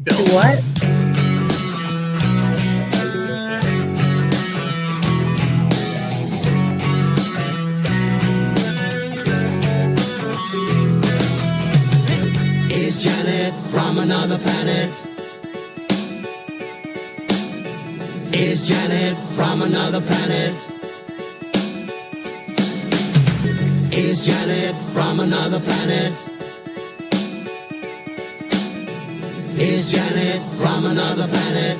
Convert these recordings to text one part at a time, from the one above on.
To what? Is Janet from another planet? Is Janet from another planet? Is Janet from another planet? Is Janet from another planet?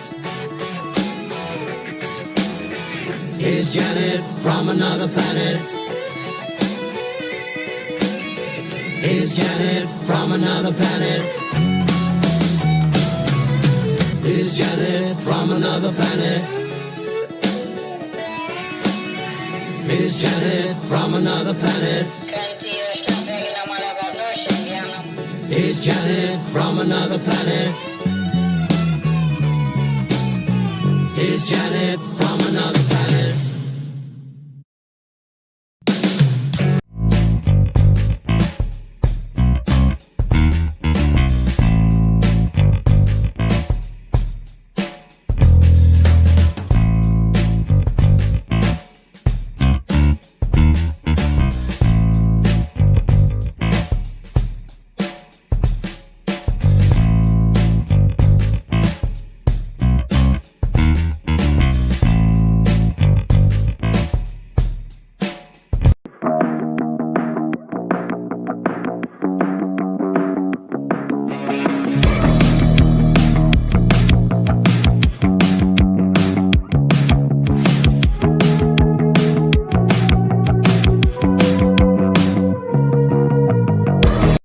Is Janet from another planet? Is Janet from another planet? Is Janet from another planet? Is Janet from another planet? Is Janet from another planet? Is Janet from another planet?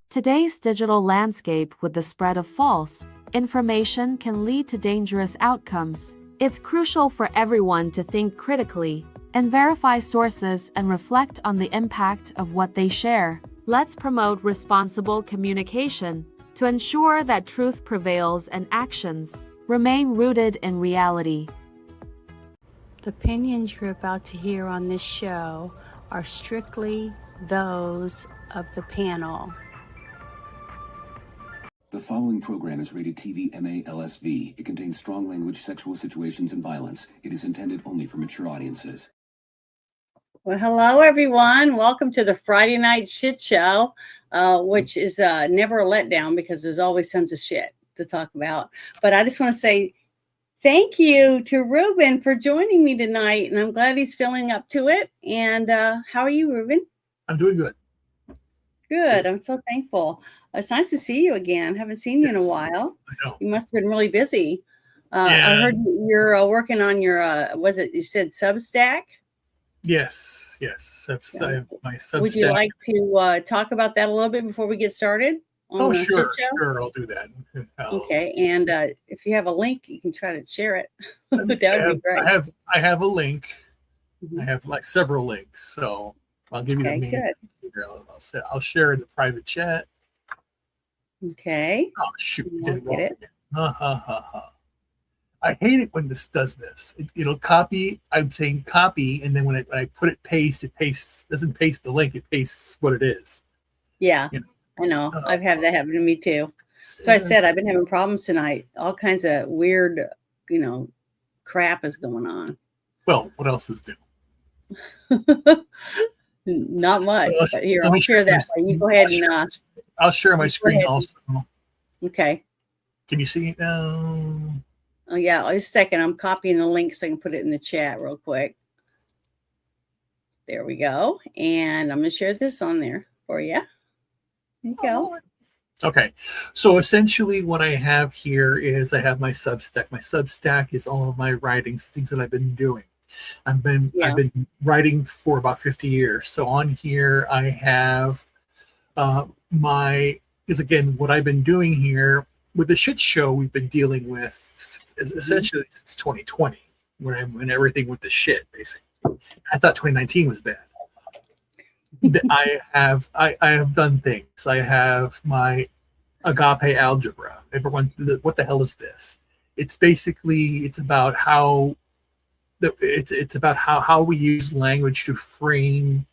Today's digital landscape with the spread of false information can lead to dangerous outcomes. It's crucial for everyone to think critically and verify sources and reflect on the impact of what they share. Let's promote responsible communication to ensure that truth prevails and actions remain rooted in reality. The opinions you're about to hear on this show are strictly those of the panel. The following program is rated TV MA LSV. It contains strong language, sexual situations, and violence. It is intended only for mature audiences. Well, hello, everyone. Welcome to the Friday Night Shit Show, which is never a letdown because there's always tons of shit to talk about. But I just want to say thank you to Ruben for joining me tonight, and I'm glad he's feeling up to it. And how are you, Ruben? I'm doing good. Good. I'm so thankful. It's nice to see you again. Haven't seen you in a while. I know. You must have been really busy. Yeah. I heard you're working on your, was it, you said Substack? Yes. I have my Substack. Would you like to talk about that a little bit before we get started? Oh, sure. I'll do that. Okay. And if you have a link, you can try to share it. That would be great. I have a link. Mhm. I have like several links. So I'll give you the main. Good. I'll share in the private chat. Okay. Oh, shoot. You Did it won't wrong get again. I hate it when this does this. It'll copy. I'm saying copy, and then when I put it doesn't paste the link. It pastes what it is. Yeah, You know. I know. I've had that happen to me too. So I said I've been having problems tonight. All kinds of weird, crap is going on. Well, what else is new? Not much. Well, But here, let me I'll share that. You go ahead and. I'll share my go screen ahead. also. Okay. Can you see it now? Oh yeah. Just a second. I'm copying the link so I can put it in the chat real quick. There we go. And I'm gonna share this on there for you. There you go. Okay, so essentially what I have here is I have my Substack. My Substack is all of my writings, things that I've been doing. I've been writing for about 50 years. So on here I have because again, what I've been doing here with the shit show we've been dealing with essentially since 2020, when everything went to shit, basically. I thought 2019 was bad. I have done things. I have my agape algebra. Everyone, what the hell is this? It's about how how we use language to frame,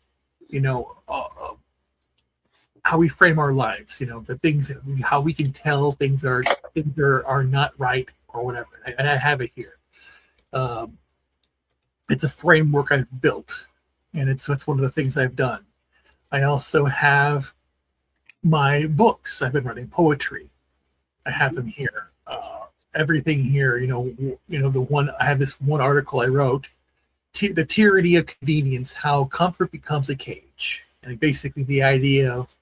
how we frame our lives. The things how we can tell things are not right or whatever. And I have it here. It's a framework I've built, and it's one of the things I've done. I also have my books. I've been writing poetry. I have them here. Everything here. The one I have this one article I wrote, "The Tyranny of Convenience: How Comfort Becomes a Cage," and basically the idea of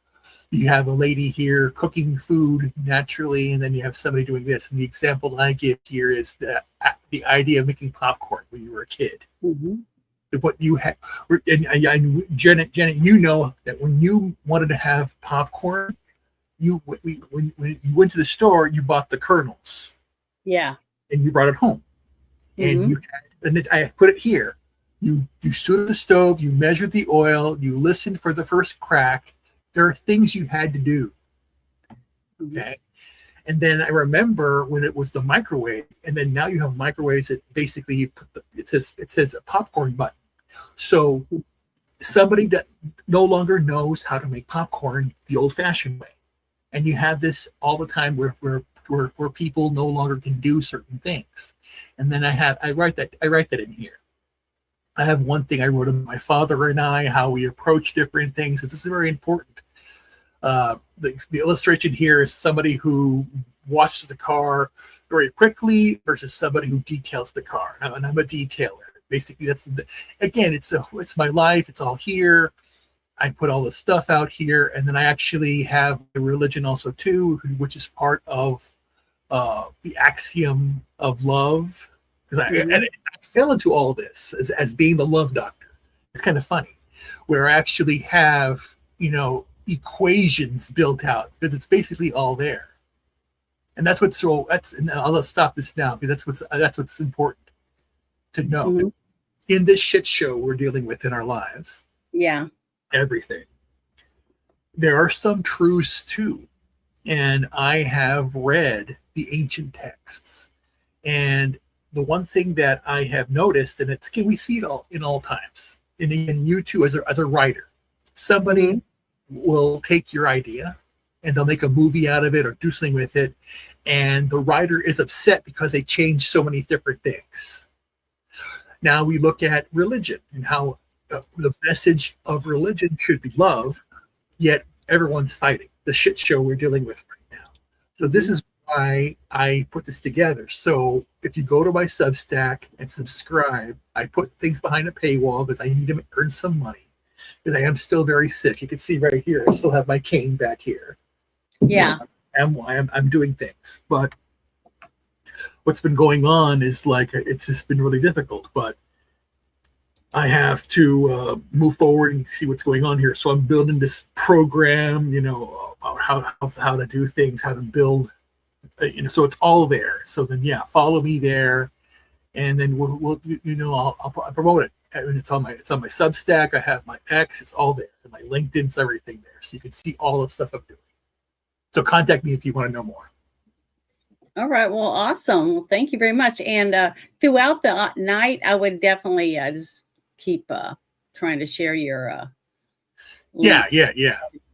you have a lady here cooking food naturally, and then you have somebody doing this. And the example that I give here is the idea of making popcorn when you were a kid. Mm-hmm. What you had, and Janet, you know that when you wanted to have popcorn, when you went to the store, you bought the kernels. Yeah. And you brought it home. And I put it here. You stood at the stove, you measured the oil, you listened for the first crack. There are things you had to do. Okay. And then I remember when it was the microwave, and then now you have microwaves that basically you put it says a popcorn button. So somebody that no longer knows how to make popcorn the old-fashioned way. And you have this all the time where people no longer can do certain things. And then I write that in here. I have one thing I wrote about my father and I, how we approach different things. This is very important. The illustration here is somebody who washes the car very quickly versus somebody who details the car. And I'm a detailer. Basically, it's my life. It's all here. I put all the stuff out here, and then I actually have a religion also too, which is part of the axiom of love. Because I fell into all this as being the love doctor. It's kind of funny, where I actually have equations built out because it's basically all there. And and I'll stop this now because that's what's important to know. Mm-hmm. In this shit show we're dealing with in our lives, everything, there are some truths too. And I have read the ancient texts, and the one thing that I have noticed, and we see it all in all times, and you too as a writer, somebody will take your idea and they'll make a movie out of it or do something with it, and the writer is upset because they changed so many different things. Now we look at religion and how the message of religion should be love, yet everyone's fighting. The shit show we're dealing with right now. So this is why I put this together. So if you go to my Substack and subscribe, I put things behind a paywall because I need to earn some money. Because I am still very sick. You can see right here, I still have my cane back here. Yeah. I'm doing things. But what's been going on is it's just been really difficult. But I have to move forward and see what's going on here. So I'm building this program, about how to do things, how to build, so it's all there. So then, follow me there, and then we'll I'll promote it. And it's on my Substack. I have my X. It's all there. And my LinkedIn's everything there, so you can see all the stuff I'm doing. So contact me if you want to know more. All right. Well, awesome. Well, thank you very much. And throughout the night, I would definitely just keep trying to share your. Yeah.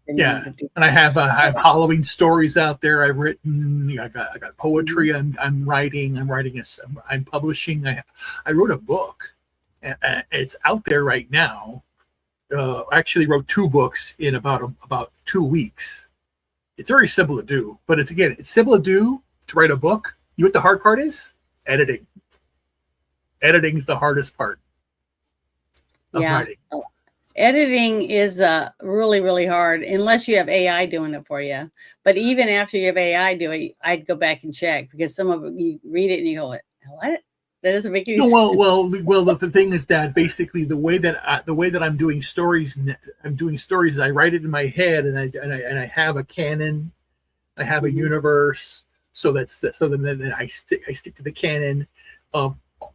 And I have Halloween stories out there. I've written. I got poetry. I'm writing. I'm publishing. I wrote a book. It's out there right now. I actually wrote 2 books in about 2 weeks. It's very simple to do, but it's simple to do to write a book. You know what the hard part is? Editing. Editing is the hardest part of writing. Editing is really, really hard unless you have AI doing it for you. But even after you have AI do it, I'd go back and check because some of it, you read it and you go, what? That doesn't make any sense. Well. The thing is that basically the way that I'm doing stories, I write it in my head, and I have a canon, I have a universe. So then I stick to the canon.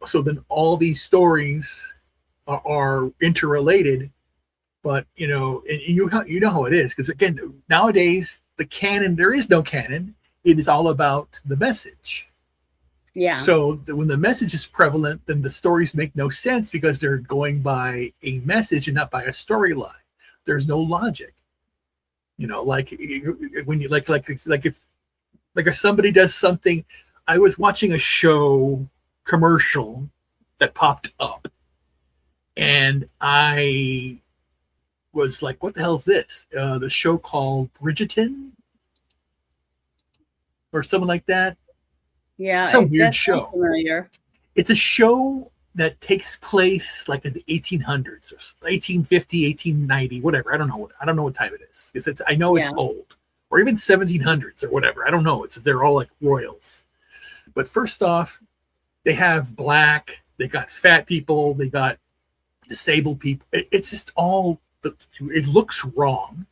So then all these stories are interrelated, but and you know how it is, because again nowadays the canon, there is no canon. It is all about the message. Yeah. So when the message is prevalent, then the stories make no sense because they're going by a message and not by a storyline. There's no logic. You know, like when you if somebody does something. I was watching a show commercial that popped up, and I was like, "What the hell is this?" The show called Bridgerton or something like that. Yeah, Some weird that sounds show. familiar. It's a show that takes place like in the 1800s or 1850, 1890, whatever. I don't know what time it is. I know it's Yeah. old, or even 1700s or whatever. I don't know. They're all like royals. But first off, they have black, they got fat people, they got disabled people. It's just all, it looks wrong.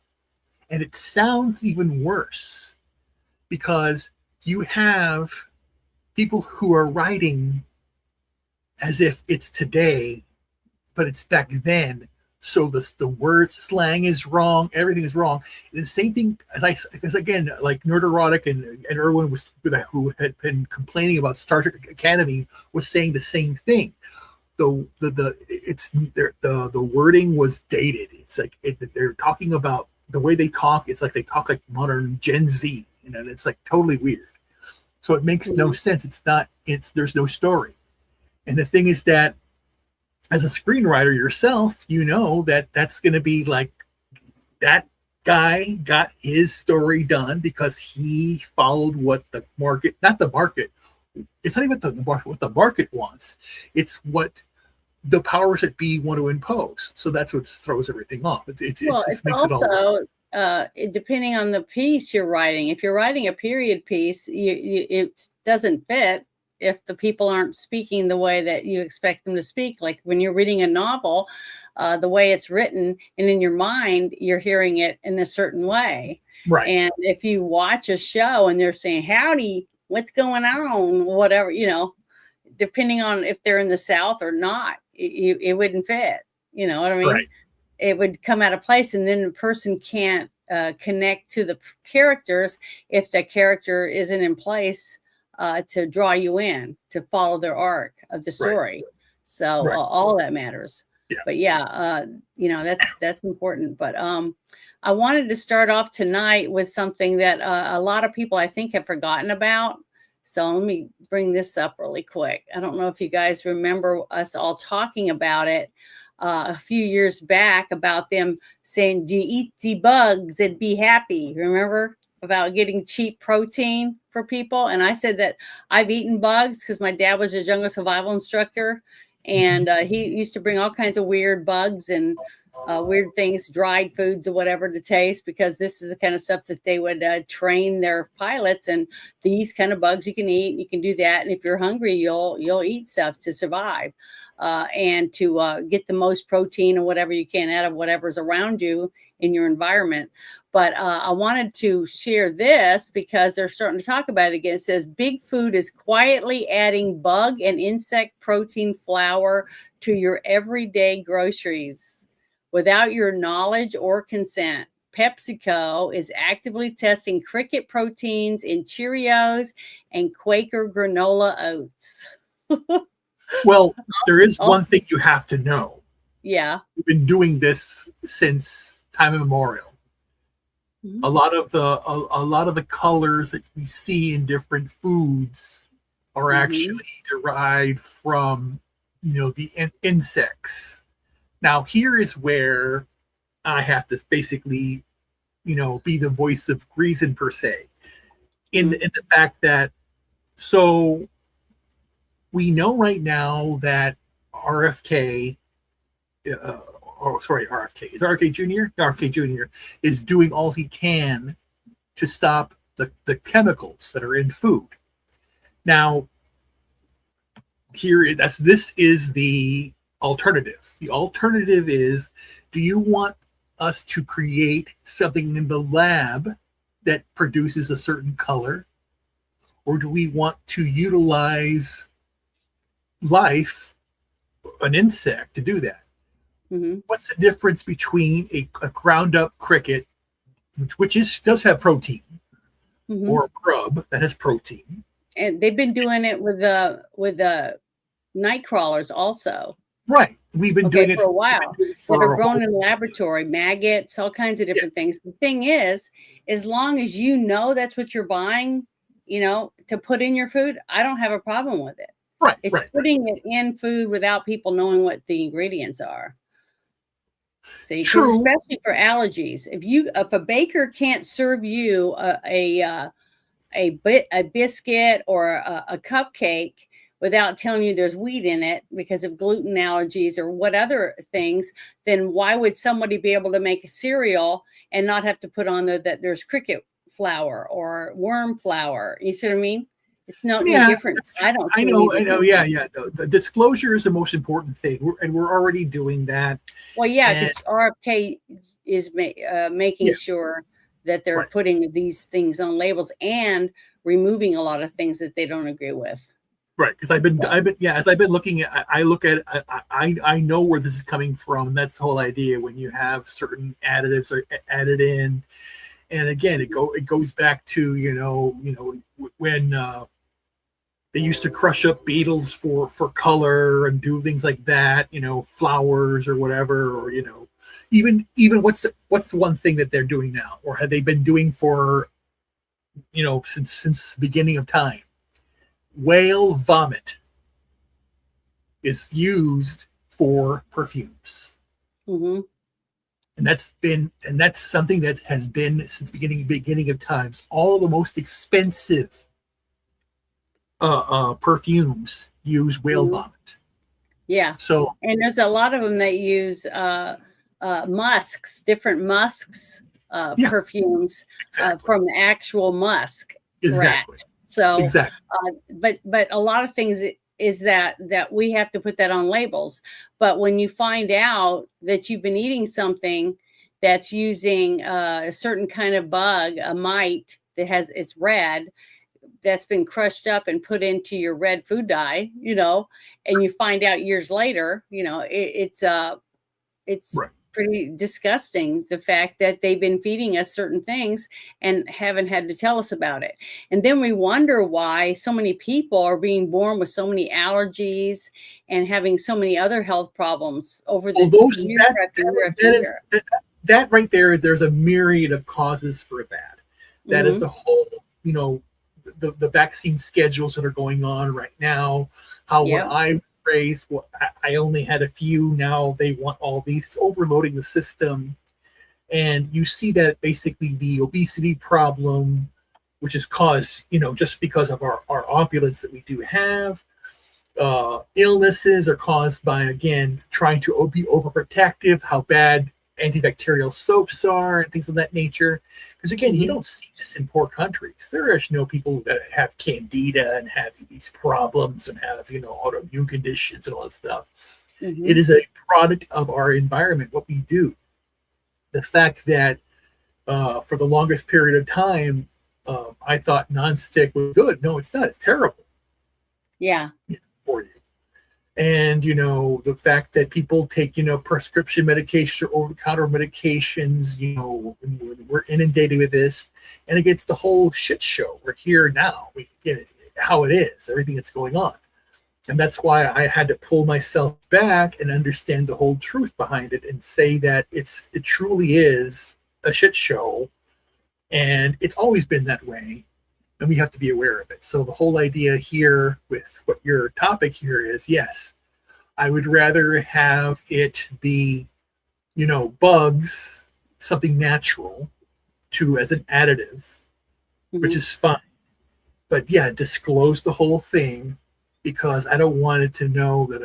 And it sounds even worse because you have people who are writing as if it's today, but it's back then. So the word slang is wrong, everything is wrong. And the same thing because again, like Nerderotic and everyone who had been complaining about Star Trek Academy was saying the same thing. The wording was dated. It's like they're talking about the way they talk. It's like they talk like modern Gen Z, and it's like totally weird. So it makes no sense. There's no story. And the thing is that as a screenwriter yourself, you know that that's going to be like that guy got his story done because he followed what the market, not the market. It's not even what the market wants. It's what the powers that be want to impose. So that's what throws everything off. It just makes also, it all. Depending on the piece you're writing. If you're writing a period piece, it doesn't fit if the people aren't speaking the way that you expect them to speak. Like when you're reading a novel, the way it's written, and in your mind, you're hearing it in a certain way. Right. And if you watch a show and they're saying, howdy, what's going on, whatever, depending on if they're in the South or not, it wouldn't fit. You know what I mean? Right. It would come out of place, and then the person can't connect to the characters if the character isn't in place to draw you in, to follow their arc of the story. Right. So all that matters. Yeah. But yeah, that's important. But I wanted to start off tonight with something that a lot of people I think have forgotten about. So let me bring this up really quick. I don't know if you guys remember us all talking about it a few years back about them saying, do you eat the bugs and be happy? Remember about getting cheap protein for people? And I said that I've eaten bugs because my dad was a jungle survival instructor. And he used to bring all kinds of weird bugs and weird things, dried foods or whatever to taste, because this is the kind of stuff that they would train their pilots. And these kind of bugs you can eat, you can do that. And if you're hungry, you'll eat stuff to survive and to get the most protein or whatever you can out of whatever's around you in your environment. But I wanted to share this because they're starting to talk about it again. It says Big Food is quietly adding bug and insect protein flour to your everyday groceries without your knowledge or consent. PepsiCo is actively testing cricket proteins in Cheerios and Quaker granola oats. Well, there is one thing you have to know. Yeah. We've been doing this since time immemorial. Mm-hmm. A lot of the colors that we see in different foods are actually derived from, the insects. Now, here is where I have to basically, be the voice of reason per se, in the fact that, so we know right now that RFK Jr. is doing all he can to stop the chemicals that are in food. Now, this is the alternative. The alternative is, do you want us to create something in the lab that produces a certain color, or do we want to utilize life, an insect, to do that? Mm-hmm. What's the difference between a ground up cricket, which does have protein, or a grub that has protein? And they've been doing it with the night crawlers also. Right. We've been doing it for a while, doing it that are for a grown whole, in the laboratory, maggots, all kinds of yeah, different things. The thing is, as long as you know that's what you're buying, to put in your food, I don't have a problem with it. right, It's right, right. putting it in food without people knowing what the ingredients are. See, because True. especially for allergies, if a baker can't serve you a biscuit or a cupcake without telling you there's wheat in it because of gluten allergies or what other things, then why would somebody be able to make a cereal and not have to put on there that there's cricket flour or worm flour? You see what I mean? It's not any Yeah, different. that's true. I don't I see know, any I know. difference. Yeah, yeah. The disclosure is the most important thing, and we're already doing that. Well, yeah, And because RFK is making yeah, sure that they're right, putting these things on labels and removing a lot of things that they don't agree with. right. Because So, yeah, as I've been looking at, I look at, I know where this is coming from. And that's the whole idea when you have certain additives are added in, and again, it goes back to when they used to crush up beetles for color and do things like that, flowers or whatever, or even what's the one thing that they're doing now, or have they been doing for since the beginning of time? Whale vomit is used for perfumes. mm-hmm. And that's something that has been since beginning of times. All of the most expensive perfumes use whale Mm-hmm. vomit. Yeah. So And there's a lot of them that use musks, different musks, yeah, perfumes exactly, from the actual musk rat. exactly, So, exactly. but a lot of things is that we have to put that on labels. But when you find out that you've been eating something that's using a certain kind of bug, a mite that it's red, that's been crushed up and put into your red food dye, and you find out years later, it's Right. pretty disgusting, the fact that they've been feeding us certain things and haven't had to tell us about it. And then we wonder why so many people are being born with so many allergies and having so many other health problems over Well, the those year that after that year is after that is year. that right there. There's a myriad of causes for that. That is Mm-hmm. the whole, the vaccine schedules that are going on right now. How when Yep. I was raised, I only had a few. Now they want all these. It's overloading the system, and you see that basically the obesity problem, which is caused, just because of our opulence that we do have. Illnesses are caused by, again, trying to be overprotective, how bad antibacterial soaps are, and things of that nature. Because again, you Mm-hmm. don't see this in poor countries. There is no people that have candida and have these problems and have autoimmune conditions and all that stuff. Mm-hmm. It is a product of our environment, what we do. The fact that for the longest period of time, I thought nonstick was good. No, it's not. It's terrible Yeah. for you. And the fact that people take prescription medication or over-the-counter medications, we're inundated with this, and it gets the whole shit show. We're here now. We get it, how it is, everything that's going on, and that's why I had to pull myself back and understand the whole truth behind it and say that it truly is a shit show, and it's always been that way. And we have to be aware of it. So the whole idea here with what your topic here is, yes, I would rather have it be, bugs, something natural, as an additive, Mm-hmm. which is fine. But yeah, disclose the whole thing, because I don't want it to know that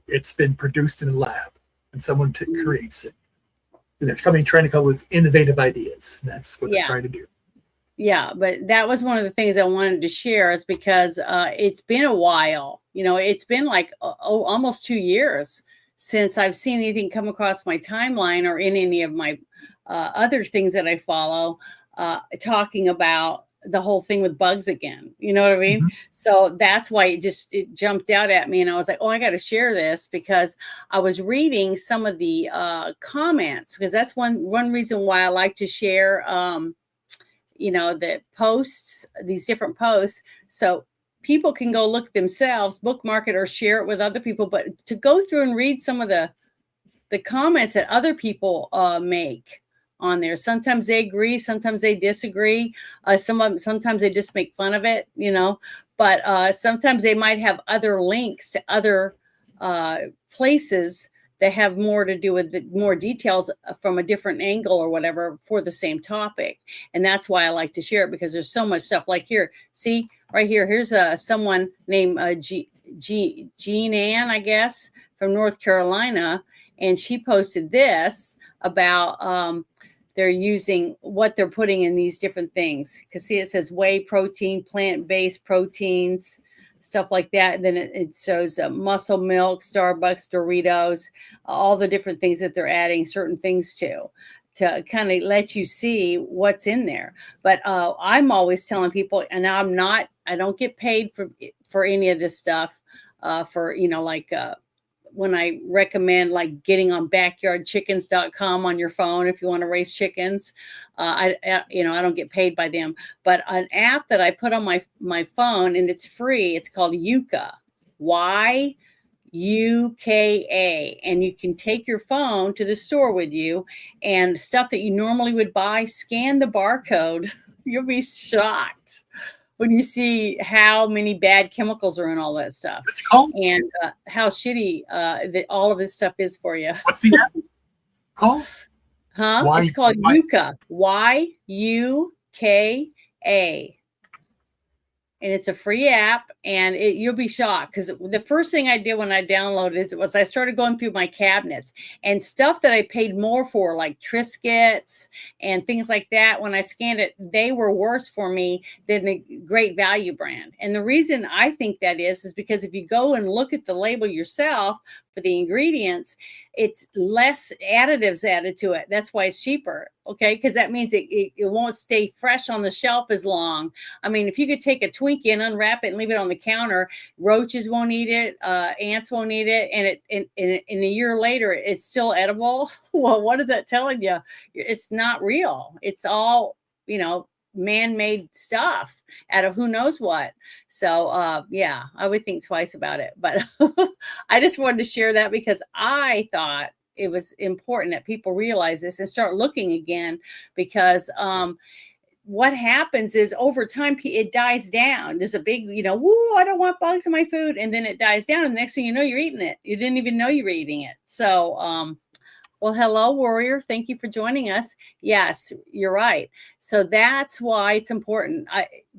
it's been produced in a lab and someone creates it. And they're trying to come up with innovative ideas. And that's what they're trying to do. Yeah, but that was one of the things I wanted to share, is because it's been a while. It's been like almost 2 years since I've seen anything come across my timeline or in any of my other things that I follow talking about the whole thing with bugs again. You know what I mean? Mm-hmm. So that's why it jumped out at me, and I was like, oh, I got to share this, because I was reading some of the comments, because that's one reason why I like to share the posts, these different posts, so people can go look themselves, bookmark it, or share it with other people. But to go through and read some of the comments that other people make on there, sometimes they agree, sometimes they disagree. Sometimes they just make fun of it, but sometimes they might have other links to other places that have more to do with more details from a different angle or whatever for the same topic. And that's why I like to share it, because there's so much stuff. Like here, see right here, here's someone named Jean Ann, I guess, from North Carolina. And she posted this about they're using what they're putting in these different things. Because see, it says whey protein, plant-based proteins, stuff like that. And then it shows muscle milk, Starbucks, Doritos, all the different things that they're adding certain things to kind of let you see what's in there. But I'm always telling people, and I don't get paid for any of this stuff for, when I recommend like getting on backyardchickens.com on your phone if you want to raise chickens. I don't get paid by them, but an app that I put on my phone, and it's free. It's called Yuka, YUKA, and you can take your phone to the store with you, and stuff that you normally would buy, scan the barcode. You'll be shocked when you see how many bad chemicals are in all that stuff, and how shitty all of this stuff is for you. What's the app called? It's called Yuka, YUKA. And it's a free app, and you'll be shocked, because the first thing I did when I downloaded it was I started going through my cabinets, and stuff that I paid more for, like Triscuits and things like that. When I scanned it, they were worse for me than the Great Value brand. And the reason I think that is because if you go and look at the label yourself for the ingredients, it's less additives added to it. That's why it's cheaper. Okay. Because that means it won't stay fresh on the shelf as long. I mean, if you could take a Twinkie and unwrap it and leave it on the counter, roaches won't eat it, ants won't eat it, and in a year later it's still edible. Well, what is that telling you? It's not real. It's all, man-made stuff out of who knows what. So I would think twice about it. But I just wanted to share that because I thought it was important that people realize this and start looking again, because what happens is over time it dies down. There's a big, woo, I don't want bugs in my food, and then it dies down, and the next thing you know, you're eating it. You didn't even know you were eating it. So well, hello, Warrior. Thank you for joining us. Yes, you're right. So that's why it's important.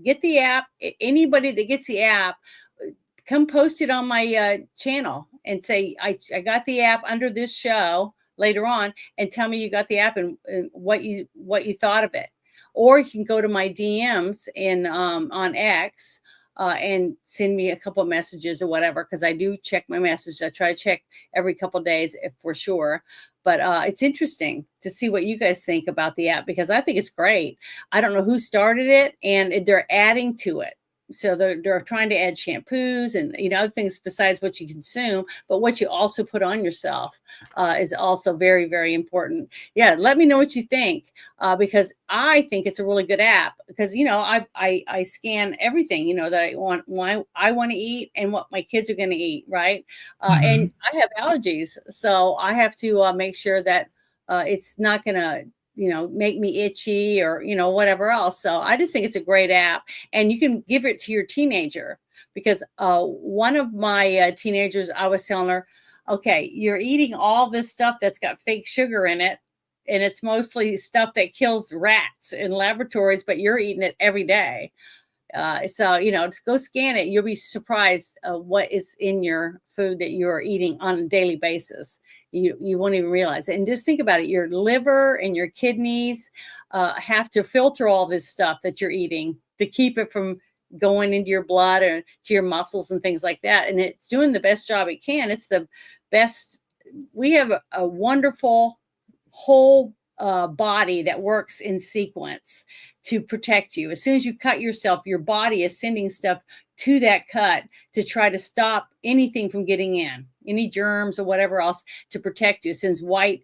Get the app. Anybody that gets the app, come post it on my channel and say, I got the app under this show later on, and tell me you got the app and what you thought of it. Or you can go to my DMs on X and send me a couple of messages or whatever, because I do check my messages. I try to check every couple of days for sure. But it's interesting to see what you guys think about the app, because I think it's great. I don't know who started it, and they're adding to it. So they're trying to add shampoos and other things besides what you consume, but what you also put on yourself is also very, very important. Yeah, let me know what you think, because I think it's a really good app, because I scan everything that I want to eat and what my kids are going to eat, right? And I have allergies, so I have to make sure that it's not going to make me itchy or, whatever else. So I just think it's a great app, and you can give it to your teenager, because one of my teenagers, I was telling her, okay, you're eating all this stuff that's got fake sugar in it, and it's mostly stuff that kills rats in laboratories, but you're eating it every day. So just go scan it. You'll be surprised what is in your food that you're eating on a daily basis. You won't even realize it. And just think about it. Your liver and your kidneys have to filter all this stuff that you're eating to keep it from going into your blood or to your muscles and things like that. And it's doing the best job it can. It's the best. We have a wonderful whole body that works in sequence to protect you. As soon as you cut yourself, your body is sending stuff to that cut to try to stop anything from getting in, any germs or whatever else, to protect you. It sends white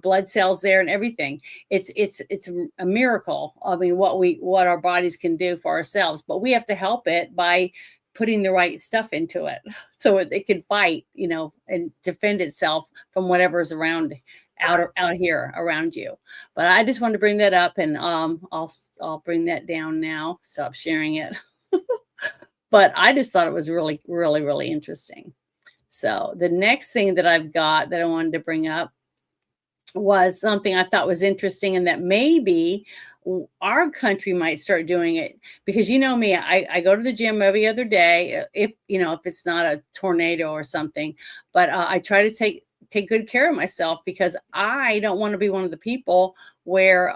blood cells there and everything. It's a miracle. I mean, what our bodies can do for ourselves, but we have to help it by putting the right stuff into it so it can fight, and defend itself from whatever's around out here around you. But I just wanted to bring that up, and I'll bring that down now. Stop sharing it. But I just thought it was really, really, really interesting. So the next thing that I've got that I wanted to bring up was something I thought was interesting, and that maybe our country might start doing it, because me, I go to the gym every other day, if it's not a tornado or something, but I try to take good care of myself, because I don't want to be one of the people where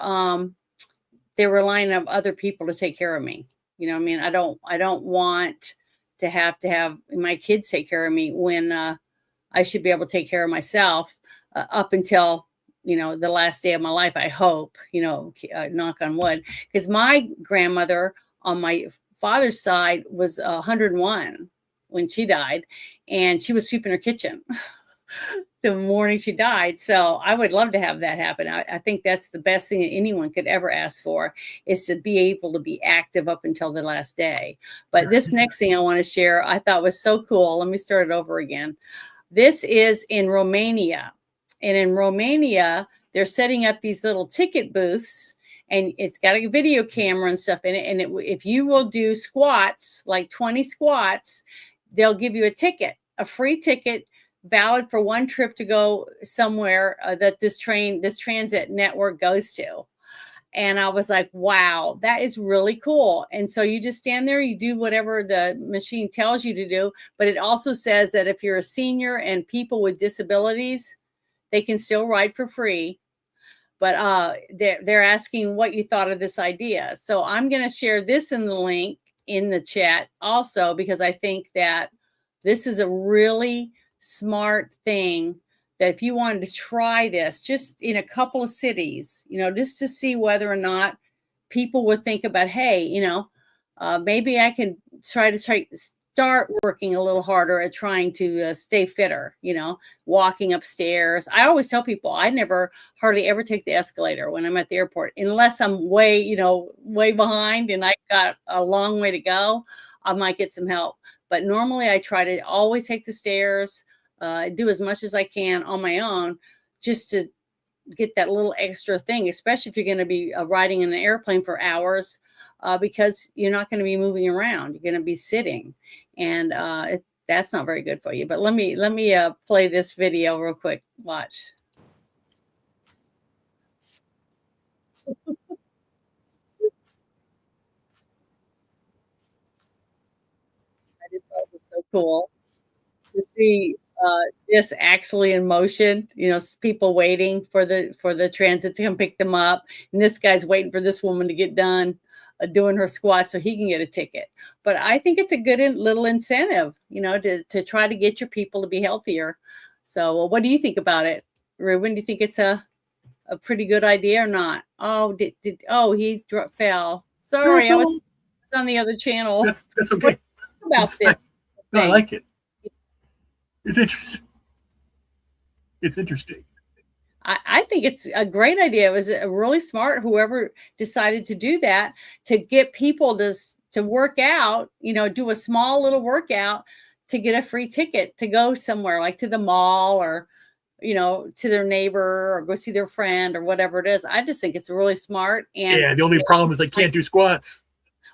they're relying on other people to take care of me. I mean, I don't want to have my kids take care of me when I should be able to take care of myself up until the last day of my life, I hope, knock on wood, because my grandmother on my father's side was 101 when she died, and she was sweeping her kitchen the morning she died. So I would love to have that happen. I think that's the best thing that anyone could ever ask for, is to be able to be active up until the last day. But this next thing I want to share, I thought was so cool. Let me start it over again. This is in Romania. And in Romania, they're setting up these little ticket booths, and it's got a video camera and stuff in it. And if you will do squats, like 20 squats, they'll give you a ticket, a free ticket, valid for one trip to go somewhere that this transit network goes to. And I was like, wow, that is really cool. And so you just stand there, you do whatever the machine tells you to do. But it also says that if you're a senior and people with disabilities, they can still ride for free. But they're asking what you thought of this idea. So I'm going to share this in the link in the chat also, because I think that this is a really smart thing, that if you wanted to try this just in a couple of cities, just to see whether or not people would think about, hey, maybe I can start working a little harder at trying to stay fitter, walking upstairs. I always tell people I never hardly ever take the escalator when I'm at the airport, unless I'm way behind and I got a long way to go. I might get some help. But normally I try to always take the stairs, do as much as I can on my own, just to get that little extra thing, especially if you're going to be riding in an airplane for hours, because you're not going to be moving around. You're going to be sitting, and that's not very good for you. But let me play this video real quick. Watch. I just thought it was so cool to see this actually in motion. People waiting for the transit to come pick them up, and this guy's waiting for this woman to get done doing her squat so he can get a ticket. But I think it's a good little incentive, to try to get your people to be healthier. So, what do you think about it, Ruben? Do you think it's a pretty good idea or not? Oh, he fell. Sorry, I was on the other channel. That's okay. About this. No, I like it. It's interesting. It's interesting. I think it's a great idea. It was really smart, whoever decided to do that, to get people to work out, do a small little workout to get a free ticket to go somewhere, like to the mall or, to their neighbor, or go see their friend or whatever it is. I just think it's really smart. And yeah, the only problem is I can't do squats.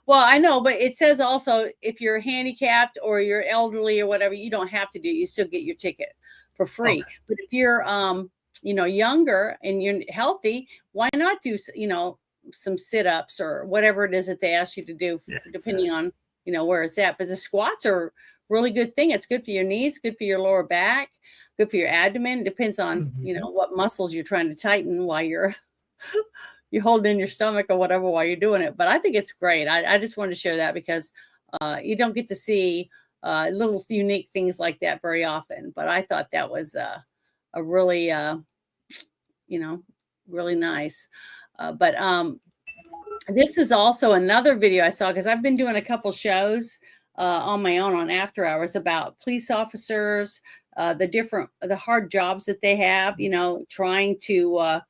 Well, I know, but it says also if you're handicapped or you're elderly or whatever, you don't have to do it. You still get your ticket for free. Okay. But if you're, younger and you're healthy, why not do, some sit-ups or whatever it is that they ask you to do, depending on, where it's at. But the squats are a really good thing. It's good for your knees, good for your lower back, good for your abdomen. It depends on, what muscles you're trying to tighten while you're holding in your stomach or whatever while you're doing it. But I think it's great. I just wanted to share that because you don't get to see little unique things like that very often. But I thought that was a really, really nice. But this is also another video I saw, because I've been doing a couple shows on my own on After Hours about police officers, the hard jobs that they have, trying to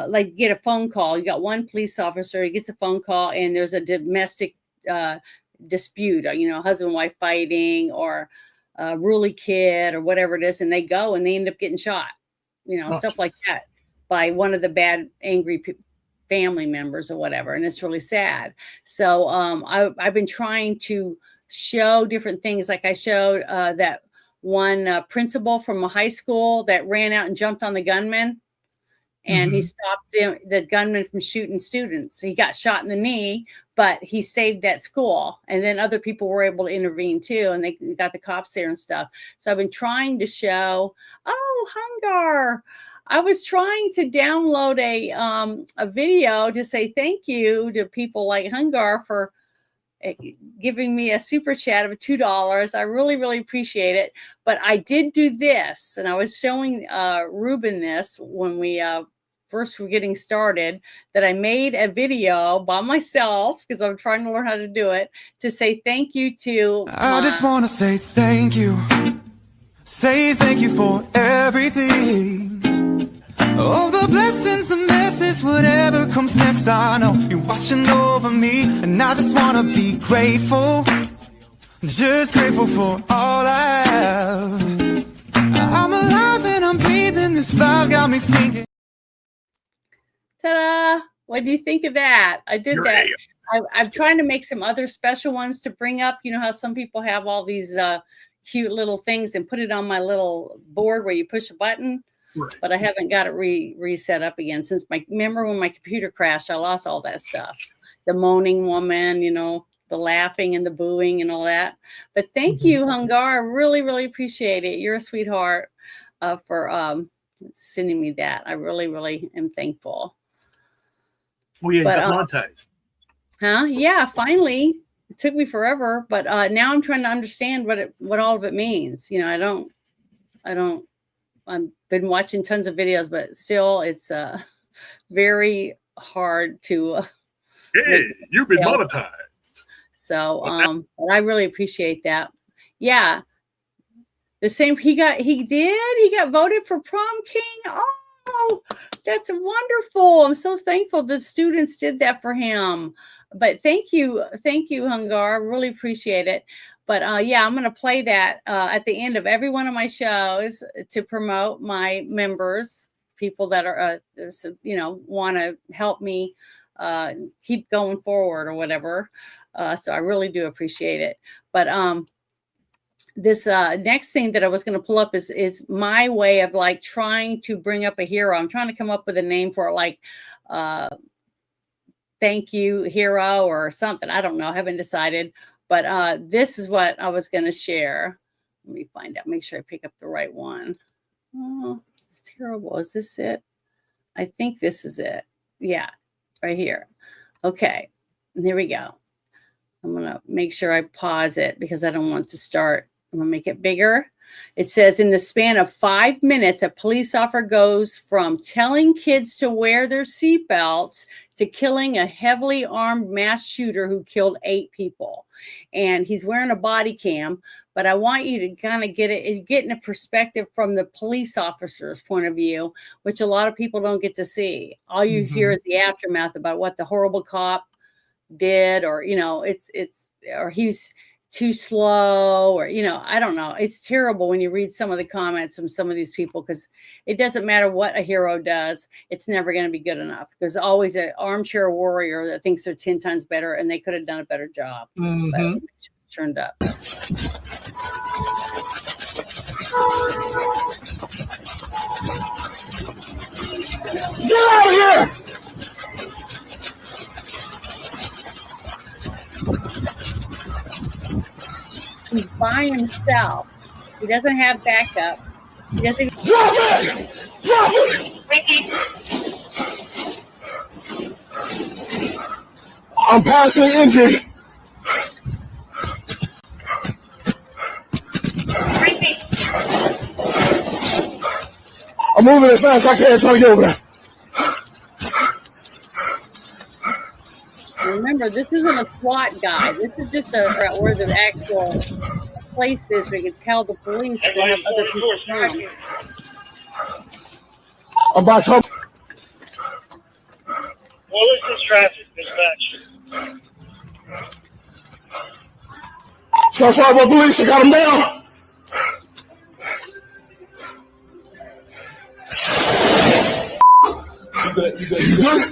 like get a phone call. You got one police officer, he gets a phone call and there's a domestic dispute, husband, wife fighting, or a ruly kid or whatever it is. And they go and they end up getting shot, stuff like that by one of the bad, angry family members or whatever. And it's really sad. So I've been trying to show different things. Like I showed that one principal from a high school that ran out and jumped on the gunman. And he stopped the gunman from shooting students. He got shot in the knee, but he saved that school. And then other people were able to intervene too. And they got the cops there and stuff. So I've been trying to show, Hungar. I was trying to download a video to say thank you to people like Hungar for giving me a super chat of $2. I really, really appreciate it. But I did do this, and I was showing Ruben this when we first were getting started, that I made a video by myself because I'm trying to learn how to do it, to say thank you to I just want to say thank you. Say thank you for everything. All the blessings, the messes, whatever comes next, I know you're watching over me. And I just want to be grateful, just grateful for all I have. I'm alive and I'm breathing, this vibe's got me singing. Ta-da! What do you think of that? I did that. I'm trying to make some other special ones to bring up. You know how some people have all these cute little things and put it on my little board where you push a button? Right. But I haven't got it reset up again since remember when my computer crashed, I lost all that stuff. The moaning woman, the laughing and the booing and all that. But thank you, Hungar. I really, really appreciate it. You're a sweetheart for sending me that. I really, really am thankful. Well, yeah, got monetized. Yeah, finally. It took me forever, but now I'm trying to understand what all of it means. I've been watching tons of videos, but still it's very hard to you've been monetized. So but I really appreciate that. Yeah. The same he got voted for prom king. Oh, that's wonderful. I'm so thankful the students did that for him. But thank you, Hungar. I really appreciate it. But I'm going to play that at the end of every one of my shows to promote my members, people that are, want to help me keep going forward or whatever. So I really do appreciate it. But this next thing that I was going to pull up is my way of like trying to bring up a hero. I'm trying to come up with a name for it, like thank you hero or something. I don't know. I haven't decided. But this is what I was going to share. Let me find out. Make sure I pick up the right one. Oh, it's terrible. Is this it? I think this is it. Yeah, right here. Okay, and here we go. I'm going to make sure I pause it because I don't want to start. I'm going to make it bigger. It says, in the span of 5 minutes, a police officer goes from telling kids to wear their seatbelts to killing a heavily armed mass shooter who killed 8 people. And he's wearing a body cam, but I want you to kind of get in a perspective from the police officer's point of view, which a lot of people don't get to see. All you hear is the aftermath about what the horrible cop did, or, or he's too slow, or, I don't know. It's terrible when you read some of the comments from some of these people, because it doesn't matter what a hero does. It's never going to be good enough. There's always an armchair warrior that thinks they're 10 times better and they could have done a better job. But make sure it's turned up. Get out of here! He's by himself. He doesn't have backup. He doesn't. Drop it! Drop it! Ricky. I'm passing injured. Ricky. I'm moving as fast as I can, trying to get over there. Remember, this isn't a SWAT guy. This is just where the actual places where you can tell the police to have other people come. About some. What was this traffic dispatch? So far, my police, I got him down.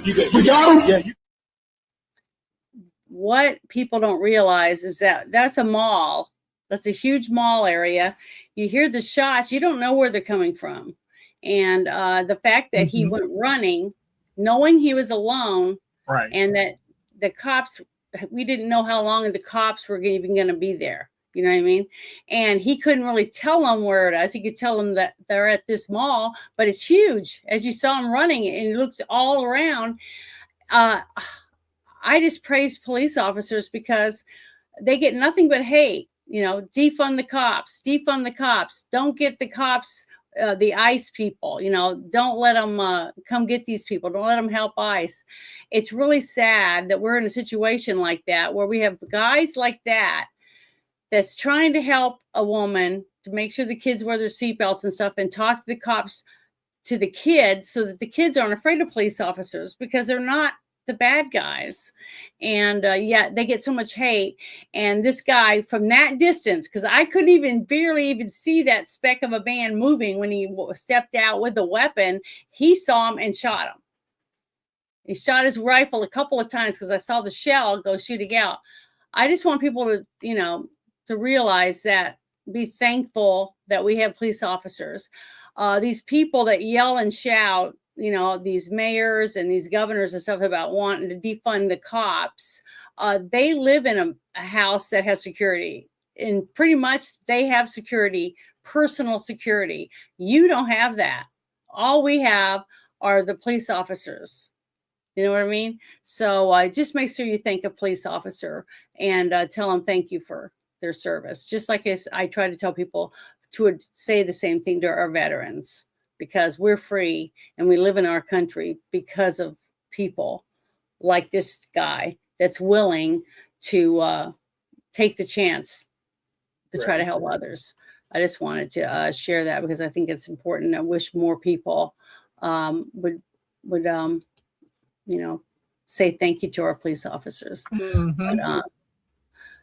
You got him? Yeah. What people don't realize is that that's a mall. That's a huge mall area. You hear the shots, you don't know where they're coming from. And the fact that he went running, knowing he was alone, Right. and that the cops, we didn't know how long the cops were even going to be there. You know what I mean? And he couldn't really tell them where it is. He could tell them that they're at this mall, but it's huge. As you saw him running, and it looks all around. I just praise police officers because they get nothing but hate. You know, defund the cops, defund the cops. Don't get the cops, the ICE people. You know, don't let them come get these people. Don't let them help ICE. It's really sad that we're in a situation like that where we have guys like that that's trying to help a woman to make sure the kids wear their seatbelts and stuff, and talk to the cops, to the kids, so that the kids aren't afraid of police officers because they're not the bad guys. And yeah, they get so much hate. And this guy from that distance, because I couldn't even barely even see that speck of a man moving when he stepped out with a weapon, he saw him and shot him. He shot his rifle a couple of times because I saw the shell go shooting out. I just want people to, you know, to realize that, be thankful that we have police officers. These people that yell and shout, you know, these mayors and these governors and stuff about wanting to defund the cops, they live in a house that has security. And pretty much they have security, personal security. You don't have that. All we have are the police officers. You know what I mean? So just make sure you thank a police officer and tell them thank you for their service. Just like I try to tell people to say the same thing to our veterans, because we're free and we live in our country because of people like this guy that's willing to take the chance to try to help others. I just wanted to share that because I think it's important. I wish more people would you know, say thank you to our police officers. But,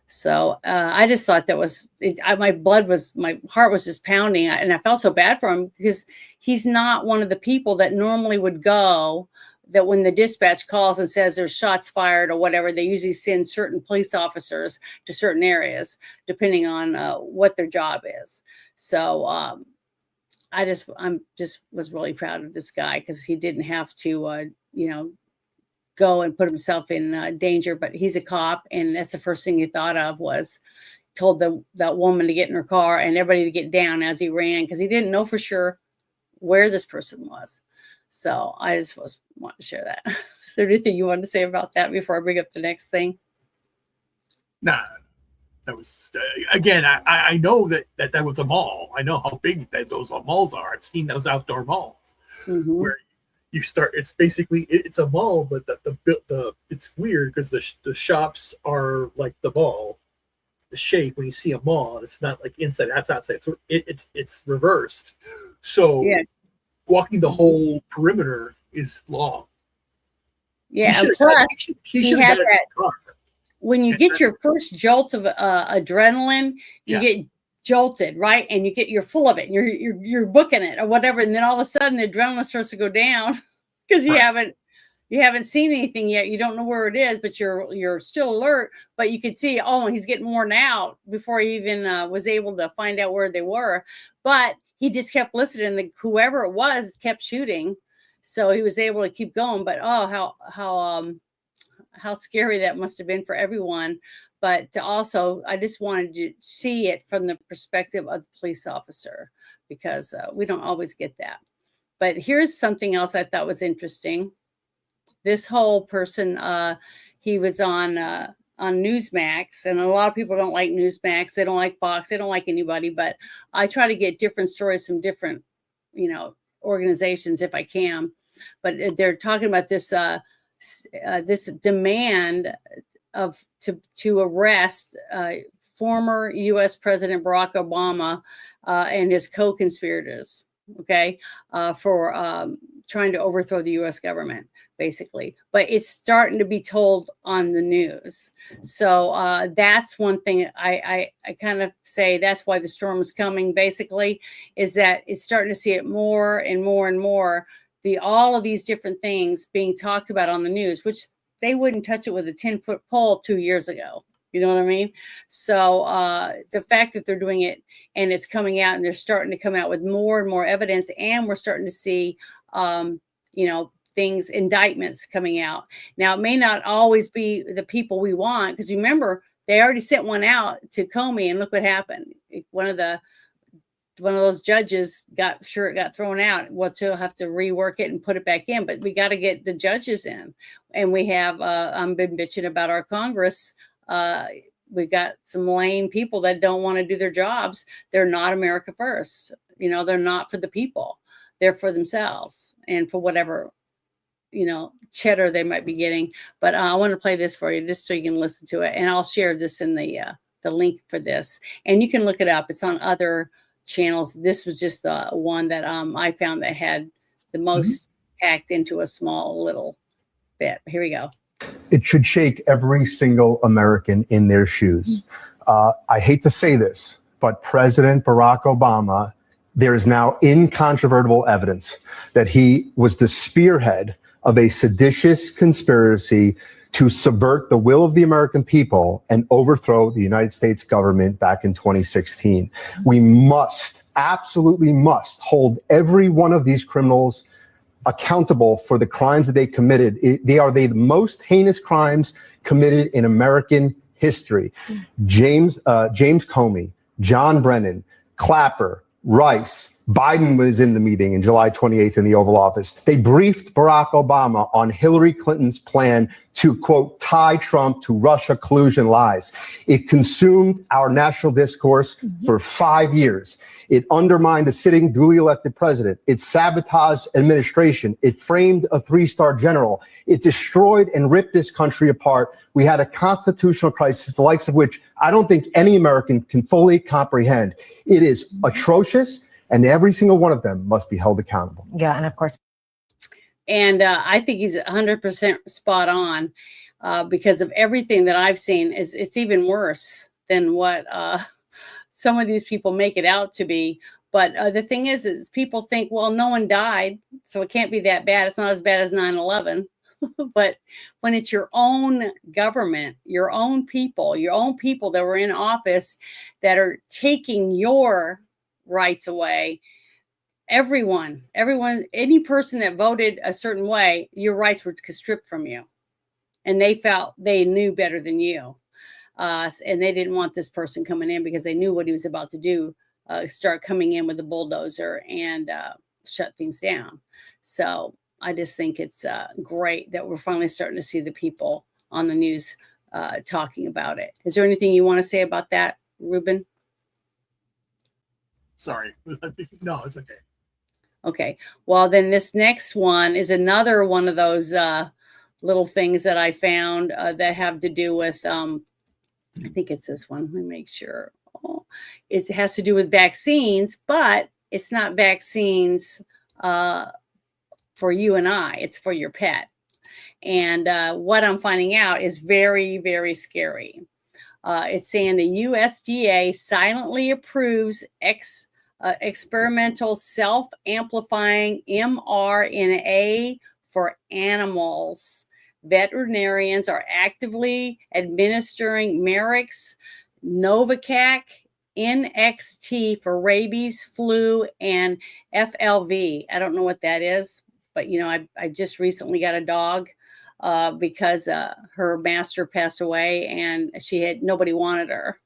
so I just thought that was, my heart was just pounding, and I felt so bad for him because he's not one of the people that normally would go, that when the dispatch calls and says there's shots fired or whatever, they usually send certain police officers to certain areas, depending on what their job is. So I'm just was really proud of this guy because he didn't have to, you know, go and put himself in danger, but he's a cop, and that's the first thing he thought of was told that woman to get in her car and everybody to get down as he ran, because he didn't know for sure where this person was. So I just want to share that. Is there anything you wanted to say about that before I bring up the next thing? Nah, that was just, again, I know that was a mall. I know how big those malls are. I've seen those outdoor malls where you start. It's basically it's a mall, but the it's weird because the shops are like the mall. The shape when you see a mall, it's not like inside, that's outside. So it's reversed. So walking the whole perimeter is long. Yeah, and plus he had that. When you get your first jolt of adrenaline, you get jolted, right? And you're full of it, and you're booking it or whatever, and then all of a sudden the adrenaline starts to go down because you haven't seen anything yet. You don't know where it is, but you're still alert. But you could see, oh, he's getting worn out before he even was able to find out where they were. But he just kept listening. Whoever it was kept shooting, so he was able to keep going. But oh, how scary that must have been for everyone. But also, I just wanted to see it from the perspective of the police officer, because we don't always get that. But here's something else I thought was interesting. This whole person, he was on Newsmax, and a lot of people don't like Newsmax. They don't like Fox. They don't like anybody. But I try to get different stories from different, organizations if I can. But they're talking about this this demand to arrest former U.S. President Barack Obama and his co-conspirators, okay, for trying to overthrow the U.S. government, basically. But it's starting to be told on the news. So that's one thing I kind of say that's why the storm is coming, basically, is that it's starting to see it more and more and more, all of these different things being talked about on the news, which they wouldn't touch it with a 10-foot pole 2 years ago. You know what I mean? So the fact that they're doing it and it's coming out and they're starting to come out with more and more evidence, and we're starting to see, things, indictments coming out. Now, it may not always be the people we want, because remember, they already sent one out to Comey, and look what happened. One of those judges got thrown out. Well, she'll have to rework it and put it back in, but we got to get the judges in. And we have, I've been bitching about our Congress. We've got some lame people that don't want to do their jobs. They're not America first. They're not for the people. They're for themselves and for whatever, cheddar they might be getting. But I want to play this for you just so you can listen to it. And I'll share this in the link for this. And you can look it up. It's on other channels. This was just the one that I found that had the most packed into a small little bit. Here we go. It should shake every single American in their shoes. I hate to say this, but President Barack Obama, there is now incontrovertible evidence that he was the spearhead of a seditious conspiracy to subvert the will of the American people and overthrow the United States government back in 2016. We must, absolutely must, hold every one of these criminals accountable for the crimes that they committed. They are the most heinous crimes committed in American history. James Comey, John Brennan, Clapper, Rice, Biden was in the meeting in July 28th in the Oval Office. They briefed Barack Obama on Hillary Clinton's plan to, quote, tie Trump to Russia collusion lies. It consumed our national discourse for 5 years. It undermined a sitting duly elected president. It sabotaged administration. It framed a 3-star general. It destroyed and ripped this country apart. We had a constitutional crisis, the likes of which I don't think any American can fully comprehend. It is atrocious, and every single one of them must be held accountable. Yeah, and of course. And I think he's 100% spot on because of everything that I've seen. It's even worse than what some of these people make it out to be. But the thing is people think, well, no one died, so it can't be that bad. It's not as bad as 9/11. But when it's your own government, your own people that were in office that are taking your rights away, everyone, any person that voted a certain way, your rights were stripped from you. And they felt they knew better than you. And they didn't want this person coming in because they knew what he was about to do, start coming in with a bulldozer and shut things down. So I just think it's great that we're finally starting to see the people on the news talking about it. Is there anything you want to say about that, Ruben? Sorry. No, it's okay. Okay. Well, then this next one is another one of those little things that I found that have to do with, I think it's this one. Let me make sure. Oh, it has to do with vaccines, but it's not vaccines for you and I. It's for your pet. And what I'm finding out is very, very scary. It's saying the USDA silently approves experimental self-amplifying mRNA for animals. Veterinarians are actively administering Merrick's Novivac NXT for rabies, flu, and FLV. I don't know what that is, but I just recently got a dog because her master passed away and nobody wanted her.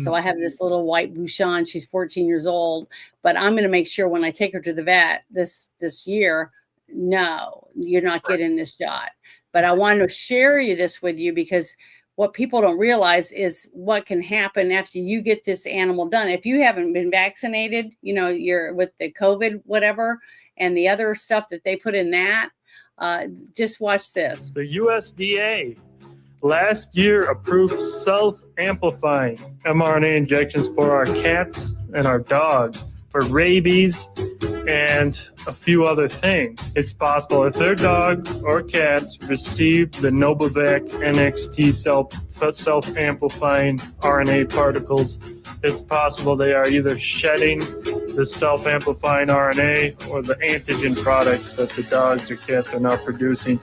So I have this little white Bouchon. She's 14 years old, but I'm going to make sure when I take her to the vet this year, no, you're not getting this shot. But I want to share this with you because what people don't realize is what can happen after you get this animal done. If you haven't been vaccinated, you're with the COVID, whatever, and the other stuff that they put in that, just watch this. The USDA last year approved self self-amplifying mRNA injections for our cats and our dogs for rabies and a few other things. It's possible if their dogs or cats receive the Novavax NXT self-amplifying RNA particles, it's possible they are either shedding the self-amplifying RNA or the antigen products that the dogs or cats are now producing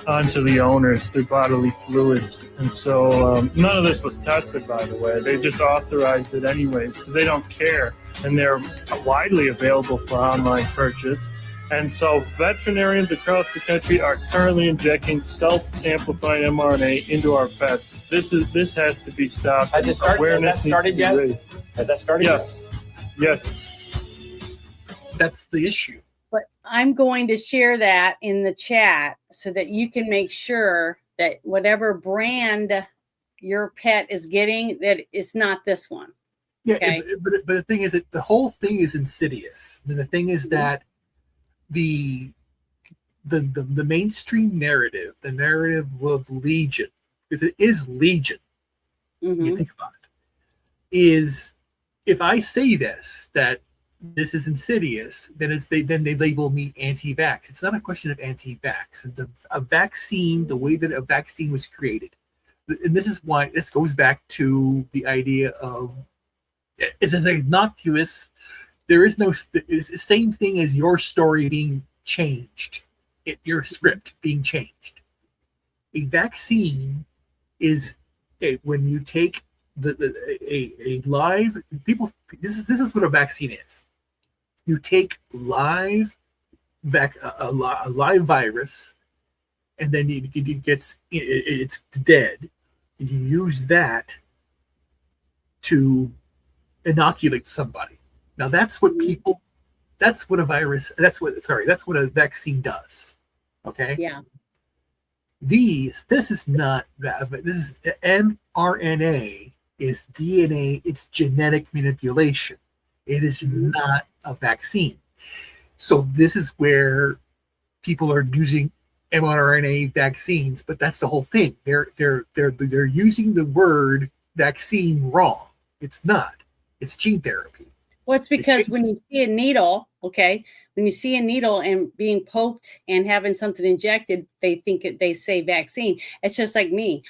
onto the owners, their bodily fluids. And so none of this was tested, by the way. They just authorized it anyways because they don't care. And they're widely available for online purchase. And so veterinarians across the country are currently injecting self-amplifying mRNA into our pets. This has to be stopped. Has it started? Awareness Has that started needs to be yet? raised. Has that started Yes. yet? Yes. That's the issue. But I'm going to share that in the chat so that you can make sure that whatever brand your pet is getting, that it's not this one. Yeah, Okay. but the thing is that the whole thing is insidious. And the thing is that the mainstream narrative, the narrative of Legion, because it is Legion, you think about it, is if I say this, that this is insidious, then they label me anti-vax. It's not a question of anti-vax. A vaccine, the way that a vaccine was created, and this is why this goes back to the idea of it's as innocuous. There is no. It's the same thing as your story being changed, your script being changed. A vaccine is when you take a live people. This is what a vaccine is. You take a live virus, and then it's dead, and you use that to inoculate somebody. Now that's what a vaccine does. Okay. Yeah. This is not that. This is mRNA is DNA. It's genetic manipulation. It is not a vaccine. So this is where people are using mRNA vaccines, but that's the whole thing. They're using the word vaccine wrong. It's not. It's gene therapy. Well, it's because when you see a needle, when you see a needle and being poked and having something injected, they say vaccine. It's just like me.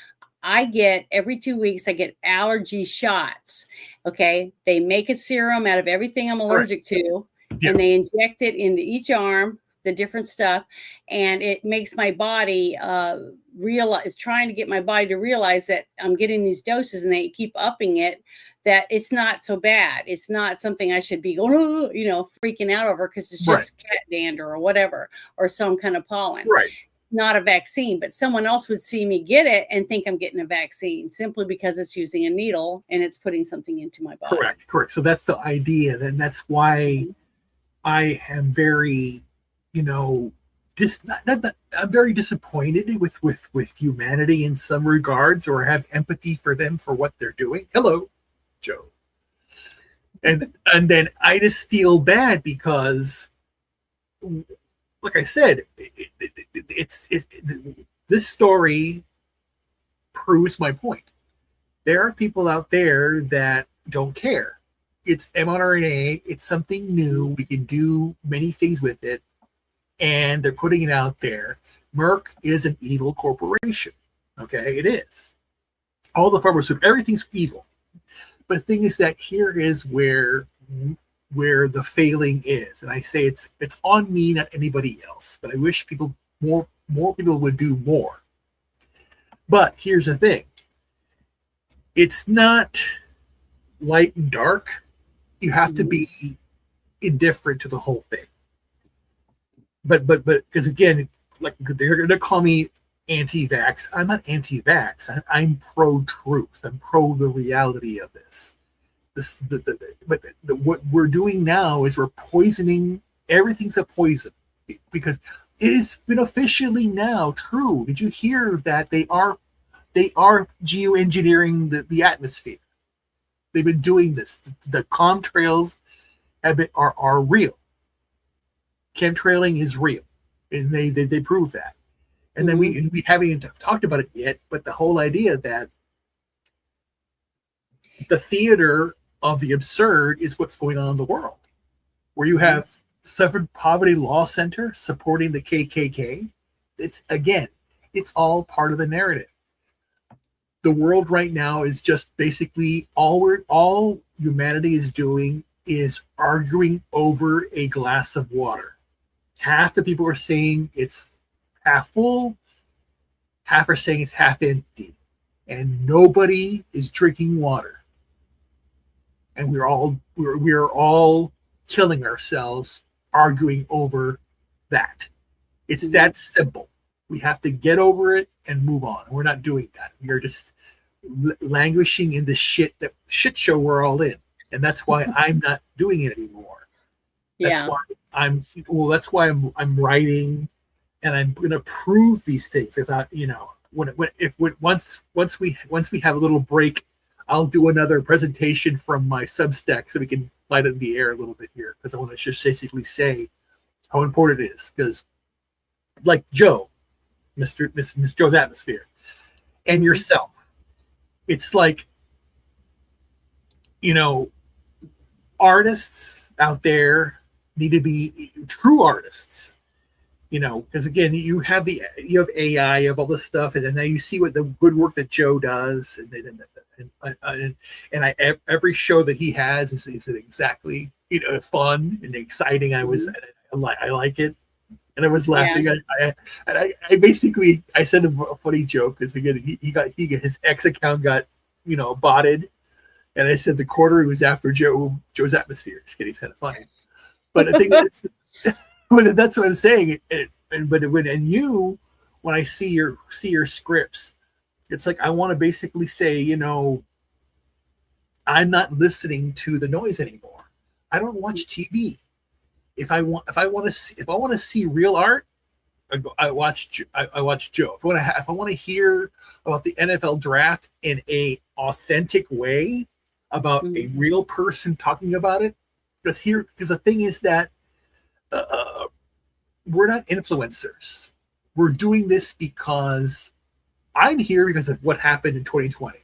I get every 2 weeks, I get allergy shots. Okay. They make a serum out of everything I'm allergic to, and they inject it into each arm, the different stuff. And it makes my body trying to get my body to realize that I'm getting these doses, and they keep upping it, that it's not so bad. It's not something I should be going, freaking out over because it's just cat dander or whatever, or some kind of pollen. Right. Not a vaccine, but someone else would see me get it and think I'm getting a vaccine simply because it's using a needle and it's putting something into my body. Correct. So that's the idea. And that's why I am very, I'm very disappointed with humanity in some regards, or have empathy for them for what they're doing. Hello, Joe. And then I just feel bad because, like I said, this story proves my point. There are people out there that don't care. It's mRNA. It's something new. We can do many things with it, and they're putting it out there. Merck is an evil corporation. Okay, it is. All the pharmaceuticals, everything's evil. But the thing is that here is where the failing is, and I say it's on me, not anybody else. But I wish more people would do more. But here's the thing: it's not light and dark. You have to be indifferent to the whole thing. But because again, like they're going to call me anti-vax. I'm not anti-vax. I'm pro-truth. I'm pro the reality of this. What we're doing now is we're poisoning. Everything's a poison because it has been officially now true. Did you hear that they are geoengineering the atmosphere? They've been doing this. The chemtrails are real. Chemtrailing is real, and they prove that. And then we haven't even talked about it yet, but the whole idea that the theater of the absurd is what's going on in the world, where you have Suffered Poverty Law Center supporting the KKK. It's all part of the narrative. The world right now is just basically all humanity is doing is arguing over a glass of water. Half the people are saying it's half full, half are saying it's half empty, and nobody is drinking water. And we're all killing ourselves arguing over that. It's that simple. We have to get over it and move on. We're not doing that. We are just languishing in the shit show we're all in, and that's why I'm not doing it anymore. That's why I'm writing, and I'm going to prove these things. Once we have a little break, I'll do another presentation from my Substack so we can light it in the air a little bit here, because I want to just basically say how important it is. Because, like Joe, Miss Joe's Atmosphere, and yourself, it's like, artists out there need to be true artists, because again, you have AI, you have all this stuff, and then now you see what the good work that Joe does, and every show that he has is exactly fun and exciting. I like it, and I was laughing. I basically said a funny joke, because again he got his X account got botted, and I said the quarter he was after Joe's Atmosphere. Just kidding, it's kind of funny, but I think that's what I'm saying. When I see your scripts, it's like I want to basically say, I'm not listening to the noise anymore. I don't watch TV. If I want to see real art, I watch Joe. If I want to hear about the NFL draft in a authentic way, about a real person talking about it, because the thing is that we're not influencers. We're doing this because I'm here because of what happened in 2020.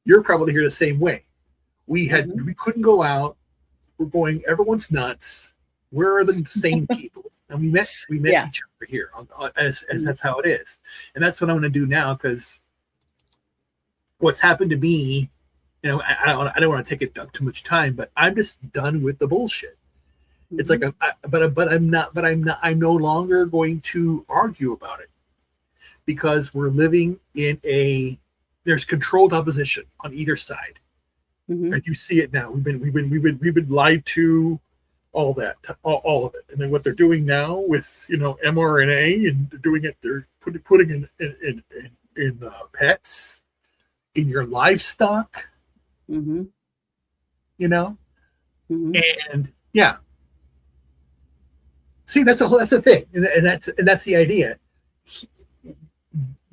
You're probably here the same way. We couldn't go out. We're going, everyone's nuts. Where are the sane people? And we met each other here as that's how it is. And that's what I'm going to do now, because what's happened to me, I don't want to take it too much time, but I'm just done with the bullshit. It's like, I'm no longer going to argue about it, because we're living in there's controlled opposition on either side. And you see it now. We've been lied to, all that, all of it. And then what they're doing now with mRNA, and they're doing it, they're putting in pets, in your livestock, and see, that's a thing, and that's the idea.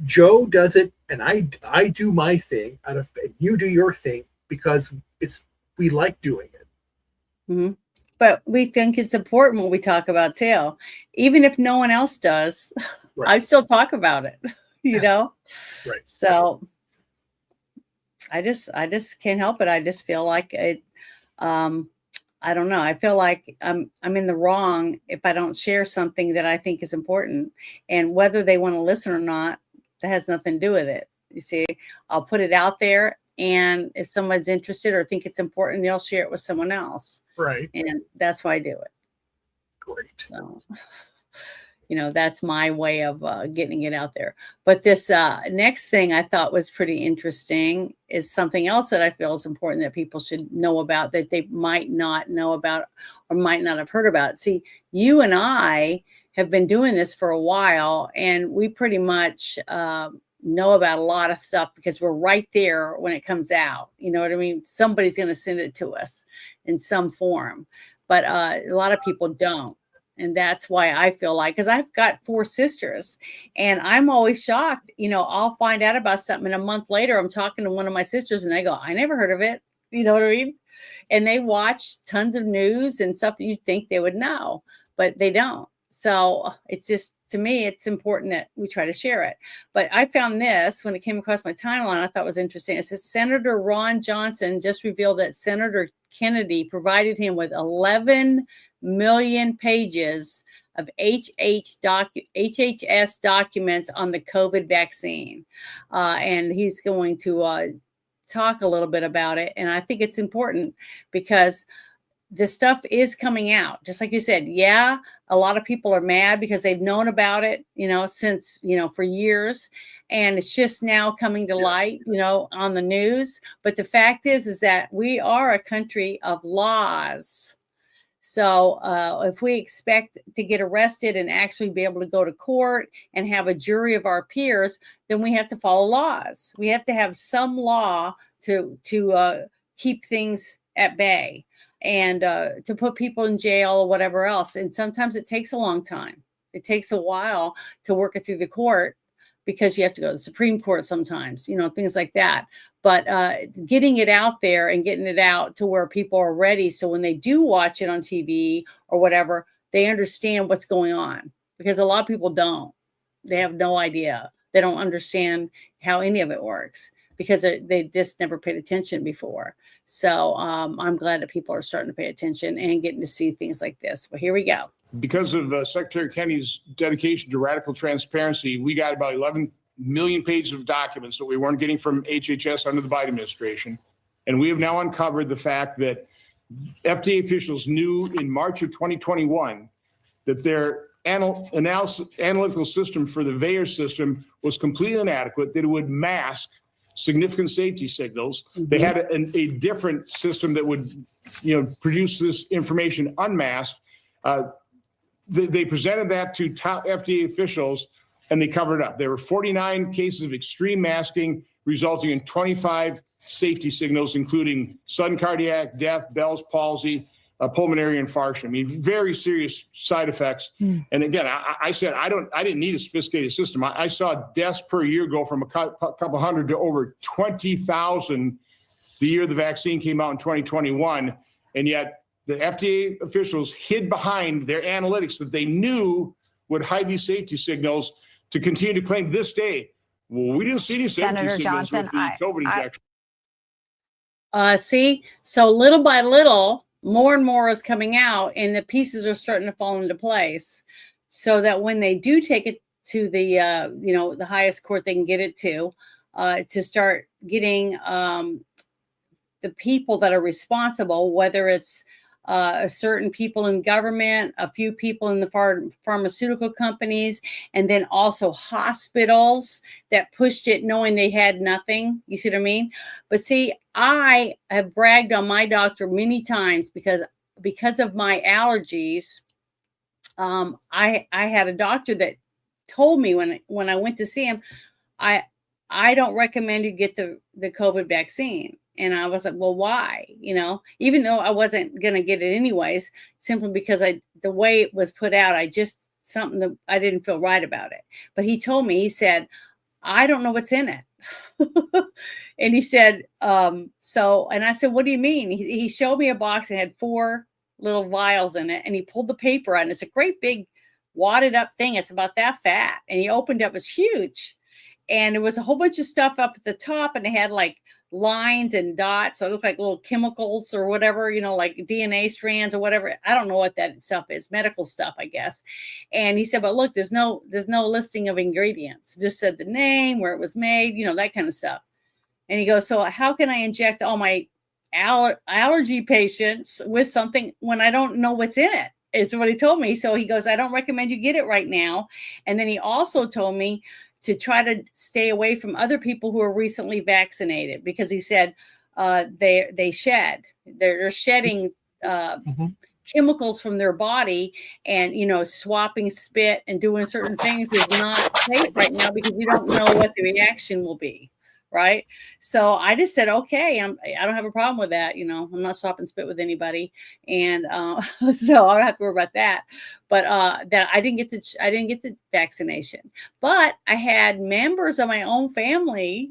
Joe does it, and I do my thing and you do your thing, because we like doing it. But we think it's important when we talk about too, even if no one else does. Right. I still talk about it, Right. So I just can't help it. I just feel like it. I don't know. I feel like I'm in the wrong if I don't share something that I think is important, and whether they want to listen or not, that has nothing to do with it. You see, I'll put it out there, and if someone's interested or think it's important, they'll share it with someone else. Right. And that's why I do it. Great. So, that's my way of getting it out there. But this next thing I thought was pretty interesting is something else that I feel is important that people should know about, that they might not know about or might not have heard about. See, you and I have been doing this for a while, and we pretty much know about a lot of stuff because we're right there when it comes out. You know what I mean? Somebody's going to send it to us in some form, but a lot of people don't. And that's why I feel like, because I've got 4 sisters, and I'm always shocked. I'll find out about something, and a month later, I'm talking to one of my sisters, and they go, I never heard of it. You know what I mean? And they watch tons of news and stuff that you think they would know, but they don't. So it's just, to me, it's important that we try to share it. But I found this when it came across my timeline, I thought was interesting. It says Senator Ron Johnson just revealed that Senator Kennedy provided him with 11 million pages of HHS documents on the COVID vaccine. And he's going to talk a little bit about it. And I think it's important because the stuff is coming out. Just like you said, yeah, a lot of people are mad because they've known about it, since, for years. And it's just now coming to light, on the news. But the fact is that we are a country of laws. So if we expect to get arrested and actually be able to go to court and have a jury of our peers, then we have to follow laws. We have to have some law to keep things at bay and to put people in jail or whatever else. And sometimes it takes a long time. It takes a while to work it through the court because you have to go to the Supreme Court sometimes, things like that. But getting it out there and getting it out to where people are ready. So when they do watch it on TV or whatever, they understand what's going on, because a lot of people don't. They have no idea. They don't understand how any of it works because they just never paid attention before. So I'm glad that people are starting to pay attention and getting to see things like this. But here we go. Because of Secretary Kennedy's dedication to radical transparency, we got about 11 million pages of documents that we weren't getting from HHS under the Biden administration. And we have now uncovered the fact that FDA officials knew in March of 2021 that their analytical system for the VAERS system was completely inadequate, that it would mask significant safety signals. Mm-hmm. They had a different system that would, produce this information unmasked. They presented that to top FDA officials, and they covered it up. There were 49 cases of extreme masking, resulting in 25 safety signals, including sudden cardiac death, Bell's palsy, pulmonary infarction. I mean, very serious side effects. Mm. And again, I said I didn't need a sophisticated system. I saw deaths per year go from a couple hundred to over 20,000 the year the vaccine came out in 2021, and yet the FDA officials hid behind their analytics that they knew would hide these safety signals to continue to claim this day, well, we didn't see any safety Senator signals Johnson, with the COVID injection. See, so little by little, more and more is coming out, and the pieces are starting to fall into place, so that when they do take it to the the highest court they can get it to start getting the people that are responsible, whether it's certain people in government, a few people in the pharmaceutical companies, and then also hospitals that pushed it knowing they had nothing. You see what I mean? But see, I have bragged on my doctor many times because of my allergies. I had a doctor that told me when I went to see him, I don't recommend you get the COVID vaccine. And I was like, well, why? Even though I wasn't going to get it anyways, simply because the way it was put out, something that I didn't feel right about it. But he told me, he said, I don't know what's in it. And he said, and I said, what do you mean? He showed me a box that had 4 little vials in it, and he pulled the paper out, and it's a great big wadded up thing. It's about that fat. And he opened it up, it was huge. And there was a whole bunch of stuff up at the top, and they had like lines and dots. So it looked like little chemicals or whatever, like DNA strands or whatever. I don't know what that stuff is, medical stuff, I guess. And he said, but look, there's no listing of ingredients. It just said the name, where it was made, that kind of stuff. And he goes, so how can I inject all my allergy patients with something when I don't know what's in it? It's what he told me. So he goes, I don't recommend you get it right now. And then he also told me to try to stay away from other people who are recently vaccinated, because he said they're shedding chemicals from their body, and swapping spit and doing certain things is not safe right now because you don't know what the reaction will be, right? So I just said, okay, I don't have a problem with that. I'm not swap and spit with anybody, and so I don't have to worry about that. But that I didn't get the vaccination, but I had members of my own family,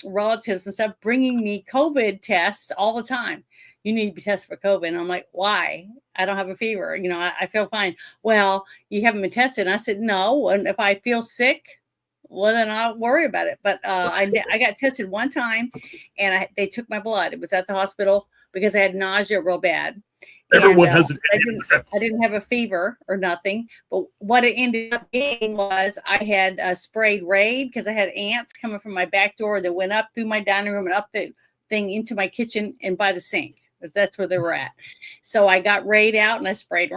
relatives and stuff, bringing me COVID tests all the time. You need to be tested for COVID, and I'm like, why? I don't have a fever. I feel fine. Well, you haven't been tested. And I said, no. And if I feel sick, well, then I'll worry about it. But I got tested one time, and they took my blood. It was at the hospital because I had nausea real bad. Everyone And, has it. I didn't have a fever or nothing. But what it ended up being was I had sprayed Raid because I had ants coming from my back door that went up through my dining room and up the thing into my kitchen and by the sink. That's where they were at. So I got Raid out and I sprayed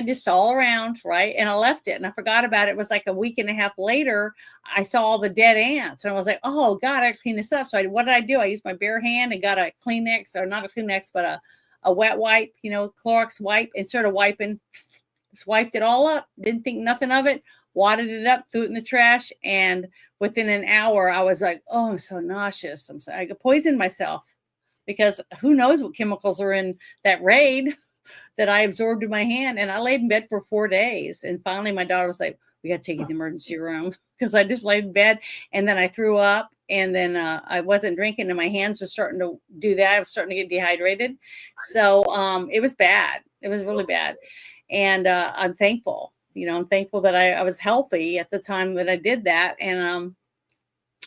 just all around, right? And I left it and I forgot about it. It was like a week and a half later, I saw all the dead ants and I was like, oh God, I gotta clean this up. So what did I do? I used my bare hand and got a Kleenex, or not a Kleenex, but a wet wipe, Clorox wipe, and started wiping. Just wiped it all up. Didn't think nothing of it. Wadded it up, threw it in the trash, and within an hour, I was like, "Oh, I'm so nauseous. I poisoned myself because who knows what chemicals are in that Raid that I absorbed in my hand." And I laid in bed for 4 days, and finally, my daughter was like, "We got to take you to the emergency room," because I just laid in bed, and then I threw up. And then I wasn't drinking, and my hands were starting to do that. I was starting to get dehydrated. So it was bad. It was really bad. And I'm thankful. I'm thankful that I was healthy at the time that I did that. And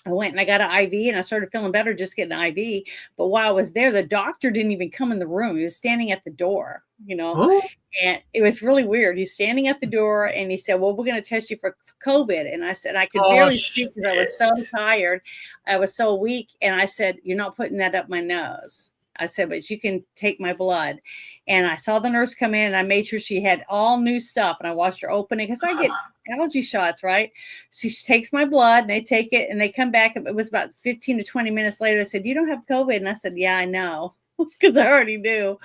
I went and I got an IV, and I started feeling better just getting an IV. But while I was there, the doctor didn't even come in the room. He was standing at the door, Oh. And it was really weird. He's standing at the door and he said, well, we're going to test you for COVID. And I said, I could barely speak because I was so tired. I was so weak. And I said, you're not putting that up my nose. I said, but you can take my blood. And I saw the nurse come in and I made sure she had all new stuff. And I watched her open it because I get allergy shots, right? So she takes my blood and they take it and they come back. It was about 15 to 20 minutes later. I said, you don't have COVID. And I said, yeah, I know. Because I already knew.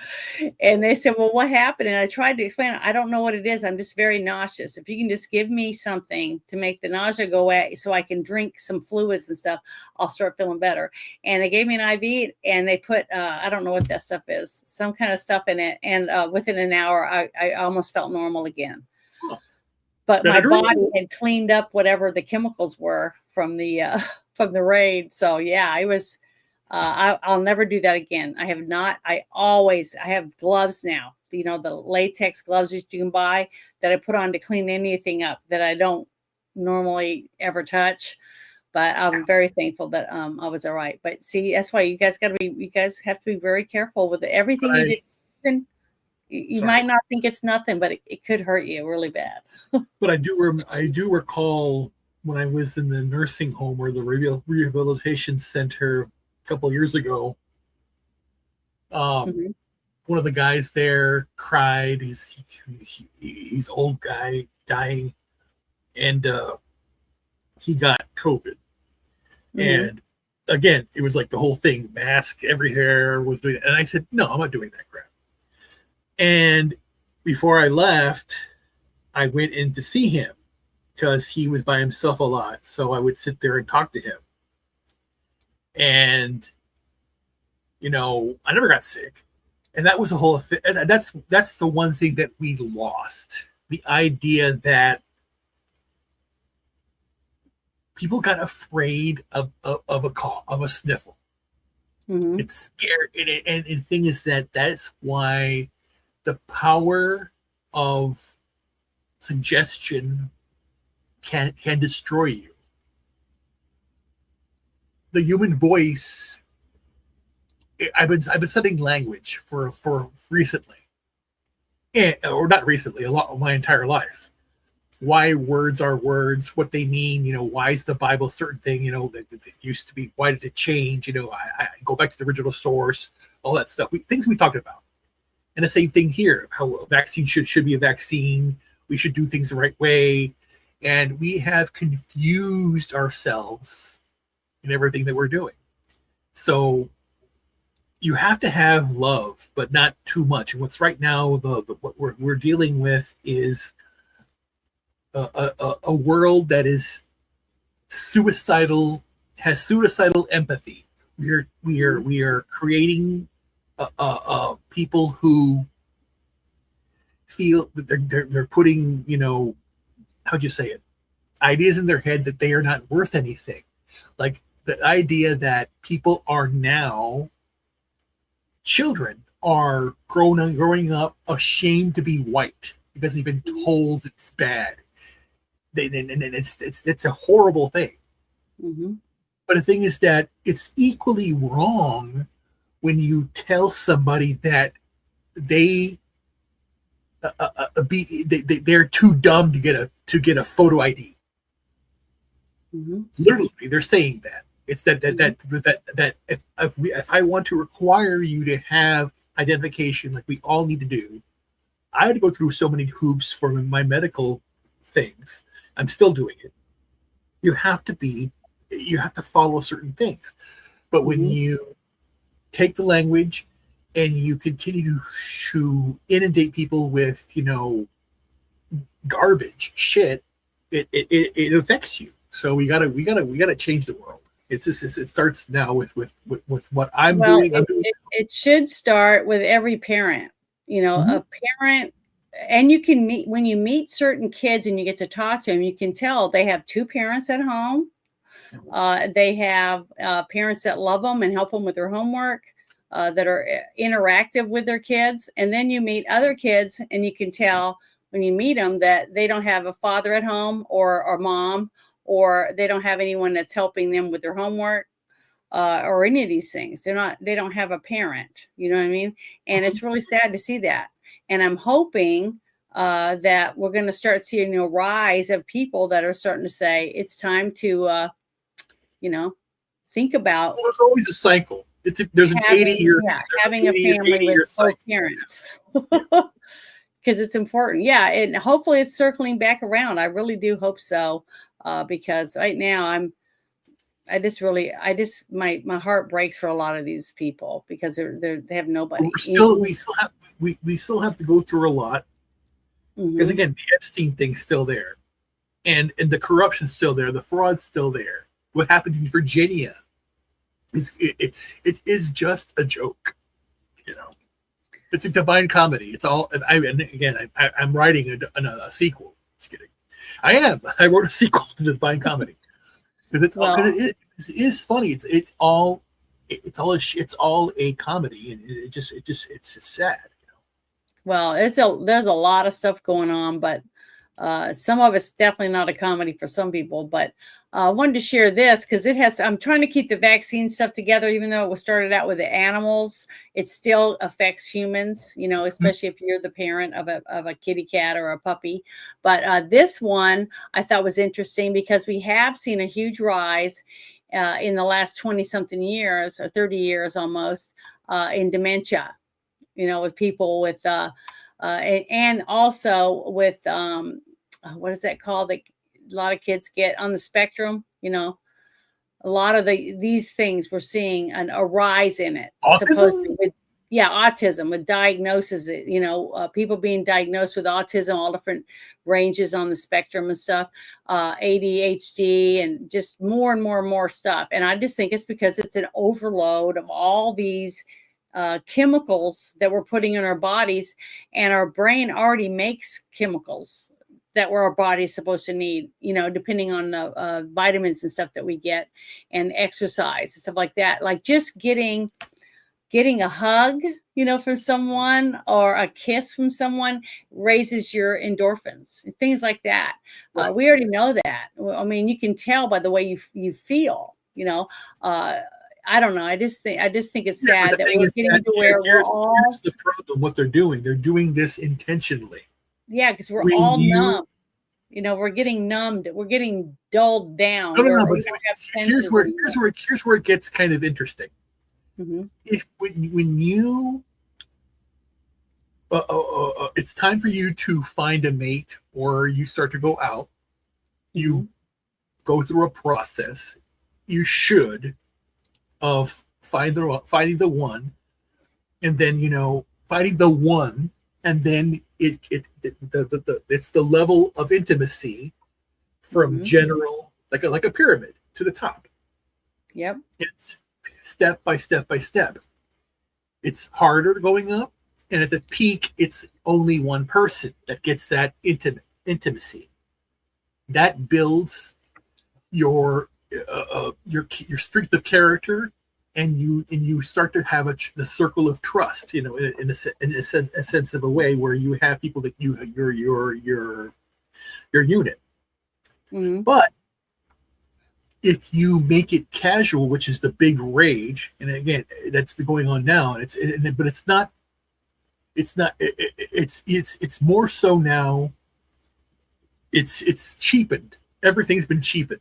And they said, well, what happened? And I tried to explain it. I don't know what it is. I'm just very nauseous. If you can just give me something to make the nausea go away so I can drink some fluids and stuff, I'll start feeling better. And they gave me an IV and they put, I don't know what that stuff is, some kind of stuff in it. And within an hour, I almost felt normal again. But my body had cleaned up whatever the chemicals were from the Raid. So yeah, it was. I'll never do that again. I have not. I have gloves now. The latex gloves that you can buy that I put on to clean anything up that I don't normally ever touch. But I'm very thankful that I was all right. But see, that's why you guys have to be very careful with everything you do. You might not think it's nothing, but it could hurt you really bad. But I do recall when I was in the nursing home or the rehabilitation center couple of years ago, one of the guys there cried. He's old guy dying, and he got COVID. And again, it was like the whole thing, mask everywhere was doing it. And I said, no, I'm not doing that crap. And before I left, I went in to see him because he was by himself a lot. So I would sit there and talk to him. And, I never got sick. And that was a whole thing. That's the one thing that we lost. The idea that people got afraid of a cough, of a sniffle. It's scary. And the thing is that's why the power of suggestion can destroy you. The human voice. I've been studying language for recently, or not recently, a lot of my entire life. Why words are words, what they mean. Why is the Bible a certain thing? That used to be. Why did it change? I go back to the original source. All that stuff. Things we talked about, and the same thing here. How a vaccine should be a vaccine. We should do things the right way, and we have confused ourselves in everything that we're doing. So you have to have love, but not too much. And what's right now, what we're dealing with is a world that is suicidal has suicidal empathy. We are creating people who feel that they're putting, how'd you say it, ideas in their head that they are not worth anything. Like the idea that people are now, children are growing up ashamed to be white because they've been told it's bad. And it's a horrible thing. Mm-hmm. But the thing is that it's equally wrong when you tell somebody that they're too dumb to get a photo ID. Mm-hmm. Literally, they're saying that. It's that if I want to require you to have identification like we all need to do, I had to go through so many hoops for my medical things. I'm still doing it. You have to follow certain things. But when you take the language and you continue to inundate people with, garbage shit, it affects you. So we gotta change the world. It's just it starts now with what I'm doing. It should start with every parent. A parent, and you can meet when you meet certain kids and you get to talk to them. You can tell they have two parents at home. They have parents that love them and help them with their homework, that are interactive with their kids. And then you meet other kids, and you can tell when you meet them that they don't have a father at home or a mom, or they don't have anyone that's helping them with their homework, or any of these things. They don't have a parent, you know what I mean? And it's really sad to see that. And I'm hoping that we're going to start seeing a rise of people that are starting to say it's time to, think about. Well, there's always a cycle. There's an 80-year having a family with both parents. Because it's important. Yeah, and hopefully it's circling back around. I really do hope so. Because right now my heart breaks for a lot of these people because they have nobody. We still have to go through a lot, because again, the Epstein thing's still there, and the corruption's still there, the fraud's still there. What happened in Virginia it is just a joke, It's a divine comedy. It's all. I'm writing a sequel. Just kidding. I wrote a sequel to the Divine Comedy because it is funny. It's all a comedy, and it's sad. Well, there's a lot of stuff going on, but some of it's definitely not a comedy for some people. But I wanted to share this because I'm trying to keep the vaccine stuff together, even though it was started out with the animals. It still affects humans, especially if you're the parent of a kitty cat or a puppy. But this one I thought was interesting because we have seen a huge rise in the last 20-something years or 30 years almost in dementia, with people with and also with what is that called? A lot of kids get on the spectrum, a lot of these things we're seeing a rise in it. Autism? Autism with diagnosis, people being diagnosed with autism, all different ranges on the spectrum and stuff, ADHD, and just more and more and more stuff. And I just think it's because it's an overload of all these chemicals that we're putting in our bodies, and our brain already makes chemicals that our body is supposed to need, depending on the vitamins and stuff that we get, and exercise and stuff like that. Like just getting a hug, from someone, or a kiss from someone raises your endorphins and things like that. Right. We already know that. I mean, you can tell by the way you feel, I don't know. I just think it's sad that we're getting to where we're all. Here's the problem. What they're doing, they're doing this intentionally. Yeah, because we're all numb. We're getting numbed. We're getting dulled down. No. But here's where it gets kind of interesting. Mm-hmm. If when you, it's time for you to find a mate, or you start to go out, you go through a process. You should of finding the one, and then finding the one, and then it's the level of intimacy from general, like a pyramid to the top. Yep. It's step by step by step. It's harder going up, and at the peak, it's only one person that gets that intimacy. That builds your strength of character, and you start to have the circle of trust. You know, in a sense of a way where you have people that your unit. Mm-hmm. But if you make it casual, which is the big rage, and again, that's going on now. But it's not. It's more so now. It's cheapened. Everything's been cheapened,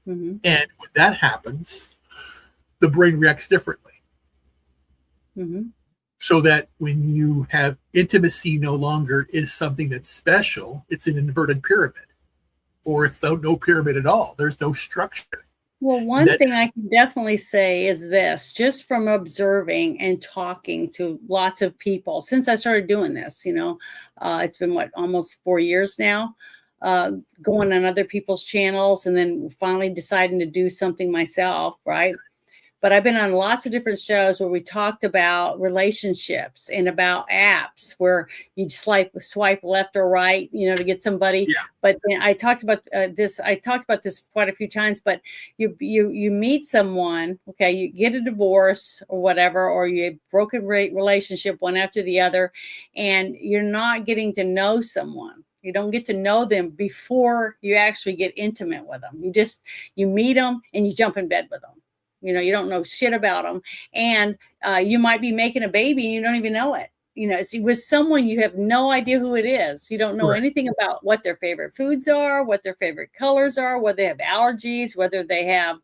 Mm-hmm. and when that happens, the brain reacts differently. Mm-hmm. So that when you have intimacy, no longer is something that's special. It's an inverted pyramid, or it's no pyramid at all. There's no structure. Well, one thing I can definitely say is this, just from observing and talking to lots of people since I started doing this, it's been almost 4 years now, going on other people's channels and then finally deciding to do something myself, right? But I've been on lots of different shows where we talked about relationships and about apps where you swipe left or right, to get somebody. Yeah. But I talked about this. I talked about this quite a few times. But you meet someone, okay, you get a divorce or whatever, or you broke a relationship one after the other, and you're not getting to know someone. You don't get to know them before you actually get intimate with them. You meet them and you jump in bed with them. You don't know shit about them, and you might be making a baby and you don't even know it. See, with someone, you have no idea who it is. You don't know anything about what their favorite foods are, what their favorite colors are, whether they have allergies, whether they have,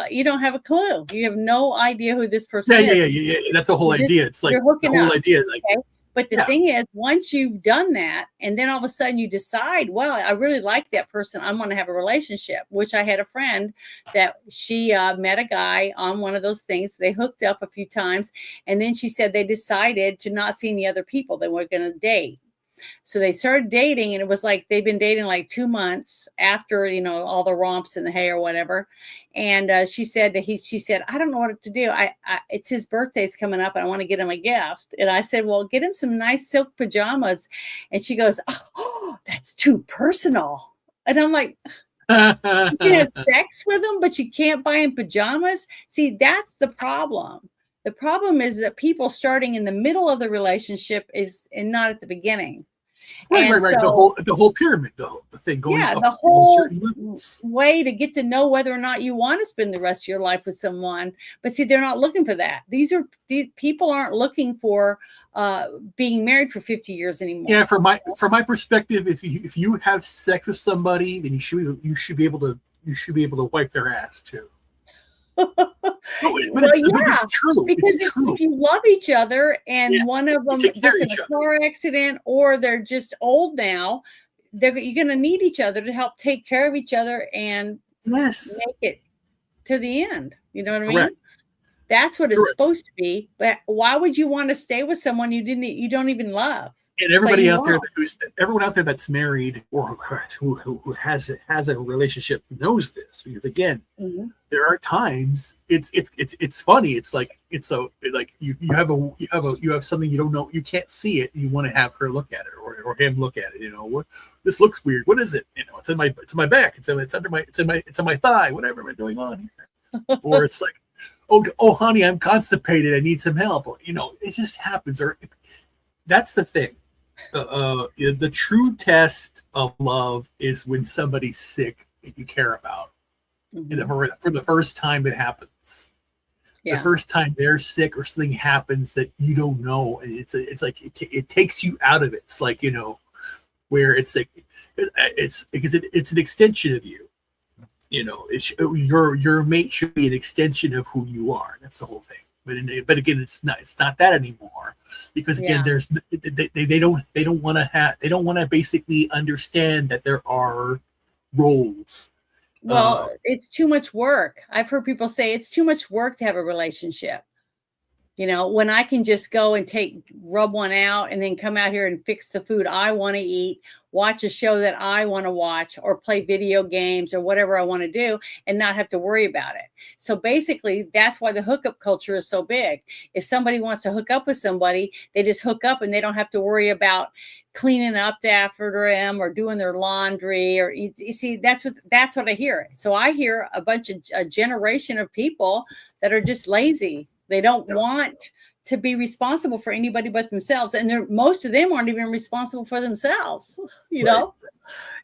you don't have a clue. You have no idea who this person is. Yeah. That's the whole idea. It's like you're hooking the whole up, idea. Like, okay? But the thing is, once you've done that, and then all of a sudden you decide, well, I really like that person. I'm going to have a relationship, which I had a friend that she met a guy on one of those things. They hooked up a few times. And then she said they decided to not see any other people. They were going to date. So they started dating, and it was like they've been dating like 2 months after, all the romps and the hay or whatever. And she said, I don't know what to do. It's his birthday's coming up and I want to get him a gift. And I said, well, get him some nice silk pajamas. And she goes, oh, that's too personal. And I'm like, you can have sex with him, but you can't buy him pajamas. See, that's the problem. The problem is that people starting in the middle of the relationship and not at the beginning. Right. The whole pyramid, the thing going up. The whole way to get to know whether or not you want to spend the rest of your life with someone. But see, they're not looking for that. These people aren't looking for being married for 50 years anymore. Yeah, from my perspective, if you have sex with somebody, then you should be able to wipe their ass too. It's true. Because if you love each other and one of them gets in a car accident, or they're just old now, you're going to need each other to help take care of each other and make it to the end. You know what I mean? Correct. That's what it's supposed to be. But why would you want to stay with someone you don't even love? And everyone out there that's married or who has a relationship knows this, because again, there are times it's funny. It's like you have something you don't know, you can't see it, and you want to have her look at it or him look at it. What, this looks weird. What is it? It's in my back. It's on my thigh. Whatever am I doing on here? Or it's like, oh honey, I'm constipated. I need some help. Or, it just happens. Or that's the thing. The true test of love is when somebody's sick and you care about. And for the first time it happens. The first time they're sick or something happens that you don't know, and it's like it takes you out of it. It's like, where it's like it's because it's an extension of you. Your mate should be an extension of who you are. That's the whole thing. But again, it's not that anymore, because again, they don't want to basically understand that there are roles. Well, it's too much work. I've heard people say it's too much work to have a relationship. When I can just go and rub one out and then come out here and fix the food I want to eat, watch a show that I want to watch or play video games or whatever I want to do and not have to worry about it. So basically, that's why the hookup culture is so big. If somebody wants to hook up with somebody, they just hook up and they don't have to worry about cleaning up after them or doing their laundry. Or you see, that's what I hear. So I hear a generation of people that are just lazy. They don't want to be responsible for anybody but themselves, and most of them aren't even responsible for themselves. You know,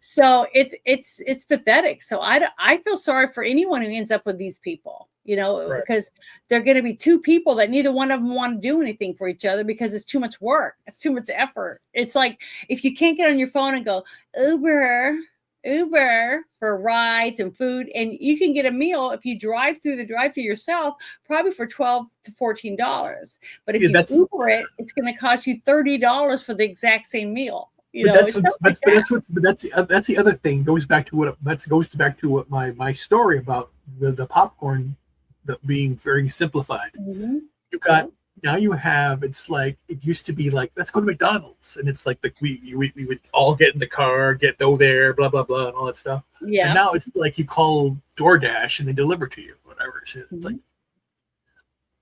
so it's pathetic. So I feel sorry for anyone who ends up with these people. You know, because they're going to be two people that neither one of them want to do anything for each other because it's too much work. It's too much effort. It's like if you can't get on your phone and go Uber for rides and food, and you can get a meal if you drive through the drive-thru yourself, probably for $12 to $14. But if you Uber it, it's going to cost you $30 for the exact same meal. You know, that's the other thing. Goes back to what my story about the popcorn being very simplified. Mm-hmm. It's like it used to be like, let's go to McDonald's, and it's like we would all get in the car, get over there, blah blah blah, and all that stuff. Yeah. And now it's like you call DoorDash and they deliver to you, whatever. It's like,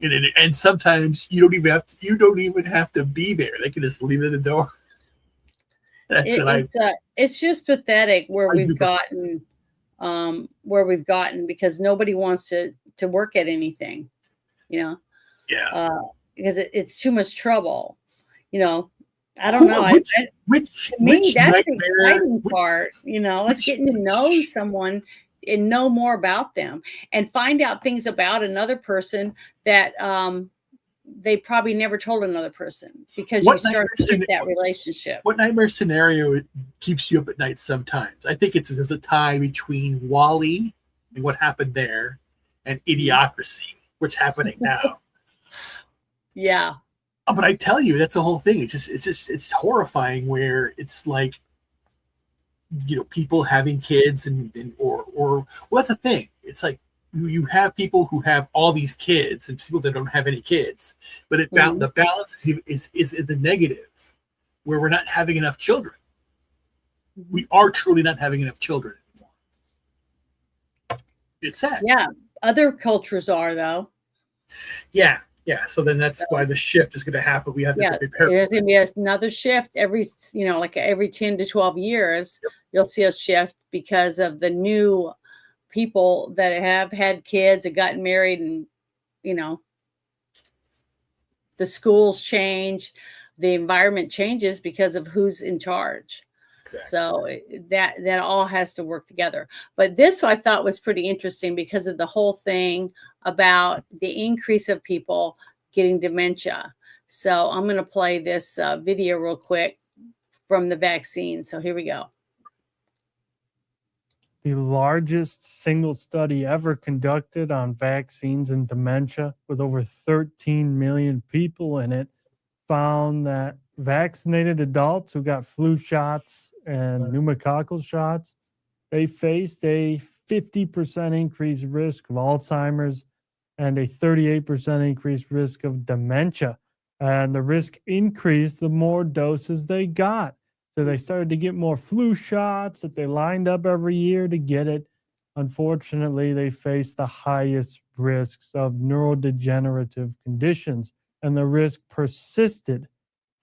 and sometimes you don't even have to be there. They can just leave it at the door. It's just pathetic where we've gotten because nobody wants to work at anything, you know. Yeah. Because it's too much trouble, you know. I don't know. Which that's the exciting part, you know. It's getting to know someone and know more about them and find out things about another person that they probably never told another person because you start to get that relationship. What nightmare scenario keeps you up at night sometimes? I think there's a tie between Wall-E and what happened there and Idiocracy, what's happening now. Yeah. But I tell you, that's the whole thing. It's horrifying where it's like, you know, people having kids or that's the thing. It's like you have people who have all these kids and people that don't have any kids, but the balance is the negative where we're not having enough children. We are truly not having enough children anymore. It's sad. Yeah. Other cultures are though. Yeah. Yeah, so then that's why the shift is going to happen. We have to prepare. There's going to be another shift every 10 to 12 years. Yep. You'll see a shift because of the new people that have had kids and gotten married, and you know, the schools change, the environment changes because of who's in charge. Exactly. So that all has to work together. But this I thought was pretty interesting because of the whole thing about the increase of people getting dementia. So I'm going to play this video real quick from the vaccine. So here we go. The largest single study ever conducted on vaccines and dementia, with over 13 million people in it, found that vaccinated adults who got flu shots and pneumococcal shots, they faced a 50% increased risk of Alzheimer's and a 38% increased risk of dementia. And the risk increased the more doses they got. So they started to get more flu shots that they lined up every year to get it. Unfortunately, they faced the highest risks of neurodegenerative conditions, and the risk persisted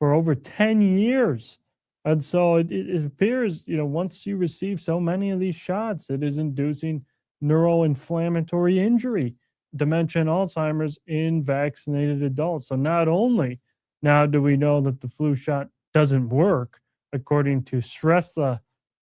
for over 10 years. And so it appears, you know, once you receive so many of these shots, it is inducing neuroinflammatory injury, dementia, and Alzheimer's in vaccinated adults. So not only now do we know that the flu shot doesn't work, according to Shrestha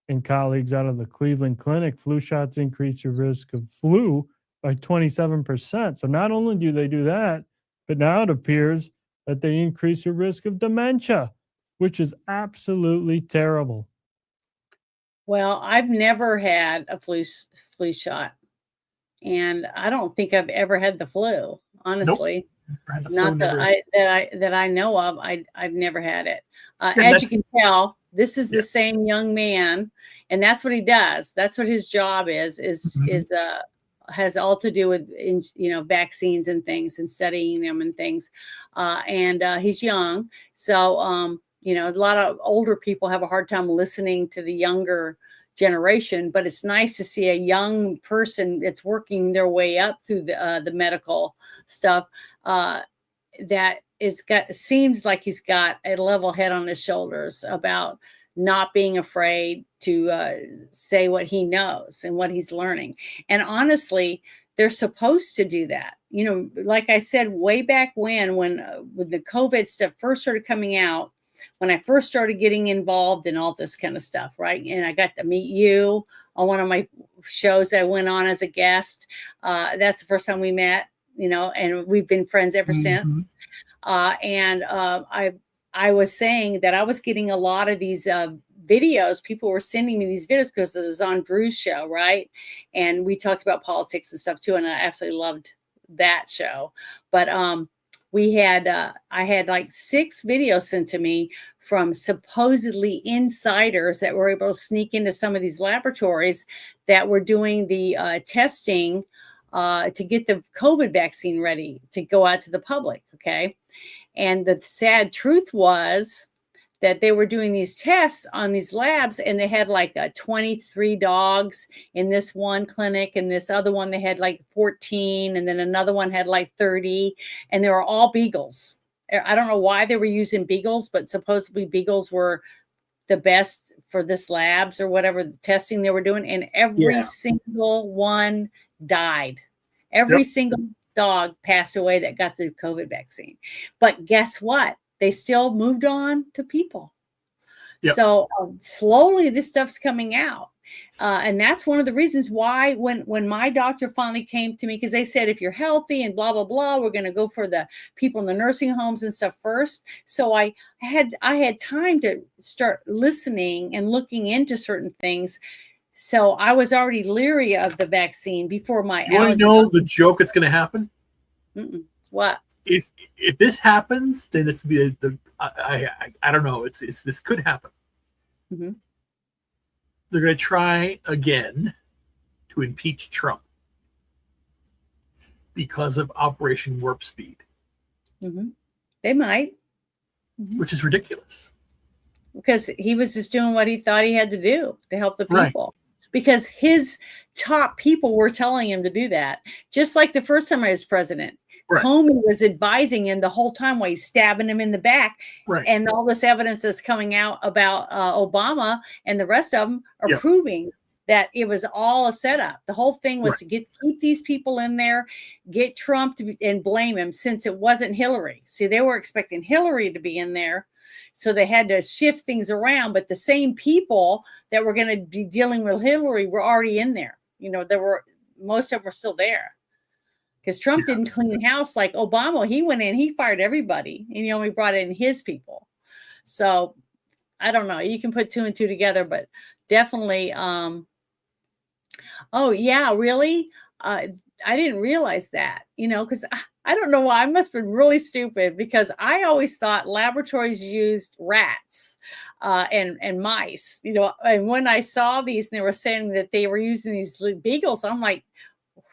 and colleagues out of the Cleveland Clinic, flu shots increase your risk of flu by 27%. So not only do they do that, but now it appears that they increase your risk of dementia, which is absolutely terrible. Well, I've never had a flu shot, and I don't think I've ever had the flu, honestly. Nope. Not that I know of. I've never had it. As you can tell, this is the same young man, and that's what he does. That's what his job is has all to do with vaccines and things and studying them and things. And he's young, so You know, a lot of older people have a hard time listening to the younger generation, but it's nice to see a young person that's working their way up through the medical stuff, that seems like he's got a level head on his shoulders about not being afraid to say what he knows and what he's learning. And honestly, they're supposed to do that. You know, like I said, way back when the COVID stuff first started coming out, when I first started getting involved in all this kind of stuff, right? And I got to meet you on one of my shows that I went on as a guest. That's the first time we met, you know, and we've been friends ever since. I was saying that I was getting a lot of these videos. People were sending me these videos because it was on Drew's show, right? And we talked about politics and stuff too, and I absolutely loved that show. But I had like 6 videos sent to me from supposedly insiders that were able to sneak into some of these laboratories that were doing the testing to get the COVID vaccine ready to go out to the public. Okay. And the sad truth was that they were doing these tests on these labs, and they had like 23 dogs in this one clinic, and this other one they had like 14, and then another one had like 30, and they were all beagles. I don't know why they were using beagles, but supposedly beagles were the best for this labs or whatever the testing they were doing, and every single one died. Every single dog passed away that got the COVID vaccine. But guess what? They still moved on to people. So slowly this stuff's coming out. And that's one of the reasons why when my doctor finally came to me, because they said, if you're healthy and blah, blah, blah, we're going to go for the people in the nursing homes and stuff first. So I had time to start listening and looking into certain things. So I was already leery of the vaccine before my You want to know the joke that's going to happen? What? If this happens, then it's be I don't know. It's this could happen. Mm-hmm. They're going to try again to impeach Trump because of Operation Warp Speed. Mm-hmm. They might, which is ridiculous. Because he was just doing what he thought he had to do to help the people. Right. Because his top people were telling him to do that. Just like the first time I was president. Right. Comey was advising him the whole time while he's stabbing him in the back. Right. And all this evidence that's coming out about Obama and the rest of them are proving that it was all a setup. The whole thing was to keep these people in there, get Trump and blame him, since it wasn't Hillary. See, they were expecting Hillary to be in there. So they had to shift things around, but the same people that were going to be dealing with Hillary were already in there. You know, most of them were still there. Because Trump didn't clean house like Obama. He went in, he fired everybody, and he only brought in his people. So I don't know. You can put 2 and 2 together, but definitely. Oh yeah, really? I didn't realize that, you know, because I don't know why. I must have been really stupid, because I always thought laboratories used rats and mice, you know. And when I saw these and they were saying that they were using these beagles, I'm like,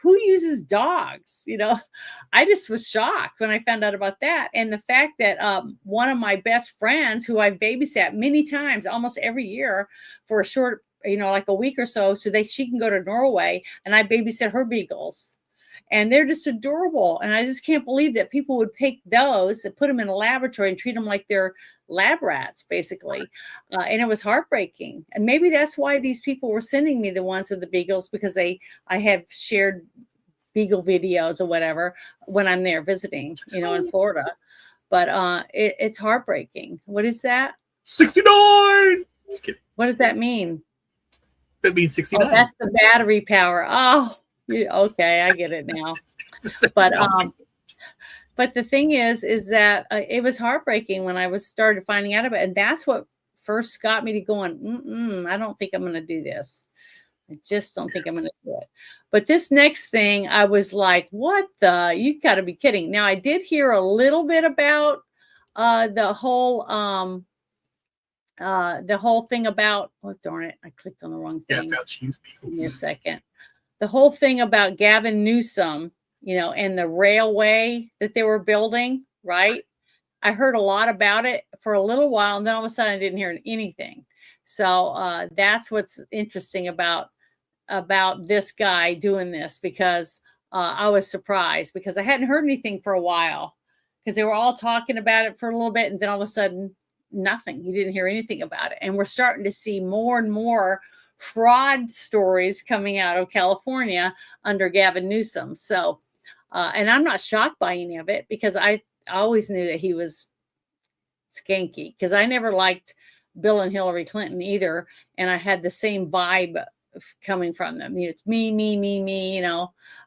who uses dogs? You know, I just was shocked when I found out about that. And the fact that one of my best friends, who I've babysat many times, almost every year for a short, you know, like a week or so that she can go to Norway, and I babysit her beagles. And they're just adorable. And I just can't believe that people would take those and put them in a laboratory and treat them like they're lab rats, basically. And it was heartbreaking. And maybe that's why these people were sending me the ones with the beagles, because I have shared beagle videos or whatever when I'm there visiting, you know, in Florida. But it's heartbreaking. What is that? 69. Just kidding. What does that mean? That means 69. Oh, that's the battery power. Oh, okay, I get it now. But the thing is that it was heartbreaking when I started finding out about it, and that's what first got me to going, I don't think I'm going to do this. I just don't think I'm going to do it. But this next thing, I was like, what you got to be kidding. Now, I did hear a little bit about the whole thing about, oh, darn it, I clicked on the wrong thing. Yeah, Fauci. Give me a second. The whole thing about Gavin Newsom, you know, and the railway that they were building, right? I heard a lot about it for a little while, and then all of a sudden I didn't hear anything. So that's what's interesting about this guy doing this, because I was surprised because I hadn't heard anything for a while, because they were all talking about it for a little bit, and then all of a sudden nothing. You didn't hear anything about it. And we're starting to see more and more fraud stories coming out of California under Gavin Newsom. So, and I'm not shocked by any of it, because I always knew that he was skanky, because I never liked Bill and Hillary Clinton either. And I had the same vibe coming from them. You know, it's me, me, me, me,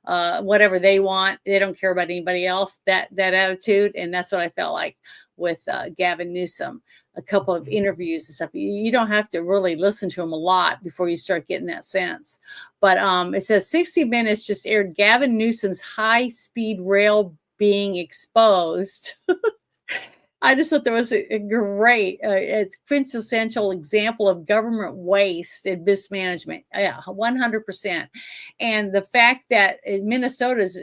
whatever they want. They don't care about anybody else, that attitude. And that's what I felt like with Gavin Newsom. A couple of interviews and stuff. You don't have to really listen to him a lot before you start getting that sense. But it says 60 Minutes just aired Gavin Newsom's high-speed rail being exposed. I just thought there was a great, it's quintessential example of government waste and mismanagement. Yeah, 100%. And the fact that Minnesota's,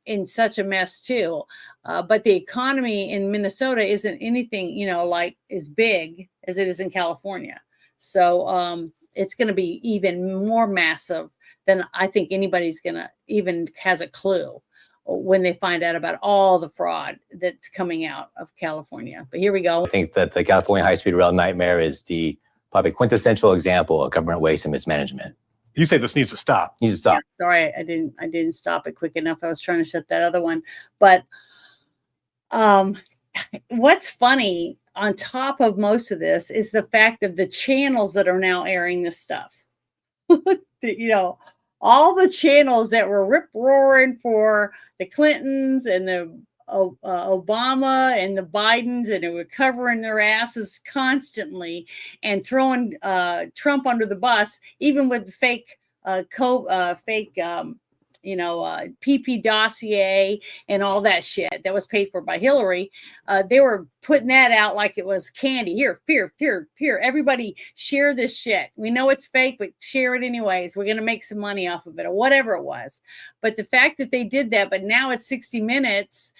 in such a mess too. But the economy in Minnesota isn't anything, like as big as it is in California. So it's going to be even more massive than I think anybody's going to even has a clue when they find out about all the fraud that's coming out of California. But here we go. I think that the California high-speed rail nightmare is the probably quintessential example of government waste and mismanagement. You say this needs to stop. Needs to stop. Yeah, sorry, I didn't stop it quick enough. I was trying to shut that other one. But what's funny on top of most of this is the fact of the channels that are now airing this stuff. All the channels that were rip roaring for the Clintons and the Obama and the Bidens, and they were covering their asses constantly and throwing Trump under the bus, even with the fake PP dossier and all that shit that was paid for by Hillary. They were putting that out like it was candy. Here, here. Everybody share this shit. We know it's fake, but share it anyways. We're going to make some money off of it, or whatever it was. But the fact that they did that, but now it's 60 Minutes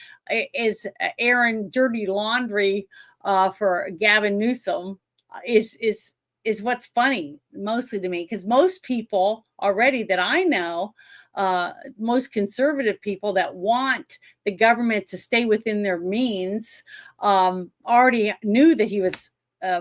is airing dirty laundry for Gavin Newsom is what's funny mostly to me, because most people already that I know, most conservative people that want the government to stay within their means, already knew that he was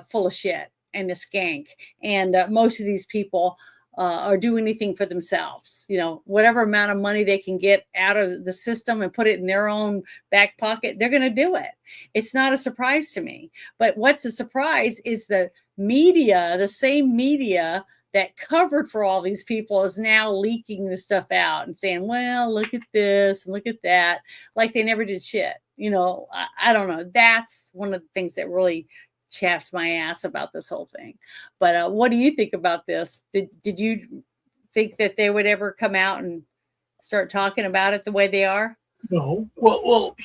full of shit and a skank. And most of these people are doing anything for themselves. Whatever amount of money they can get out of the system and put it in their own back pocket, they're going to do it. It's not a surprise to me. But what's a surprise is the media, the same media that covered for all these people, is now leaking the stuff out and saying, well, look at this and look at that, like they never did shit. I don't know. That's one of the things that really chaps my ass about this whole thing. But what do you think about this? Did you think that they would ever come out and start talking about it the way they are? No. Well,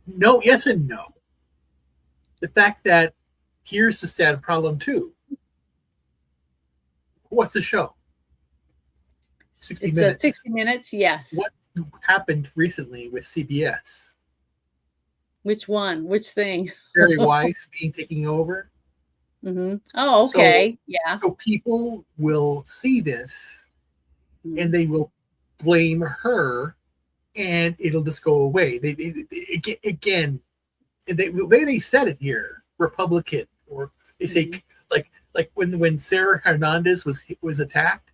no, yes and no. The fact that here's the sad problem too. What's the show? 60 Minutes. 60 Minutes, yes. What happened recently with CBS? Which one? Which thing? Barry Weiss being taken over. Mm-hmm. Oh, okay. So, yeah. So people will see this and they will blame her, and it'll just go away. They again, the way they said it here, Republican, or they say like when Sarah Hernandez was attacked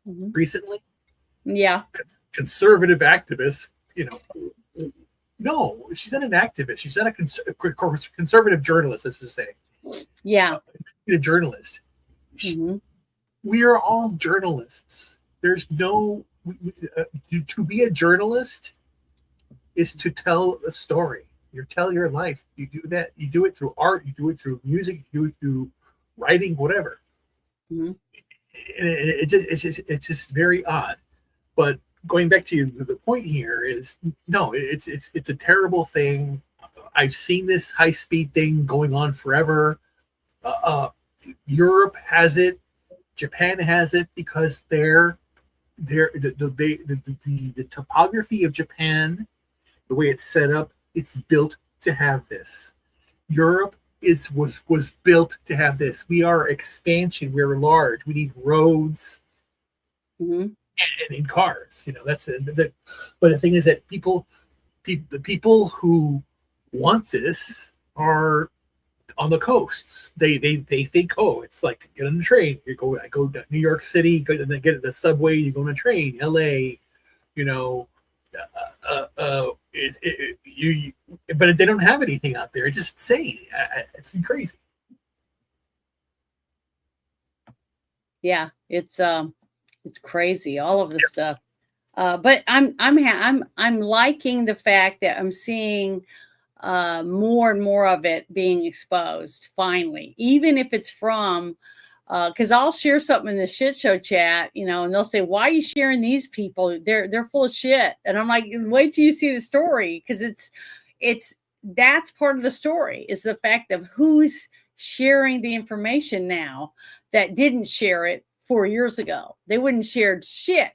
recently. Yeah. Conservative activists, no, she's not an activist. She's not a conservative journalist, let's just say. Yeah. A journalist. We are all journalists. There's no, to be a journalist is to tell a story. You tell your life. You do that. You do it through art. You do it through music. You do it through writing, whatever. And it's just very odd. But going back to the point here is, no, it's a terrible thing. I've seen this high speed thing going on forever. Europe has it, Japan has it, because the topography of Japan, the way it's set up, it's built to have this. Europe was built to have this. We are expansion. We're large. We need roads and in cars. That's it. But the thing is that the people who want this are on the coasts. They think, oh, it's like get on the train. I go to New York City, get the subway. You go on a train. L.A. But they don't have anything out there. It's just insane. It's crazy. Yeah, it's crazy. All of this stuff. But I'm liking the fact that I'm seeing more and more of it being exposed finally, even if it's from because I'll share something in the shit show chat, and they'll say, why are you sharing these people? They're full of shit. And I'm like, wait till you see the story, because that's part of the story, is the fact of who's sharing the information now that didn't share it 4 years ago. They wouldn't share shit.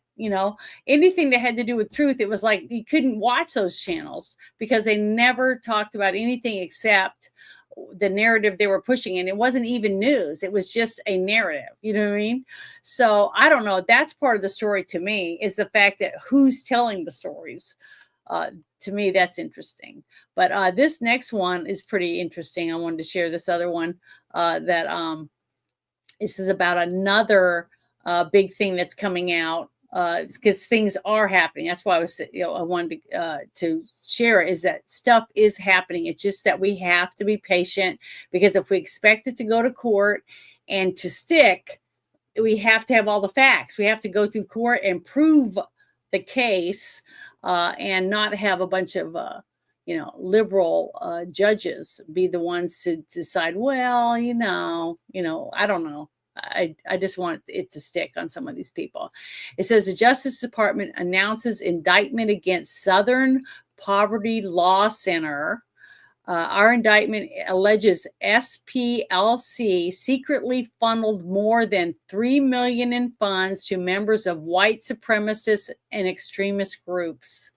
Anything that had to do with truth, it was like you couldn't watch those channels because they never talked about anything except the narrative they were pushing. And it wasn't even news. It was just a narrative. You know what I mean? So I don't know. That's part of the story to me, is the fact that who's telling the stories. To me, that's interesting. But this next one is pretty interesting. I wanted to share this other one that this is about another big thing that's coming out. Because things are happening. That's why I wanted to share, is that stuff is happening. It's just that we have to be patient, because if we expect it to go to court and to stick, we have to have all the facts. We have to go through court and prove the case, and not have a bunch of liberal judges be the ones to decide. Well, I don't know. I just want it to stick on some of these people. It says the Justice Department announces indictment against Southern Poverty Law Center. Our indictment alleges SPLC secretly funneled more than $3 million in funds to members of white supremacist and extremist groups.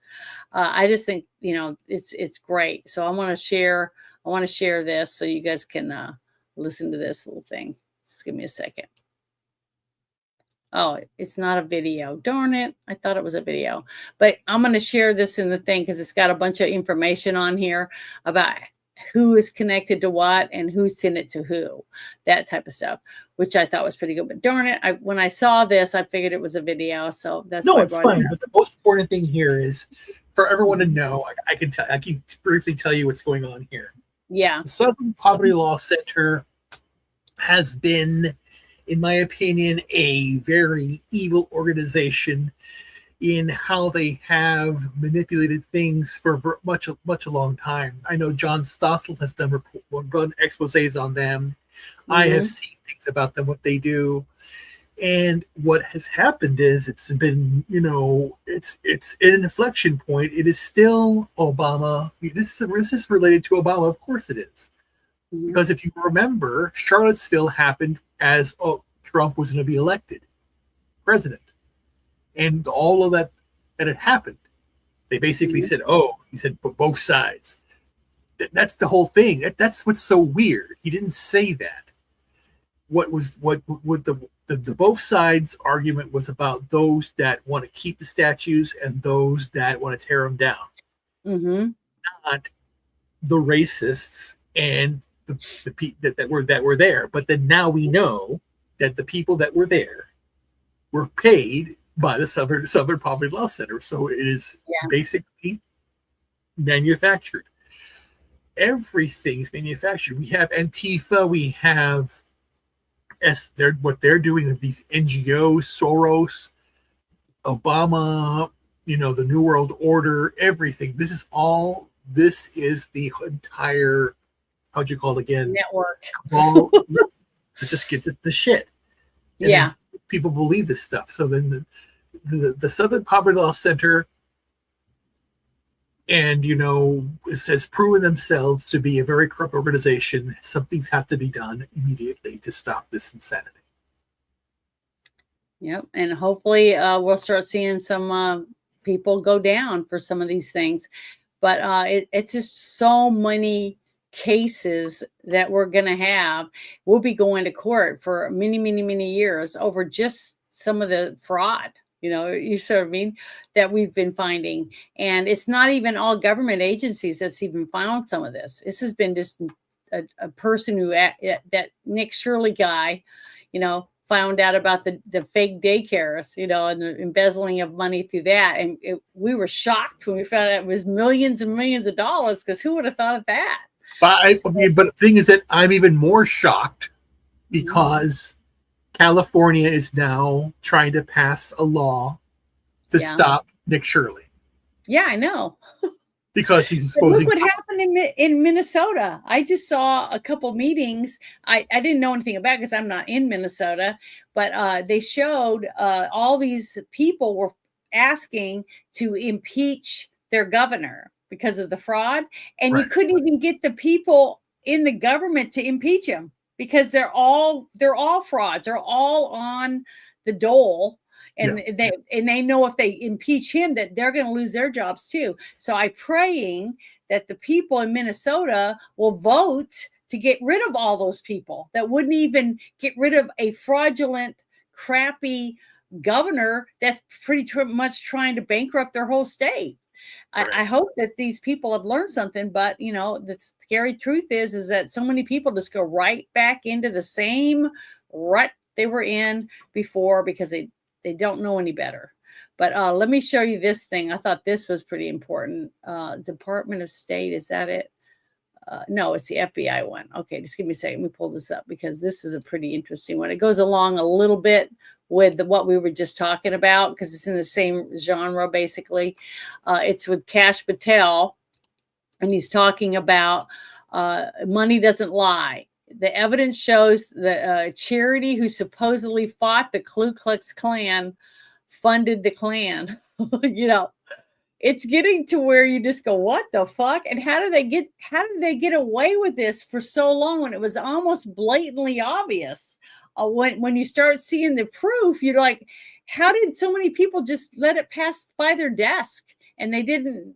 I just think it's great. So I want to share this so you guys can listen to this little thing. Just give me a second. Oh, it's not a video. Darn it. I thought it was a video. But I'm going to share this in the thing because it's got a bunch of information on here about who is connected to what and who sent it to who. That type of stuff, which I thought was pretty good. But darn it, when I saw this, I figured it was a video. So that's no, why it's fine. But the most important thing here is for everyone to know. I can briefly tell you what's going on here. Yeah. The Southern Poverty Law Center has been, in my opinion, a very evil organization in how they have manipulated things for much a long time. I know John Stossel has run exposés on them. Mm-hmm. I have seen things about them, what they do. And what has happened is it's been, it's an inflection point. It is still Obama. This is related to Obama. Of course it is. Because if you remember, Charlottesville happened as Trump was going to be elected president. And all of that had happened. They basically said, he said, both sides. That's the whole thing. That's what's so weird. He didn't say that. What the both sides argument was about those that want to keep the statues and those that want to tear them down. Mm-hmm. Not the racists and the people that were there. But then now we know that the people that were there were paid by the Southern Poverty Law Center. So it is basically manufactured. Everything's manufactured. We have Antifa, we have what they're doing with these NGOs, Soros, Obama, the New World Order, everything. This is the entire, how'd you call it again? Network. Just get the shit. And people believe this stuff. So then the Southern Poverty Law Center and, has proven themselves to be a very corrupt organization. Some things have to be done immediately to stop this insanity. Yep. And hopefully we'll start seeing some people go down for some of these things. But it's just so many cases that we're going to have. We'll be going to court for many, many, many years over just some of the fraud, you sort of mean, that we've been finding. And it's not even all government agencies that's even found some of this. This has been just a person who, that Nick Shirley guy, found out about the fake daycares, and the embezzling of money through that. And we were shocked when we found out it was millions and millions of dollars, because who would have thought of that? But the thing is that I'm even more shocked because California is now trying to pass a law to stop Nick Shirley. Yeah, I know. Because he's exposing. Look what happened in Minnesota. I just saw a couple meetings. I didn't know anything about it because I'm not in Minnesota, but they showed all these people were asking to impeach their governor because of the fraud, and you couldn't even get the people in the government to impeach him because they're all frauds. They're all on the dole. And they know if they impeach him that they're going to lose their jobs too. So I'm praying that the people in Minnesota will vote to get rid of all those people that wouldn't even get rid of a fraudulent, crappy governor that's pretty much trying to bankrupt their whole state. I hope that these people have learned something, but the scary truth is that so many people just go right back into the same rut they were in before because they don't know any better. But let me show you this thing. I thought this was pretty important. Department of State, is that it? No, it's the FBI one. Okay, just give me a second. Let me pull this up because this is a pretty interesting one. It goes along a little bit with what we were just talking about because it's in the same genre, basically. It's with Kash Patel, and he's talking about money doesn't lie. The evidence shows the charity who supposedly fought the Ku Klux Klan funded the Klan. It's getting to where you just go, what the fuck? And how did they get away with this for so long when it was almost blatantly obvious? When you start seeing the proof, you're like, how did so many people just let it pass by their desk and they didn't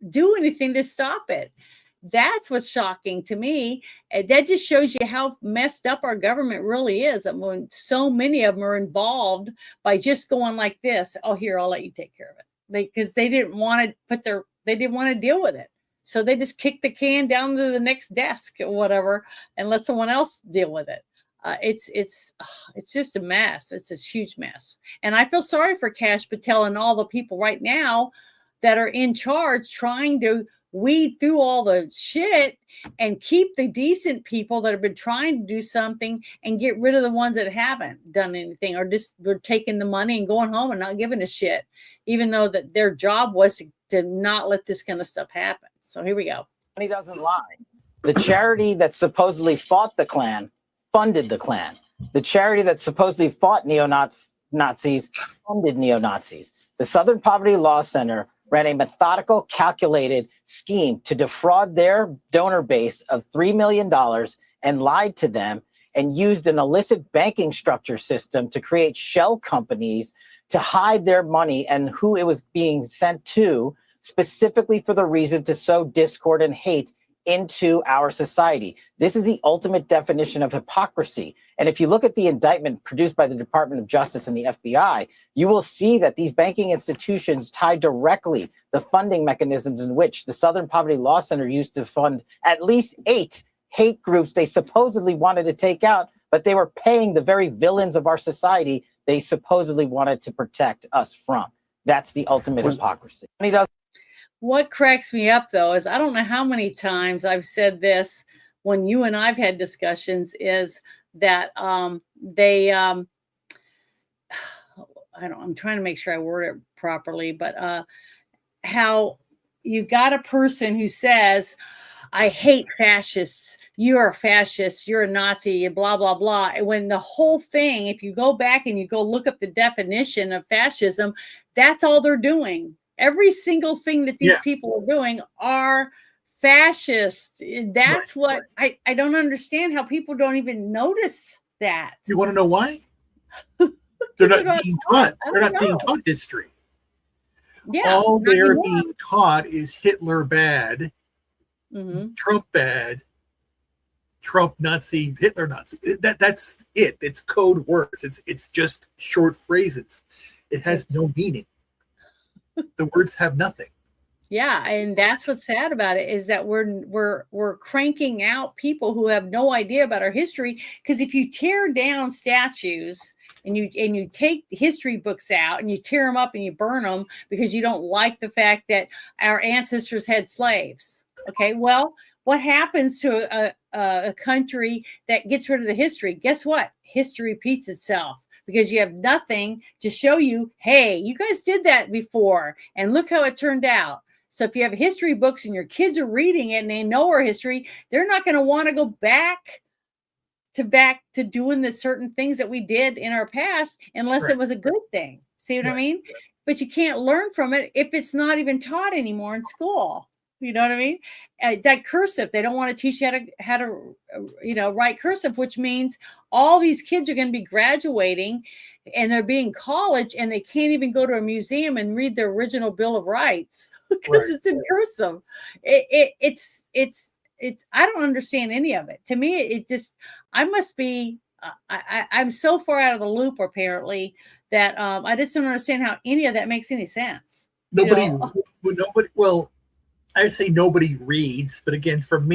do anything to stop it? That's what's shocking to me. That just shows you how messed up our government really is. And when so many of them are involved by just going like this, oh, here, I'll let you take care of it. Because they didn't want to they didn't want to deal with it. So they just kicked the can down to the next desk or whatever and let someone else deal with it. It's just a mess. It's a huge mess. And I feel sorry for Kash Patel and all the people right now that are in charge trying to weed through all the shit and keep the decent people that have been trying to do something and get rid of the ones that haven't done anything or just were taking the money and going home and not giving a shit, even though that their job was to not let this kind of stuff happen. So here we go. Money doesn't lie. The charity that supposedly fought the Klan funded the Klan. The charity that supposedly fought neo-Nazis funded neo-Nazis. The Southern Poverty Law Center ran a methodical, calculated scheme to defraud their donor base of $3 million and lied to them and used an illicit banking structure system to create shell companies to hide their money and who it was being sent to, specifically for the reason to sow discord and hate into our society. This is the ultimate definition of hypocrisy. And if you look at the indictment produced by the Department of Justice and the FBI, you will see that these banking institutions tie directly the funding mechanisms in which the Southern Poverty Law Center used to fund at least 8 hate groups they supposedly wanted to take out, but they were paying the very villains of our society they supposedly wanted to protect us from. That's the ultimate hypocrisy. What cracks me up, though, is I don't know how many times I've said this when you and I've had discussions, is that I'm trying to make sure I word it properly, but how you got a person who says, I hate fascists. You're a fascist. You're a Nazi, blah, blah, blah. And when the whole thing, if you go back and you go look up the definition of fascism, that's all they're doing. Every single thing that these people are doing are fascist. That's what I don't understand how people don't even notice that. You want to know why? They're not being taught. They're not being taught history. Yeah. All not they're anymore. being taught is Hitler bad, Trump bad, Trump Nazi, Hitler Nazi. That's it. It's code words. It's just short phrases. It has no meaning. The words have nothing. Yeah, and that's what's sad about it is that we're cranking out people who have no idea about our history. Because if you tear down statues and you take history books out and you tear them up and you burn them because you don't like the fact that our ancestors had slaves, okay, well, what happens to a country that gets rid of the history? Guess what? History repeats itself. Because you have nothing to show you, hey, you guys did that before, and look how it turned out. So if you have history books and your kids are reading it and they know our history, they're not going to want to go back to doing the certain things that we did in our past unless it was a good thing. See what I mean? But you can't learn from it if it's not even taught anymore in school. You know what I mean? That cursive, they don't want to teach you how to write cursive, which means all these kids are going to be graduating and they're being college and they can't even go to a museum and read their original Bill of Rights because it's in cursive. It's I don't understand any of it. To me, it just, I must be, I'm so far out of the loop apparently that I just don't understand how any of that makes any sense. Nobody, well, I say nobody reads, but again, from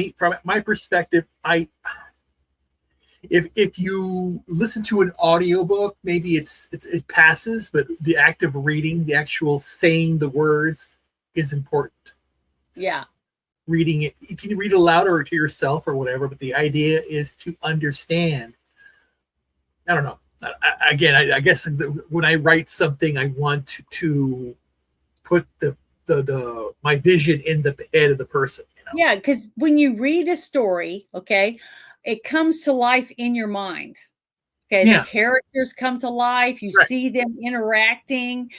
my perspective, if you listen to an audiobook, maybe it passes, but the act of reading, the actual saying the words is important. Yeah. Reading it, you can read it aloud or to yourself or whatever, but the idea is to understand. I don't know. I guess when I write something, I want to put my vision in the head of the person. Yeah, because when you read a story, okay, it comes to life in your mind. Okay, the characters come to life. You see them interacting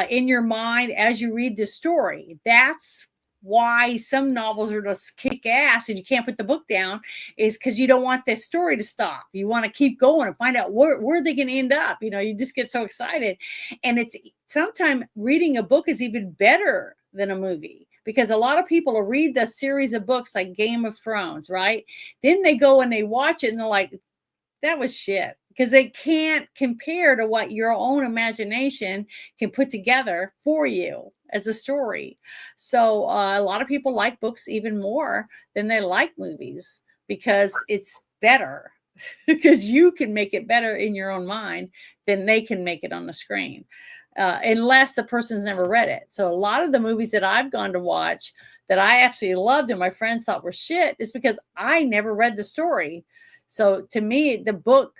in your mind as you read the story. That's why some novels are just kick ass and you can't put the book down, is because you don't want the story to stop. You want to keep going and find out where they're going to end up. You just get so excited. And it's sometimes reading a book is even better than a movie, because a lot of people will read the series of books like Game of Thrones, right? Then they go and they watch it and they're like, that was shit, because they can't compare to what your own imagination can put together for you as a story. So a lot of people like books even more than they like movies because it's better, because you can make it better in your own mind than they can make it on the screen. Unless the person's never read it. So a lot of the movies that I've gone to watch that I absolutely loved and my friends thought were shit is because I never read the story. So to me, the book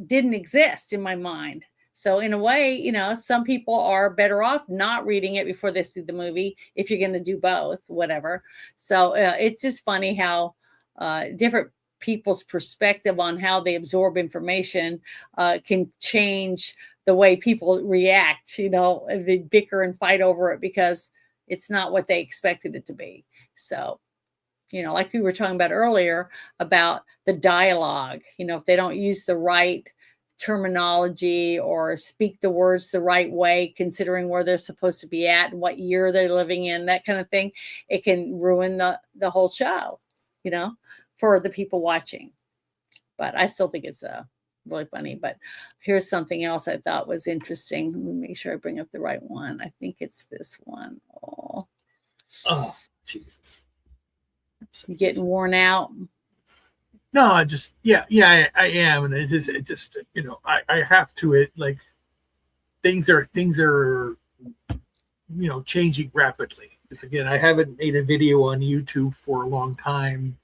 didn't exist in my mind. So in a way, some people are better off not reading it before they see the movie if you're going to do both, whatever. So it's just funny how different people's perspective on how they absorb information can change the way people react, and they bicker and fight over it because it's not what they expected it to be. So, like we were talking about earlier about the dialogue, if they don't use the right terminology or speak the words the right way, considering where they're supposed to be at and what year they're living in, that kind of thing, it can ruin the whole show, for the people watching. But I still think it's really funny. But here's something else I thought was interesting. Let me make sure I bring up the right one. I think it's this one. Oh, Jesus. You getting worn out? No, I just, I am. And it just, I have to, things are, changing rapidly. Because again, I haven't made a video on YouTube for a long time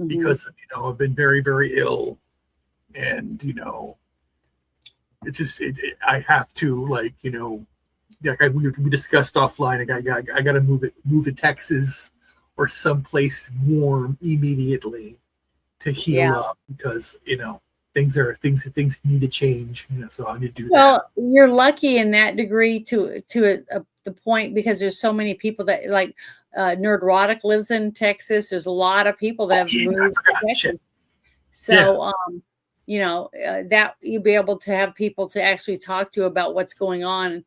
because, I've been very, very ill. And it's just I have to we discussed offline. I got to move to Texas or someplace warm immediately to heal up, because things need to change. So I need to do that. Well, you're lucky in that degree to the point, because there's so many people that Nerdrotic lives in Texas. There's a lot of people that have moved to Texas. So that you'll be able to have people to actually talk to about what's going on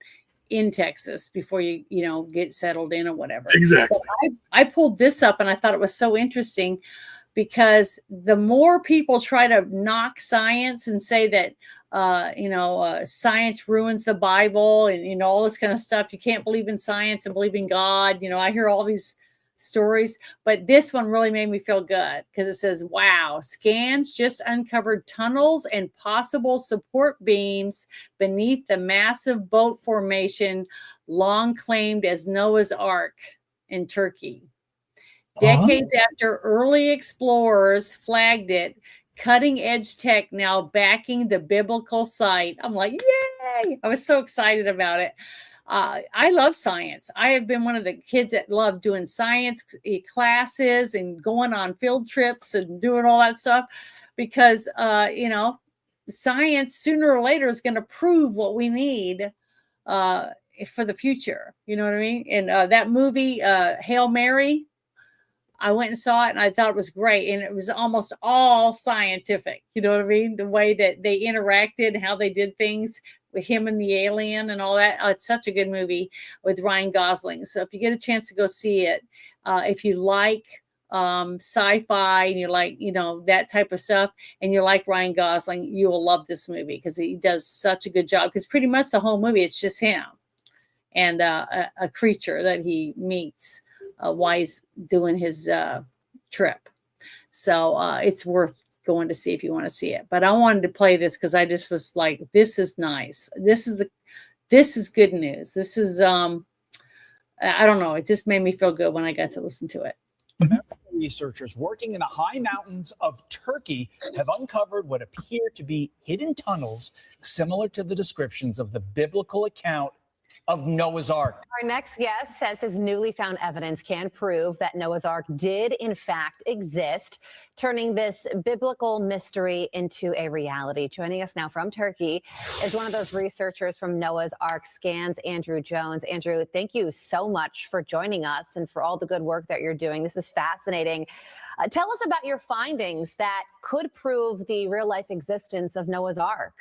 in Texas before you get settled in or whatever. Exactly. But I pulled this up and I thought it was so interesting because the more people try to knock science and say that science ruins the Bible and all this kind of stuff, you can't believe in science and believe in God. I hear all these stories, but this one really made me feel good because it says, wow, scans just uncovered tunnels and possible support beams beneath the massive boat formation long claimed as Noah's Ark in Turkey. Decades after early explorers flagged it, cutting edge tech now backing the biblical site. I'm like, yay! I was so excited about it. I love science. I have been one of the kids that love doing science classes and going on field trips and doing all that stuff because, science sooner or later is going to prove what we need for the future. You know what I mean? And that movie, Hail Mary, I went and saw it and I thought it was great. And it was almost all scientific. You know what I mean? The way that they interacted, how they did things with him and the alien and all that. It's such a good movie with Ryan Gosling. So if you get a chance to go see it, if you like sci-fi and you like, that type of stuff, and you like Ryan Gosling, you will love this movie because he does such a good job. Because pretty much the whole movie, it's just him and a creature that he meets while he's doing his trip. So it's worth going to see if you want to see it. But I wanted to play this because I just was like, this is nice. This is good news. This is I don't know. It just made me feel good when I got to listen to it. American researchers working in the high mountains of Turkey have uncovered what appear to be hidden tunnels similar to the descriptions of the biblical account of Noah's Ark. Our next guest says his newly found evidence can prove that Noah's Ark did in fact exist, turning this biblical mystery into a reality. Joining us now from Turkey is one of those researchers from Noah's Ark Scans, Andrew Jones. Andrew, thank you so much for joining us and for all the good work that you're doing. This is fascinating. Tell us about your findings that could prove the real-life existence of Noah's Ark.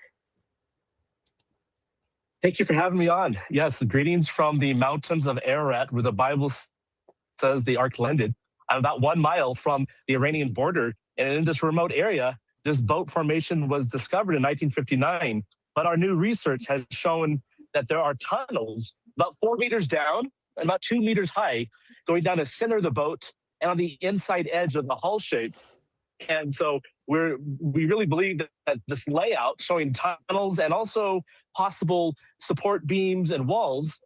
Thank you for having me on. Yes, greetings from the mountains of Ararat, where the Bible says the ark landed. I'm about 1 mile from the Iranian border, and in this remote area, this boat formation was discovered in 1959. But our new research has shown that there are tunnels about 4 meters down and about 2 meters high, going down the center of the boat and on the inside edge of the hull shape. And so we really believe that this layout showing tunnels and also possible support beams and walls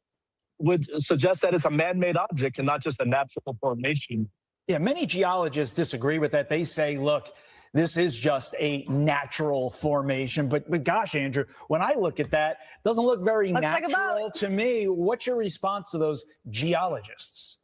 would suggest that it's a man-made object and not just a natural formation. Yeah, many geologists disagree with that. They say, look, this is just a natural formation. But gosh, Andrew, when I look at that, it doesn't look very natural to me. What's your response to those geologists?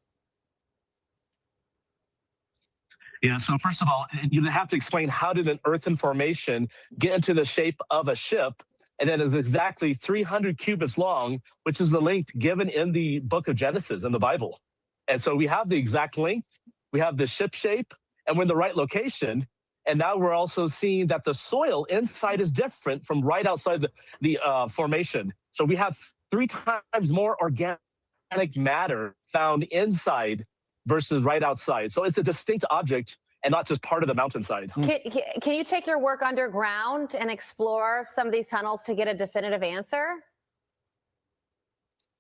Yeah, so first of all, you have to explain how did an earthen formation get into the shape of a ship, and then is exactly 300 cubits long, which is the length given in the book of Genesis in the Bible. And so we have the exact length, we have the ship shape, and we're in the right location. And now we're also seeing that the soil inside is different from right outside the formation. So we have 3 times more organic matter found inside versus right outside. So it's a distinct object and not just part of the mountainside. Can you take your work underground and explore some of these tunnels to get a definitive answer?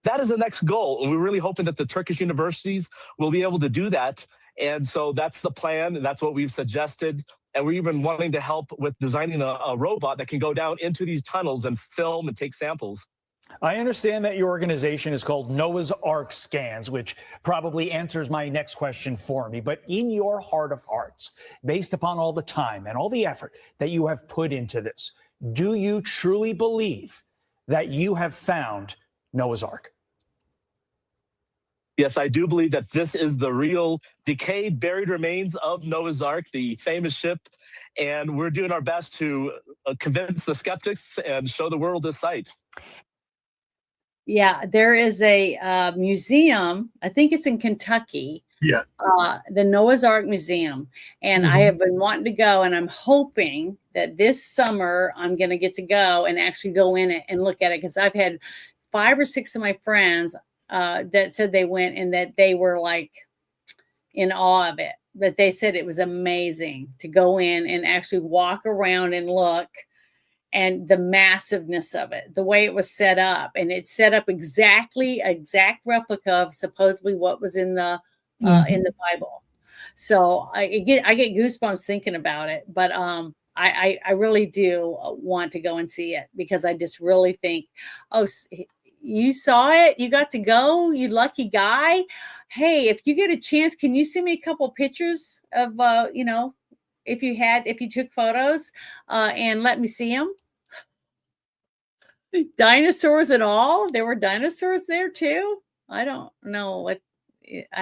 That is the next goal. And we're really hoping that the Turkish universities will be able to do that. And so that's the plan. And that's what we've suggested. And we're even wanting to help with designing a robot that can go down into these tunnels and film and take samples. I understand that your organization is called Noah's Ark Scans, which probably answers my next question for me. But in your heart of hearts, based upon all the time and all the effort that you have put into this, do you truly believe that you have found Noah's Ark? Yes, I do believe that this is the real decayed, buried remains of Noah's Ark, the famous ship. And we're doing our best to convince the skeptics and show the world this site. Yeah, there is a museum, I think it's in Kentucky. Yeah. The Noah's Ark Museum. And I have been wanting to go, and I'm hoping that this summer I'm going to get to go and actually go in it and look at it, because I've had 5 or 6 of my friends that said they went and that they were like in awe of it. That they said it was amazing to go in and actually walk around and look, and the massiveness of it, the way it was set up, and it's set up exact replica of supposedly what was in the Bible. So I get goosebumps thinking about it, but I really do want to go and see it, because I just really think, oh, you saw it, you got to go, you lucky guy. Hey, if you get a chance, can you send me a couple pictures of if you took photos and let me see them? Dinosaurs and all. There were dinosaurs there too. I don't know I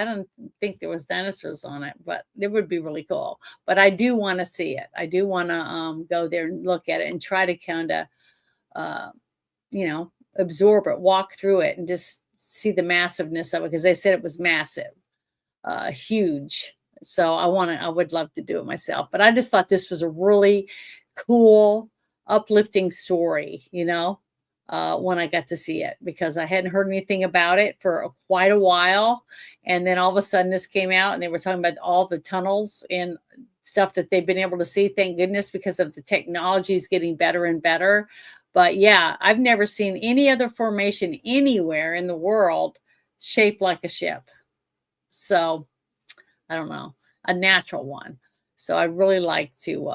don't think there was dinosaurs on it, but it would be really cool. But I do want to see it. I do want to go there and look at it and try to kind of absorb it, walk through it, and just see the massiveness of it, because they said it was massive, huge. So I would love to do it myself. But I just thought this was a really cool, uplifting story, when I got to see it, because I hadn't heard anything about it for quite a while. And then all of a sudden this came out, and they were talking about all the tunnels and stuff that they've been able to see. Thank goodness, because of the technology is getting better and better. But yeah, I've never seen any other formation anywhere in the world shaped like a ship. So I don't know, a natural one. So I'd really like to,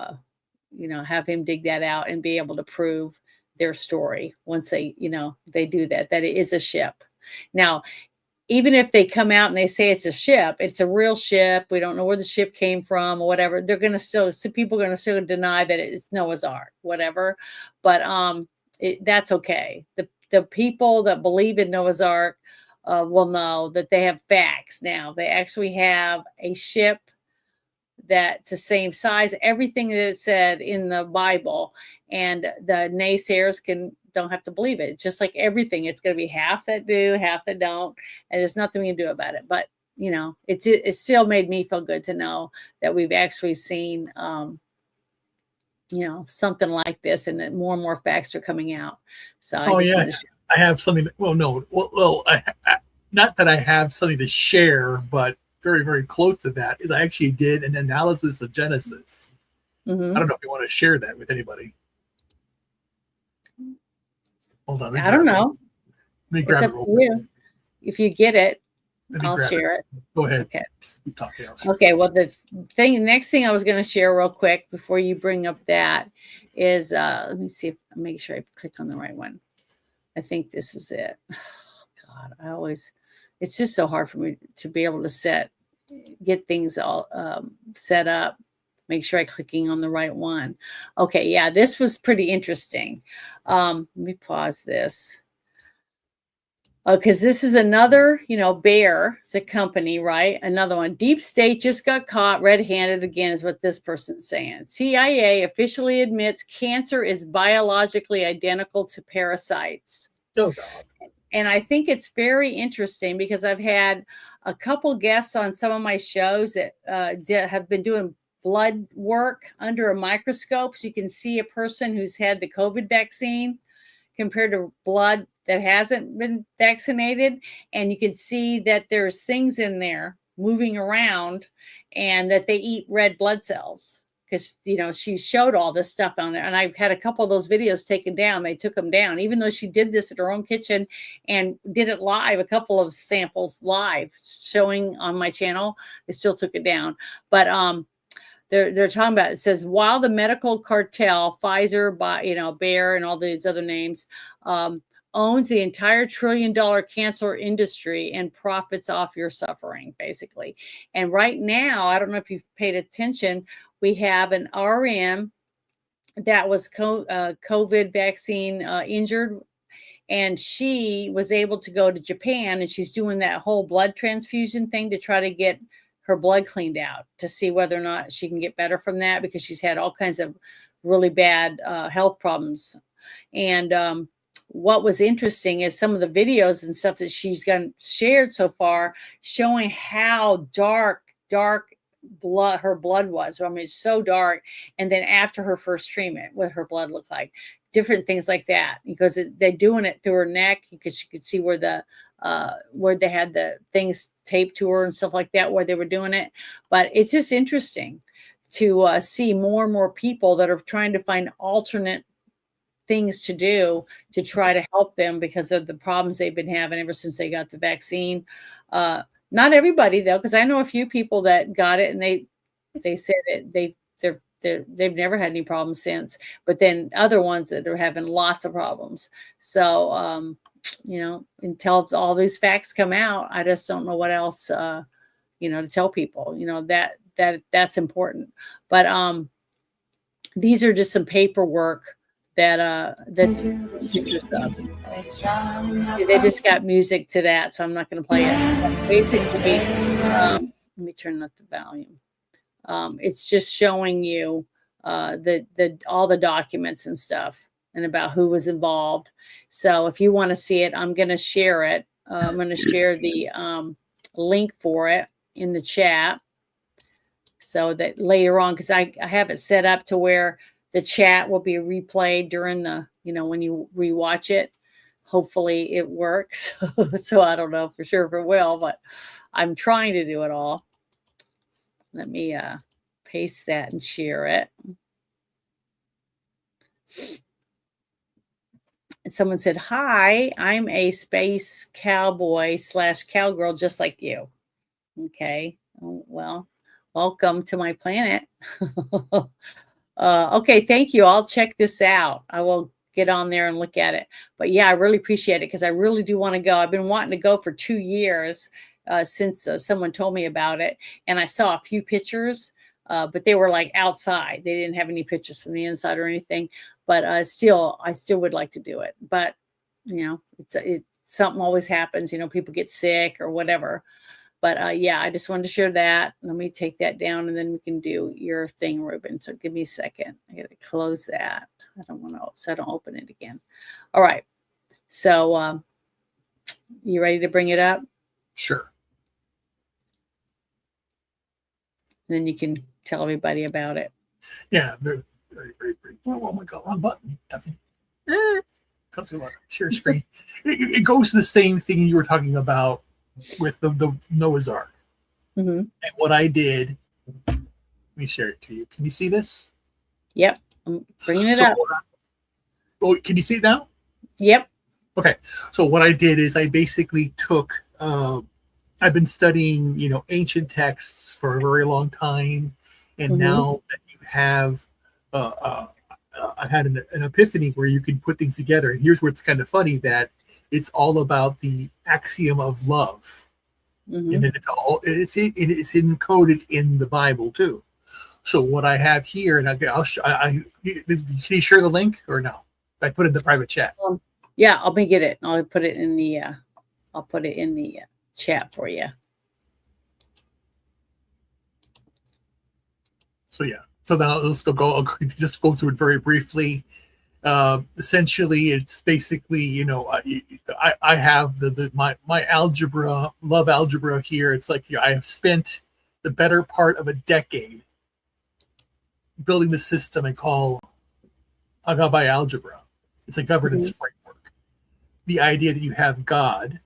have him dig that out and be able to prove their story once they do that it is a ship. Now, even if they come out and they say it's a ship, it's a real ship, we don't know where the ship came from or whatever, people are going to still deny that it's Noah's Ark, whatever. But that's okay. The people that believe in Noah's Ark will know that they have facts now. They actually have a ship that's the same size, everything that it said in the Bible, and the naysayers don't have to believe it. Just like everything, it's going to be half that do, half that don't, and there's nothing we can do about it. But it still made me feel good to know that we've actually seen something like this, and that more and more facts are coming out. So I have something. Not that I have something to share, but very, very close to that is I actually did an analysis of Genesis. Mm-hmm. I don't know if you want to share that with anybody. Hold on. I don't know. Let me grab it's up to you. If you get it, I'll share it. Go ahead. Okay. Okay. Well, the next thing I was going to share real quick before you bring up that is, let me see make sure I click on the right one. I think this is it. Oh, God, it's just so hard for me to be able to get things all set up. Make sure I'm clicking on the right one. Okay, yeah, this was pretty interesting. Let me pause this. Because this is another, Bear, it's a company, right? Another one. Deep State just got caught red-handed again, is what this person's saying. CIA officially admits cancer is biologically identical to parasites. Oh, God. And I think it's very interesting, because I've had a couple guests on some of my shows that have been doing blood work under a microscope. So you can see a person who's had the COVID vaccine compared to blood that hasn't been vaccinated. And you can see that there's things in there moving around, and that they eat red blood cells. Because, she showed all this stuff on there. And I've had a couple of those videos taken down. They took them down, even though she did this at her own kitchen and did it live, a couple of samples live showing on my channel. They still took it down. But they're talking about, it says, while the medical cartel, Pfizer, Bayer, and all these other names, owns the entire $1 trillion cancer industry and profits off your suffering, basically. And right now, I don't know if you've paid attention, we have an RN that was COVID vaccine injured, and she was able to go to Japan, and she's doing that whole blood transfusion thing to try to get her blood cleaned out to see whether or not she can get better from that, because she's had all kinds of really bad health problems. And what was interesting is some of the videos and stuff that she's shared so far, showing how dark her blood was. I mean, it's so dark. And then after her first treatment, what her blood looked like, different things like that, because they're doing it through her neck, because you could see where they had the things taped to her and stuff like that, where they were doing it. But it's just interesting to see more and more people that are trying to find alternate things to do to try to help them because of the problems they've been having ever since they got the vaccine. Not everybody though, because I know a few people that got it and they said that they've never had any problems since, but then other ones that are having lots of problems. So until all these facts come out, I just don't know what else to tell people. That's important. But these are just some paperwork that pictures of. They just got music to that, so I'm not going to play it. But basically, let me turn up the volume. It's just showing you all the documents and stuff, and about who was involved. So if you want to see it, I'm going to share it. I'm going to share the link for it in the chat, so that later on, because I have it set up to where the chat will be replayed during the, when you rewatch it. Hopefully it works. So I don't know for sure if it will, but I'm trying to do it all. Let me paste that and share it. And someone said, "Hi, I'm a space cowboy / cowgirl just like you." Okay. Well, welcome to my planet. Okay, thank you. I'll check this out. I will get on there and look at it. But yeah, I really appreciate it, because I really do want to go. I've been wanting to go for 2 years since someone told me about it. And I saw a few pictures, but they were like outside. They didn't have any pictures from the inside or anything. But I still would like to do it. But, it's something always happens. People get sick or whatever. But yeah, I just wanted to share that. Let me take that down, and then we can do your thing, Ruben. So give me a second. I got to close that. I don't want to, so I don't open it again. All right. So you ready to bring it up? Sure. Then you can tell everybody about it. Yeah. Very, very, very, very. Oh my God, wrong button. Comes to share screen. It goes to the same thing you were talking about with the Noah's Ark. Mm-hmm. And what I did, let me share it to you. Can you see this? Yep. I'm bringing it up. Can you see it now? Yep. Okay. So what I did is I basically took, I've been studying, ancient texts for a very long time. And now that you have, I had an epiphany where you can put things together. And here's where it's kind of funny, that it's all about the axiom of love. And it's encoded in the Bible too. So what I have here, and can you share the link or no? I put it in the private chat. Yeah, I'll get it. I'll put it in the chat for you. So yeah. So now let's I'll just go through it very briefly. Essentially, it's basically, I have my algebra, love algebra here. It's like I have spent the better part of a decade building the system I call Agabai algebra. It's a governance framework. The idea that you have God,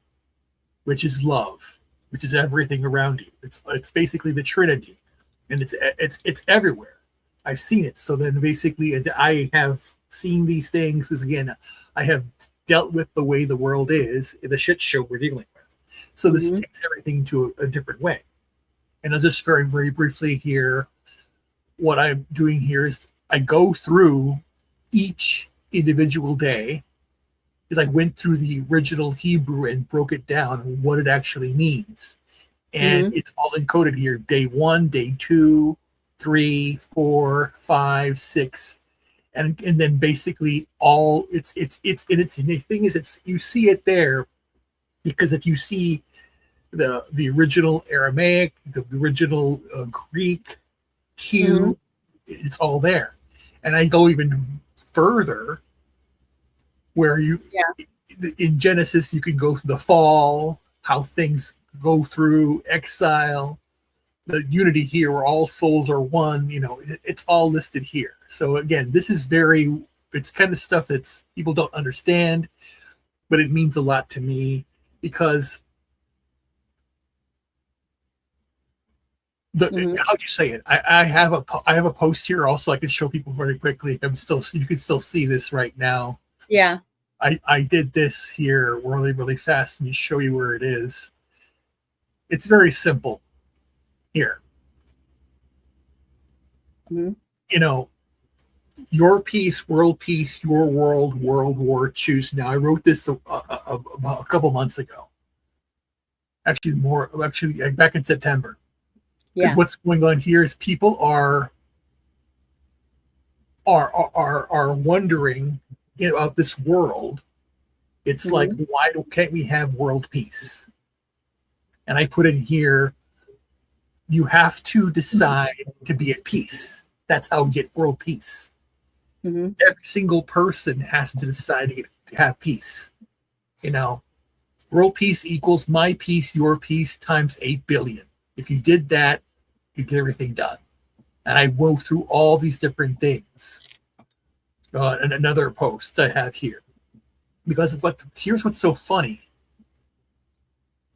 which is love, which is everything around you. It's basically the Trinity, and it's everywhere. I've seen it. So then basically I have seen these things, because again, I have dealt with the way the world is, the shit show we're dealing with. So this takes everything to a different way. And I'll just very, very briefly here, what I'm doing here is I go through each individual day, is I went through the original Hebrew and broke it down and what it actually means. And it's all encoded here. Day 1, day 2, 3, 4, 5, 6, and then basically all and the thing is, you see it there because if you see the original Aramaic, the original Greek, Q, it's all there. And I go even further, where in Genesis you can go through the fall, how things go through exile, the unity here where all souls are one, it's all listed here. So again, this is very it's kind of stuff that's people don't understand, but it means a lot to me because how'd you say it? I have a post here also I can show people very quickly. You can still see this right now. Yeah. I did this here really fast and you show you where it is. It's very simple here. Mm-hmm. You know, your peace, world peace, your world, world war, choose now. I wrote this about a couple months ago. Actually back in September. Because what's going on here is people are wondering about this world. It's like, why can't we have world peace? And I put in here, you have to decide to be at peace. That's how we get world peace. Every single person has to decide to have peace. You know, world peace equals my peace, your peace times 8 billion. If you did that, you get everything done. And I wove through all these different things. And another post I have here. Because here's what's so funny.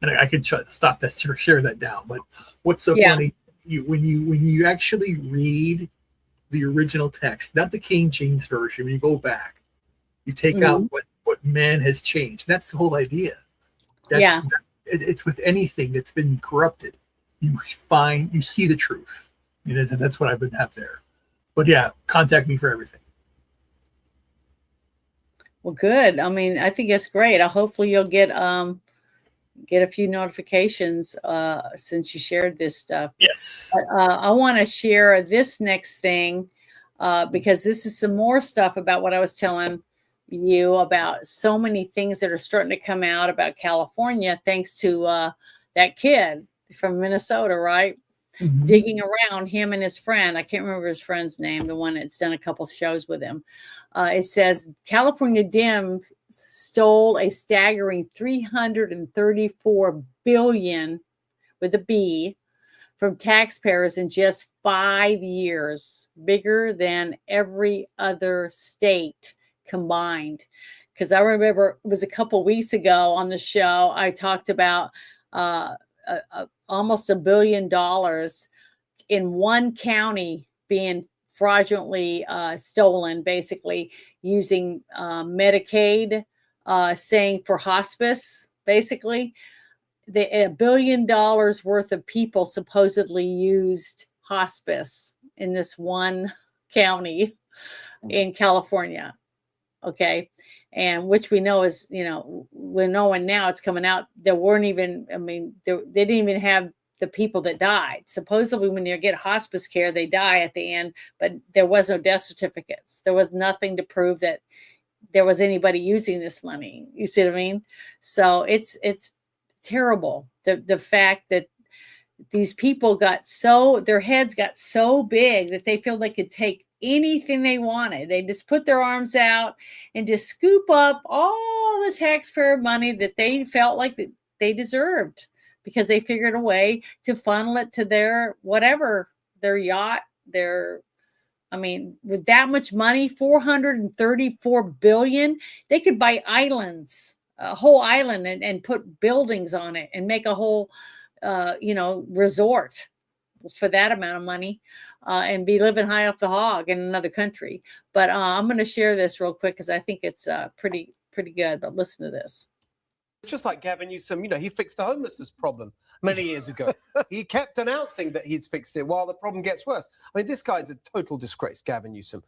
And I can stop that, share that down. But what's so funny, when you actually read the original text, not the King James version, when you go back, you take out what man has changed. That's the whole idea. It's with anything that's been corrupted. You see the truth. You know, that's what I've been have there. But yeah, contact me for everything. Well, good. I mean, I think that's great. Hopefully you'll get a few notifications since you shared this stuff. Yes. I want to share this next thing because this is some more stuff about what I was telling you about. So many things that are starting to come out about California thanks to that kid from Minnesota, right? Digging around, him and his friend. I can't remember his friend's name, the one that's done a couple shows with him. It says California Dems stole a staggering $334 billion with a B from taxpayers in just 5 years, bigger than every other state combined. Because I remember it was a couple weeks ago on the show, I talked about almost $1 billion in one county being fraudulently stolen, basically using Medicaid, saying for hospice, basically. $1 billion worth of people supposedly used hospice in this one county in California. Okay. And which we know is, you know, we're knowing now it's coming out. There weren't even, I mean, they didn't even have the people that died. Supposedly when you get hospice care, they die at the end, but there was no death certificates. There was nothing to prove that there was anybody using this money. You see what I mean? So it's terrible. The fact that these people their heads got so big that they feel they could take anything they wanted. They just put their arms out and just scoop up all the taxpayer money that they felt like that they deserved because they figured a way to funnel it to their whatever, their yacht, with that much money, $434 billion, they could buy islands, a whole island and put buildings on it and make a whole, resort for that amount of money and be living high off the hog in another country. But I'm going to share this real quick because I think it's pretty good. But listen to this. Just like Gavin Newsom, he fixed the homelessness problem many years ago. He kept announcing that he's fixed it while the problem gets worse. I mean, this guy's a total disgrace, Gavin Newsom.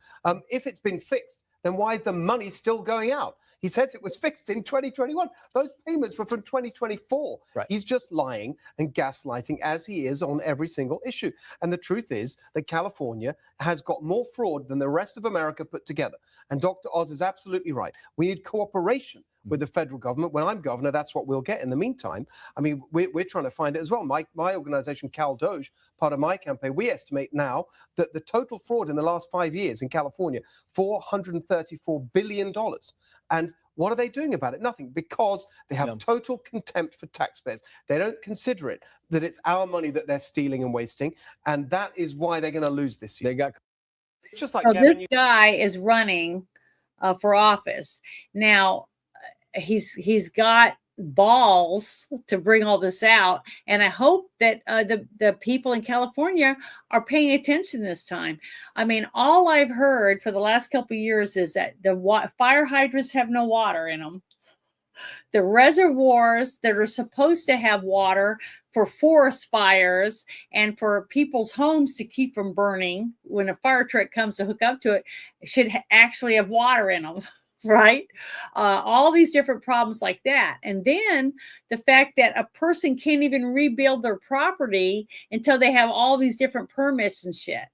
If it's been fixed, then why is the money still going out? He says it was fixed in 2021. Those payments were from 2024. Right. He's just lying and gaslighting as he is on every single issue. And the truth is that California has got more fraud than the rest of America put together. And Dr. Oz is absolutely right. We need cooperation with the federal government. When I'm governor, that's what we'll get. In the meantime, I mean, we're trying to find it as well. My organization, Cal Doge, part of my campaign, we estimate now that the total fraud in the last 5 years in California, $434 billion. And what are they doing about it? Nothing, because they have total contempt for taxpayers. They don't consider it that it's our money that they're stealing and wasting. And that is why they're going to lose this year. They got just like this guy is running for office. Now, he's got balls to bring all this out, and I hope that the people in California are paying attention this time. I mean, all I've heard for the last couple of years is that the fire hydrants have no water in them. The reservoirs that are supposed to have water for forest fires and for people's homes to keep from burning when a fire truck comes to hook up to it should actually have water in them. Right? All these different problems like that. And then the fact that a person can't even rebuild their property until they have all these different permits and shit.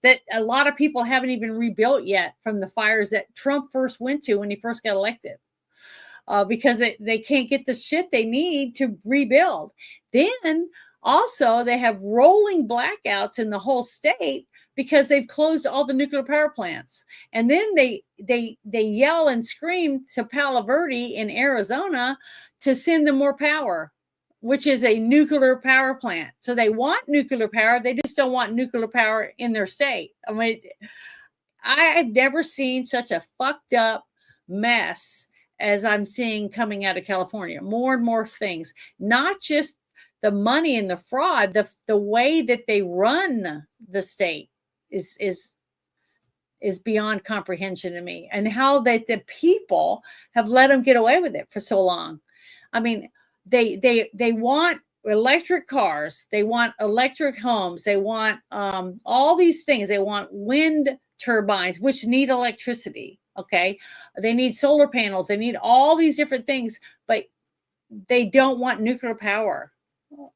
That a lot of people haven't even rebuilt yet from the fires that Trump first went to when he first got elected. Because they can't get the shit they need to rebuild. Then also they have rolling blackouts in the whole state because they've closed all the nuclear power plants. And then they yell and scream to Palo Verde in Arizona to send them more power, which is a nuclear power plant. So they want nuclear power. They just don't want nuclear power in their state. I mean, I've never seen such a fucked up mess as I'm seeing coming out of California. More and more things, not just the money and the fraud, the way that they run the state is beyond comprehension to me, and how that the people have let them get away with it for so long. I mean, they want electric cars, they want electric homes, they want all these things. They want wind turbines, which need electricity. Okay, they need solar panels, they need all these different things, but they don't want nuclear power.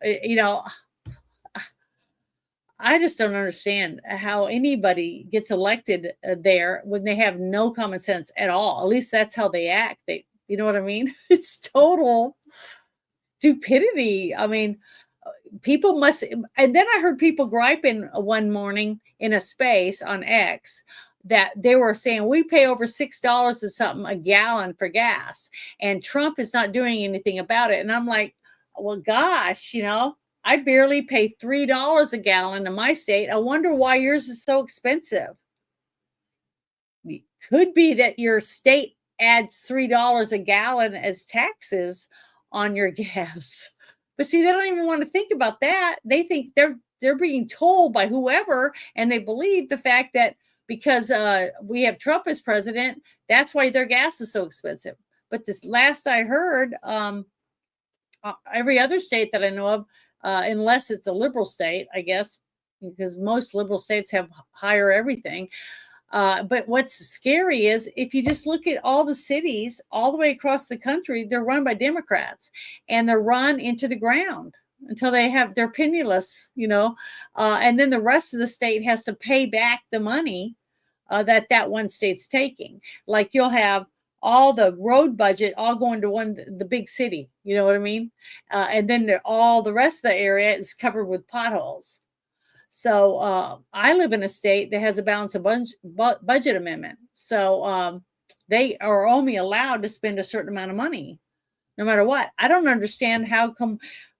You know, I just don't understand how anybody gets elected there when they have no common sense at all. At least that's how they act. You know what I mean? It's total stupidity. I mean, people must. And then I heard people griping one morning in a space on X that they were saying we pay over $6 and something a gallon for gas, and Trump is not doing anything about it. And I'm like, well, gosh, you know, I barely pay $3 a gallon in my state. I wonder why yours is so expensive. It could be that your state adds $3 a gallon as taxes on your gas. But see, they don't even want to think about that. They think they're being told by whoever, and they believe the fact that because we have Trump as president, that's why their gas is so expensive. But this last I heard, every other state that I know of, unless it's a liberal state, I guess, because most liberal states have higher everything. But what's scary is if you just look at all the cities all the way across the country, they're run by Democrats, and they're run into the ground until they're penniless, you know, and then the rest of the state has to pay back the money that one state's taking. Like you'll have all the road budget all going to the big city, you know what I mean? And then all the rest of the area is covered with potholes. So I live in a state that has a balanced budget amendment. So they are only allowed to spend a certain amount of money, no matter what. I don't understand how come.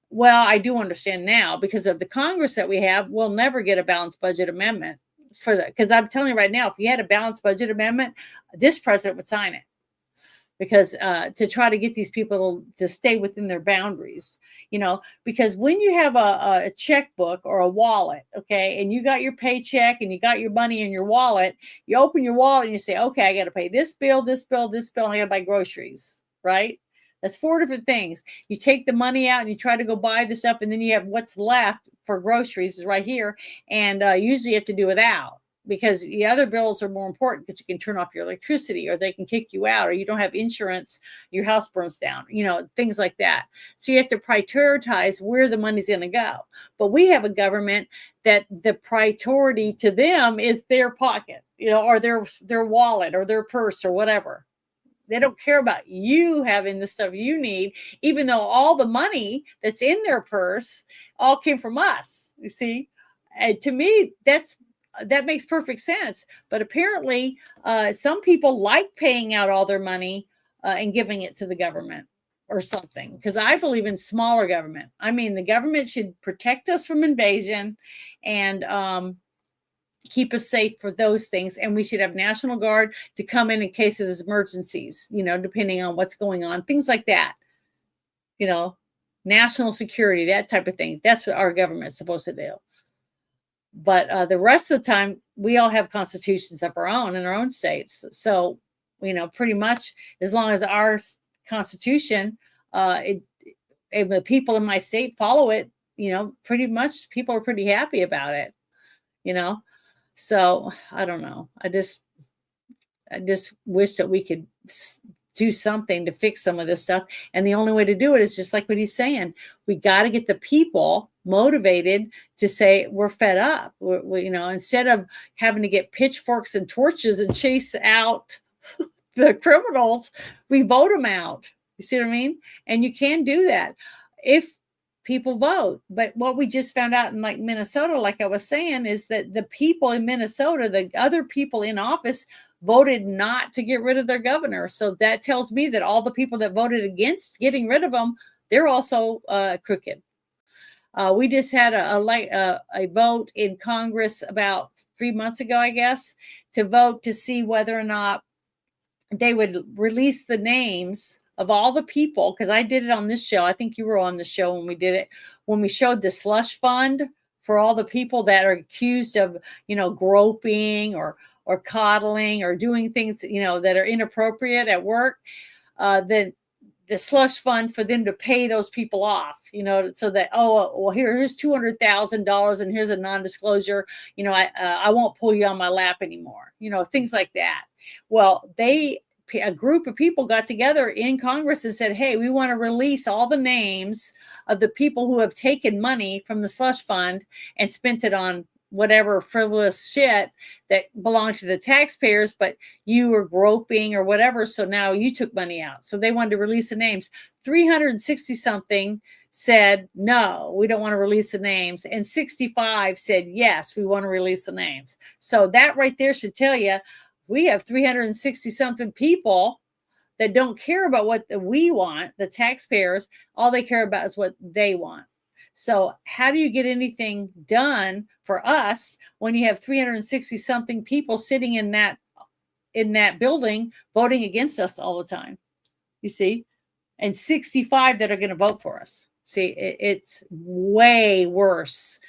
Well, I do understand now because of the Congress that we have. We'll never get a balanced budget amendment because I'm telling you right now, if you had a balanced budget amendment, this president would sign it. Because to try to get these people to stay within their boundaries, you know, because when you have a checkbook or a wallet, okay, and you got your paycheck and you got your money in your wallet, you open your wallet and you say, okay, I got to pay this bill, this bill, this bill, and I got to buy groceries, right? That's 4 different things. You take the money out and you try to go buy the stuff, and then you have what's left for groceries is right here, and usually you have to do without. Because the other bills are more important because you can turn off your electricity, or they can kick you out, or you don't have insurance, your house burns down, you know, things like that. So you have to prioritize where the money's going to go. But we have a government that the priority to them is their pocket, you know, or their wallet or their purse or whatever. They don't care about you having the stuff you need, even though all the money that's in their purse all came from us, you see. And to me, that makes perfect sense. But apparently, some people like paying out all their money and giving it to the government or something. Because I believe in smaller government. I mean, the government should protect us from invasion and keep us safe for those things. And we should have National Guard to come in case of emergencies, depending on what's going on, things like that, national security, that type of thing. That's what our government's supposed to do. But the rest of the time, we all have constitutions of our own in our own states. So, pretty much as long as our constitution, if the people in my state follow it, pretty much people are pretty happy about it, So I don't know. I just wish that we could do something to fix some of this stuff. And the only way to do it is just like what he's saying. We got to get the people motivated to say we're fed up. Instead of having to get pitchforks and torches and chase out the criminals, we vote them out. You see what I mean? And you can do that if people vote. But what we just found out in like Minnesota, like I was saying, is that the people in Minnesota, the other people in office, voted not to get rid of their governor. So that tells me that all the people that voted against getting rid of them, they're also crooked. We just had a vote in Congress about 3 months ago, I guess, to vote to see whether or not they would release the names of all the people, because I did it on this show. I think you were on the show when we did it, when we showed the slush fund for all the people that are accused of, groping or coddling or doing things, that are inappropriate at work. The slush fund for them to pay those people off, so that, here's $200,000 and here's a non-disclosure. I won't pull you on my lap anymore. Things like that. Well, a group of people got together in Congress and said, hey, we want to release all the names of the people who have taken money from the slush fund and spent it on whatever frivolous shit that belonged to the taxpayers, but you were groping or whatever. So now you took money out. So they wanted to release the names. 360 something said, no, we don't want to release the names. And 65 said, yes, we want to release the names. So that right there should tell you, we have 360 something people that don't care about what we want, the taxpayers. All they care about is what they want. So how do you get anything done for us when you have 360 something people sitting in that building voting against us all the time? You see, and 65 that are going to vote for us. See, it's way worse.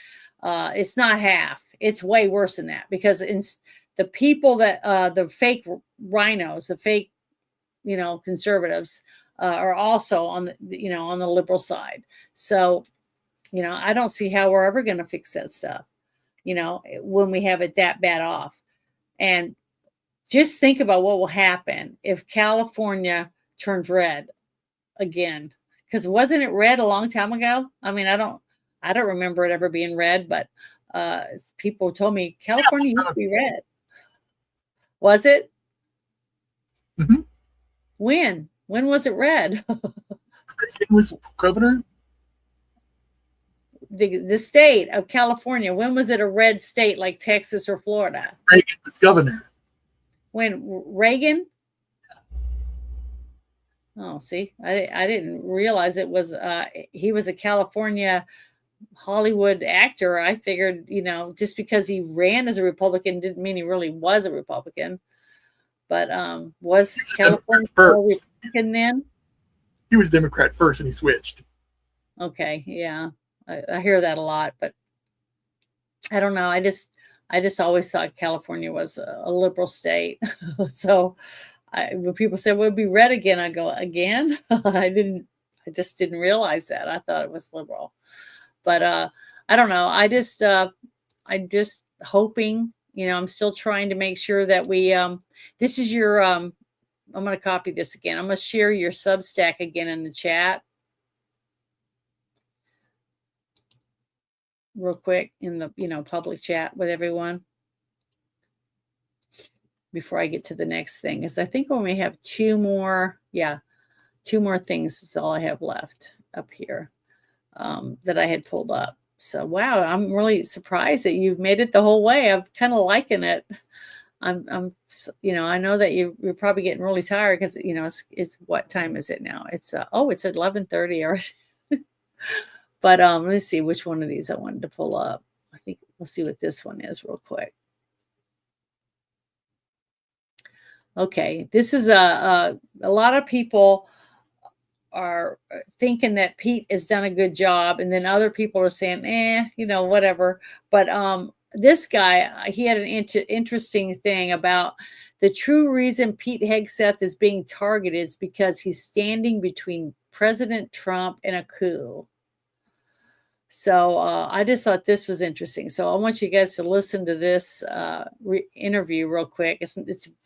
It's not half. It's way worse than that, because the people that the fake rhinos, the fake, conservatives are also on the, on the liberal side. So, I don't see how we're ever going to fix that stuff, when we have it that bad off. And just think about what will happen if California turns red again, because wasn't it red a long time ago? I mean, I don't remember it ever being red, but people told me California used to be red. Was it? Mm-hmm. When was it red? It was governor. The state of California, when was it a red state like Texas or Florida? Reagan was governor. When Reagan? Oh, see, I didn't realize it was he was a California Hollywood actor. I figured, just because he ran as a Republican didn't mean he really was a Republican. But was California a Republican then? He was Democrat first and he switched. Okay, yeah. I hear that a lot, but I don't know. I just always thought California was a liberal state. So when people say, well, it'd be red again, I go, again? I just didn't realize that. I thought it was liberal. But I don't know. I'm just hoping, I'm still trying to make sure that we, this is your, I'm going to copy this again. I'm going to share your Substack again in the chat. Real quick in the, public chat with everyone before I get to the next thing, is I think we only have two more things is all I have left up here that I had pulled up. So, wow, I'm really surprised that you've made it the whole way. I'm kind of liking it. I know that you're probably getting really tired because, it's what time is it now? It's, it's 11:30 already. But let's see which one of these I wanted to pull up. I think we'll see what this one is real quick. Okay, this is a lot of people are thinking that Pete has done a good job, and then other people are saying, whatever. But this guy, he had an interesting thing about the true reason Pete Hegseth is being targeted is because he's standing between President Trump and a coup. So I just thought this was interesting. So I want you guys to listen to this interview real quick. It's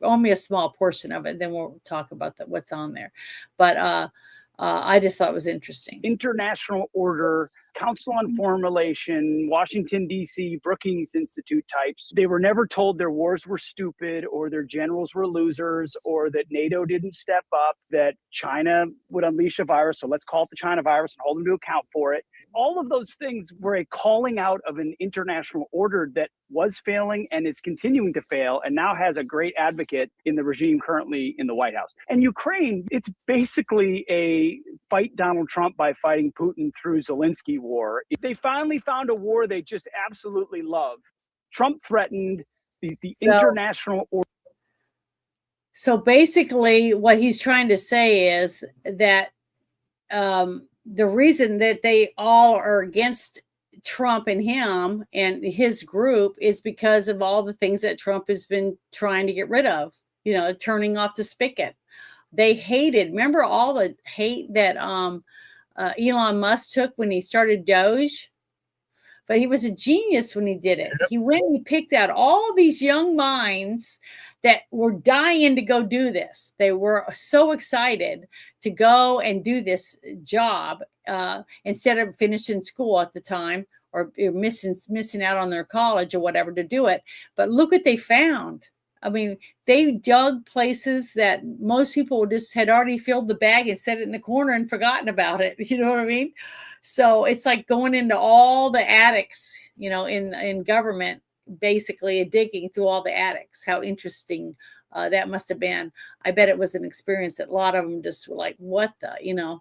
only a small portion of it. Then we'll talk about what's on there. But I just thought it was interesting. International order, Council on Foreign Relation, Washington, D.C., Brookings Institute types. They were never told their wars were stupid or their generals were losers or that NATO didn't step up, that China would unleash a virus. So let's call it the China virus and hold them to account for it. All of those things were a calling out of an international order that was failing and is continuing to fail and now has a great advocate in the regime currently in the White House. And Ukraine, it's basically a fight Donald Trump by fighting Putin through Zelensky war. They finally found a war they just absolutely love. Trump threatened the international order. So basically what he's trying to say is that the reason that they all are against Trump and him and his group is because of all the things that Trump has been trying to get rid of, turning off the spigot. They hated, remember all the hate that Elon Musk took when he started Doge? But he was a genius when he did it. He went and picked out all these young minds that were dying to go do this. They were so excited to go and do this job instead of finishing school at the time or missing out on their college or whatever to do it. But look what they found. I mean, they dug places that most people just had already filled the bag and set it in the corner and forgotten about it. You know what I mean? So it's like going into all the attics, in government, basically digging through all the attics. How interesting that must have been. I bet it was an experience that a lot of them just were like, what the,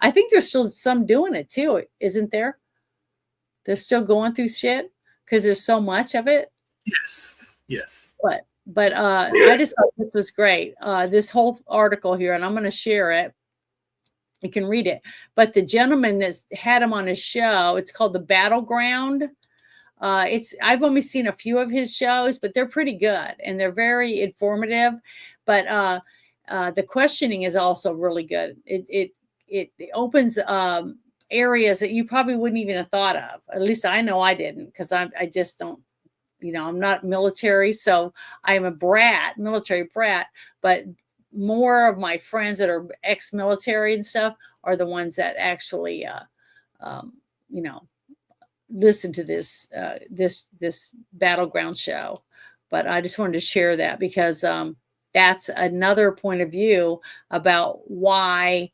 I think there's still some doing it too, isn't there? They're still going through shit because there's so much of it. Yes. But I just thought this was great. This whole article here, and I'm going to share it. You can read it. But the gentleman that's had him on his show, it's called The Battleground. I've only seen a few of his shows, but they're pretty good and they're very informative. But the questioning is also really good. It opens areas that you probably wouldn't even have thought of. At least I know I didn't, because I just don't. I'm not military, so I am a military brat, but more of my friends that are ex-military and stuff are the ones that actually, listen to this Battleground show. But I just wanted to share that because that's another point of view about why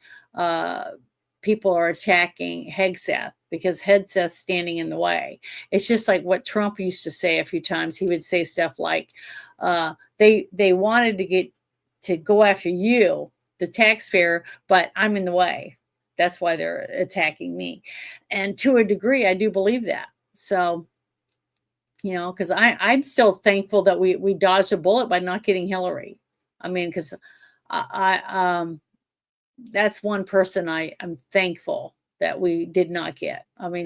people are attacking Hegseth, because Hegseth's standing in the way. It's just like what Trump used to say a few times. He would say stuff like, they wanted to go after you, the taxpayer, but I'm in the way. That's why they're attacking me. And to a degree, I do believe that. So, because I'm still thankful that we dodged a bullet by not getting Hillary. I mean, because that's one person I'm thankful that we did not get. I mean,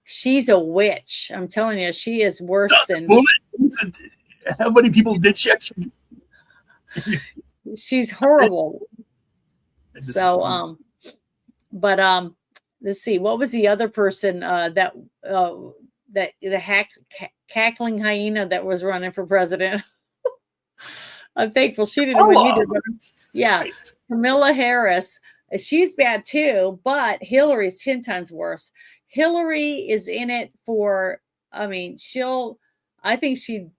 she's a witch. I'm telling you, she is worse than. How many people did she actually? She's horrible. So, but let's see. What was the other person that the cackling hyena that was running for president? I'm thankful she didn't win either. But yeah, Kamala Harris. She's bad too, but Hillary's 10 times worse. Hillary is in it for, I think she'd,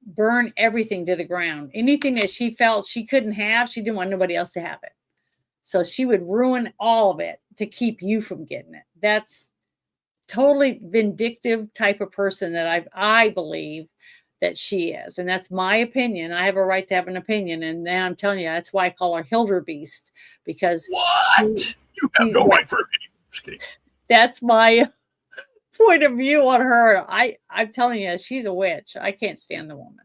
burn everything to the ground. Anything that she felt she couldn't have, she didn't want nobody else to have it. So she would ruin all of it to keep you from getting it. That's totally vindictive type of person that I believe that she is. And that's my opinion. I have a right to have an opinion. And then I'm telling you, that's why I call her Hilderbeest, because you have no right for opinion. Just kidding. That's my point of view on her. I'm telling you, she's a witch. I can't stand the woman.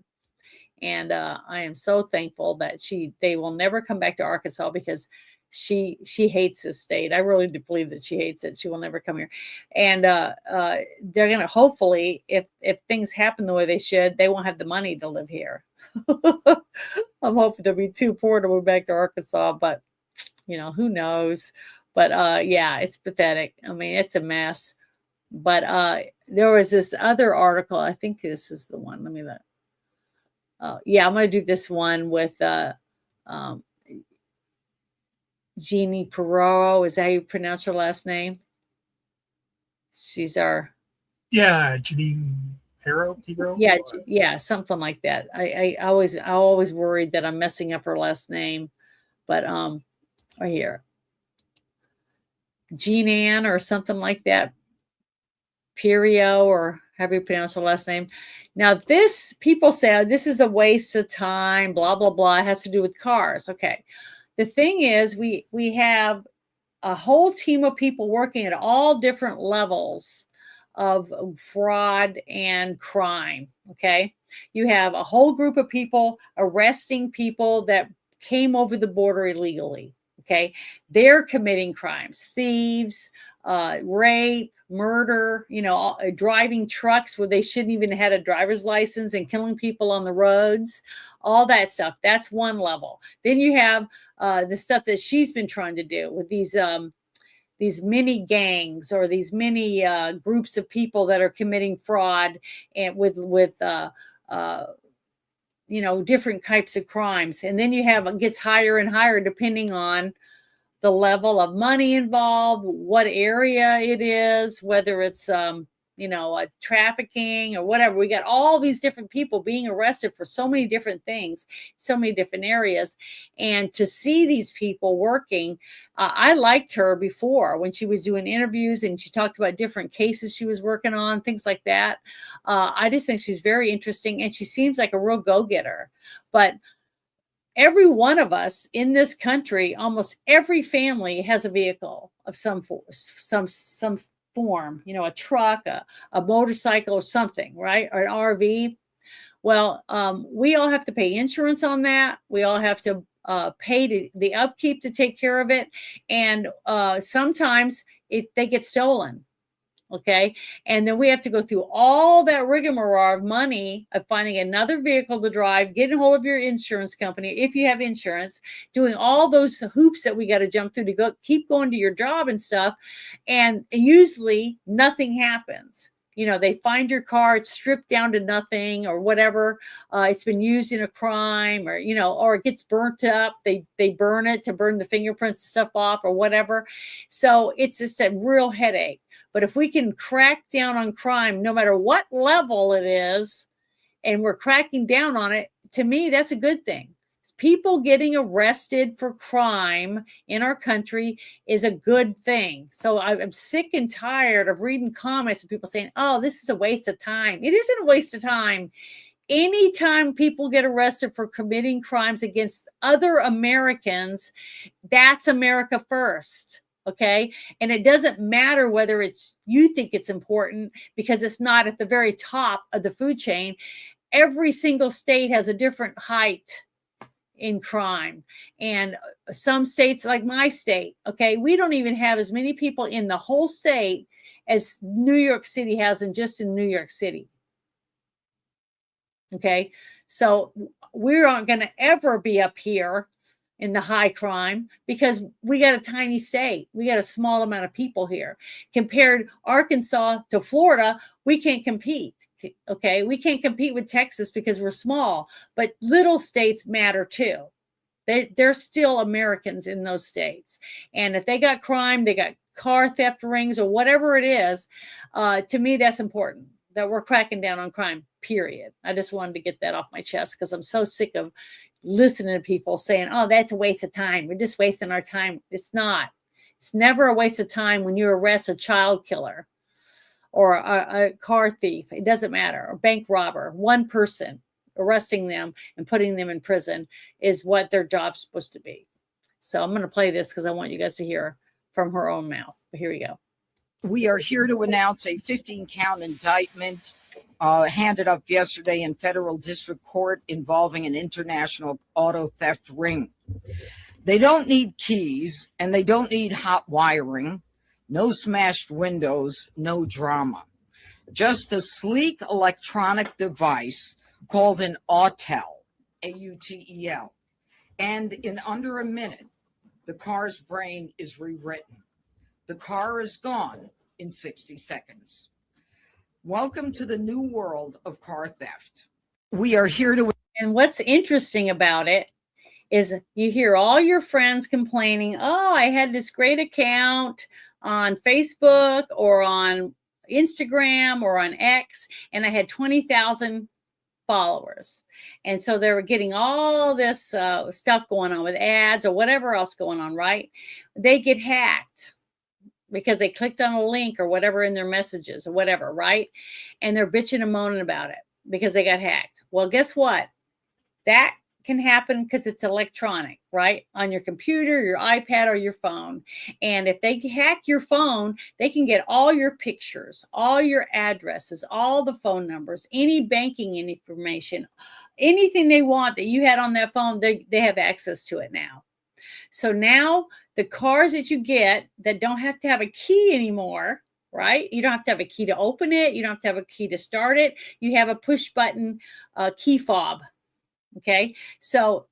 And I am so thankful that they will never come back to Arkansas because she hates this state. I really do believe that she hates it. She will never come here. And they're going to, hopefully, if things happen the way they should, they won't have the money to live here. I'm hoping they'll be too poor to move back to Arkansas, but who knows? But yeah, it's pathetic. I mean, it's a mess. But there was this other article. I think this is the one. Let me look. Yeah, I'm going to do this one with Jeannie Perot. Is that how you pronounce her last name? She's our... Yeah, Janine Hero. Yeah, something like that. I always worried that I'm messing up her last name, but right here, Jean Ann or something like that, Perio, or however you pronounce her last name. Now, people say this is a waste of time, blah blah blah. It has to do with cars. Okay, the thing is, we have a whole team of people working at all different levels of fraud and crime. Okay, you have a whole group of people arresting people that came over the border illegally. Okay, they're committing crimes, thieves, rape, murder, driving trucks where they shouldn't even have had a driver's license and killing people on the roads, all that stuff. That's one level. Then you have the stuff that she's been trying to do with these mini gangs or these mini groups of people that are committing fraud and with different types of crimes. And then it gets higher and higher depending on the level of money involved, what area it is, whether it's trafficking or whatever. We got all these different people being arrested for so many different things, so many different areas. And to see these people working, I liked her before when she was doing interviews and she talked about different cases she was working on, things like that. I just think she's very interesting and she seems like a real go-getter. But every one of us in this country, almost every family has a vehicle of some form, a truck, a motorcycle or something, right? Or an RV. Well, we all have to pay insurance on that. We all have to pay the upkeep to take care of it. And sometimes they get stolen. Okay. And then we have to go through all that rigmarole of money of finding another vehicle to drive, getting a hold of your insurance company, if you have insurance, doing all those hoops that we got to jump through to keep going to your job and stuff. And usually nothing happens. They find your car, it's stripped down to nothing or whatever. It's been used in a crime or it gets burnt up. They burn it to burn the fingerprints and stuff off or whatever. So it's just a real headache. But if we can crack down on crime, no matter what level it is, and we're cracking down on it, to me, that's a good thing. People getting arrested for crime in our country is a good thing. So I'm sick and tired of reading comments of people saying, oh, this is a waste of time. It isn't a waste of time. Anytime people get arrested for committing crimes against other Americans, that's America first. Okay. And it doesn't matter whether you think it's important because it's not at the very top of the food chain. Every single state has a different height in crime. And some states, like my state, okay, we don't even have as many people in the whole state as New York City has in New York City. Okay. So we aren't going to ever be up here in the high crime because we got a tiny state. We got a small amount of people here. Compared Arkansas to Florida, we can't compete. Okay. We can't compete with Texas because we're small, but little states matter too. They're still Americans in those states. And if they got crime, they got car theft rings or whatever it is, to me, that's important that we're cracking down on crime, period. I just wanted to get that off my chest because I'm so sick of listening to people saying, oh, that's a waste of time. We're just wasting our time. It's not. It's never a waste of time when you arrest a child killer or a car thief. It doesn't matter. A bank robber, one person, arresting them and putting them in prison is what their job's supposed to be. So I'm going to play this because I want you guys to hear from her own mouth. But here we go. We are here to announce a 15-count indictment handed up yesterday in federal district court involving an international auto theft ring. They don't need keys and they don't need hot wiring, no smashed windows, no drama. Just a sleek electronic device called an AUTEL, A-U-T-E-L. And in under a minute, the car's brain is rewritten. The car is gone in 60 seconds. Welcome to the new world of car theft. We are here to... And what's interesting about it is you hear all your friends complaining, oh, I had this great account on Facebook or on Instagram or on X, and I had 20,000 followers. And so they were getting all this stuff going on with ads or whatever else going on, right? They get hacked because they clicked on a link or whatever in their messages or whatever, right? And they're bitching and moaning about it because they got hacked. Well, guess what? That can happen because it's electronic, right? On your computer, your iPad, or your phone. And if they hack your phone, they can get all your pictures, all your addresses, all the phone numbers, any banking information, anything they want that you had on that phone, they have access to it now. So now the cars that you get that don't have to have a key anymore, right? You don't have to have a key to open it. You don't have to have a key to start it. You have a push button key fob. Okay, so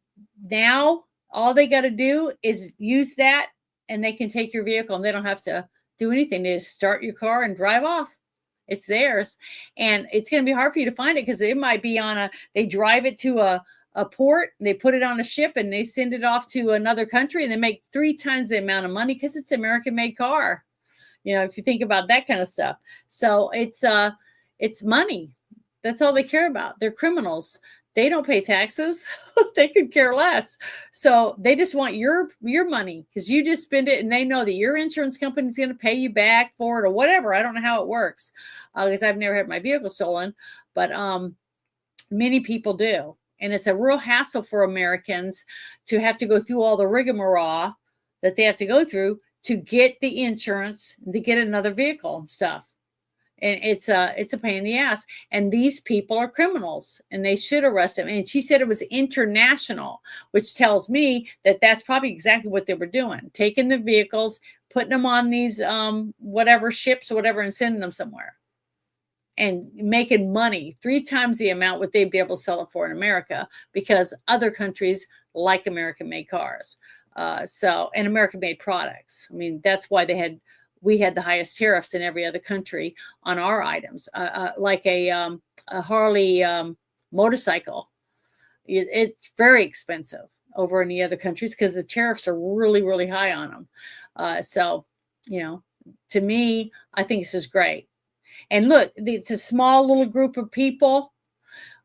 now all they got to do is use that and they can take your vehicle and they don't have to do anything. They just start your car and drive off. It's theirs. And it's going to be hard for you to find it because it might be they drive it to a port, they put it on a ship and they send it off to another country and they make 3 times the amount of money because it's an American made car. You know, if you think about that kind of stuff. So it's money. That's all they care about. They're criminals. They don't pay taxes. They could care less. So they just want your money because you just spend it and they know that your insurance company is going to pay you back for it or whatever. I don't know how it works because I've never had my vehicle stolen, but many people do. And it's a real hassle for Americans to have to go through all the rigmarole that they have to go through to get the insurance, to get another vehicle and stuff. And it's a pain in the ass. And these people are criminals and they should arrest them. And she said it was international, which tells me that that's probably exactly what they were doing. Taking the vehicles, putting them on these whatever ships or whatever and sending them somewhere. And making money 3 times the amount what they'd be able to sell it for in America because other countries like American-made cars. And American-made products. I mean, that's why we had the highest tariffs in every other country on our items, like a Harley motorcycle. It's very expensive over in the other countries because the tariffs are really, really high on them. So, you know, to me, I think this is great. And look, it's a small little group of people,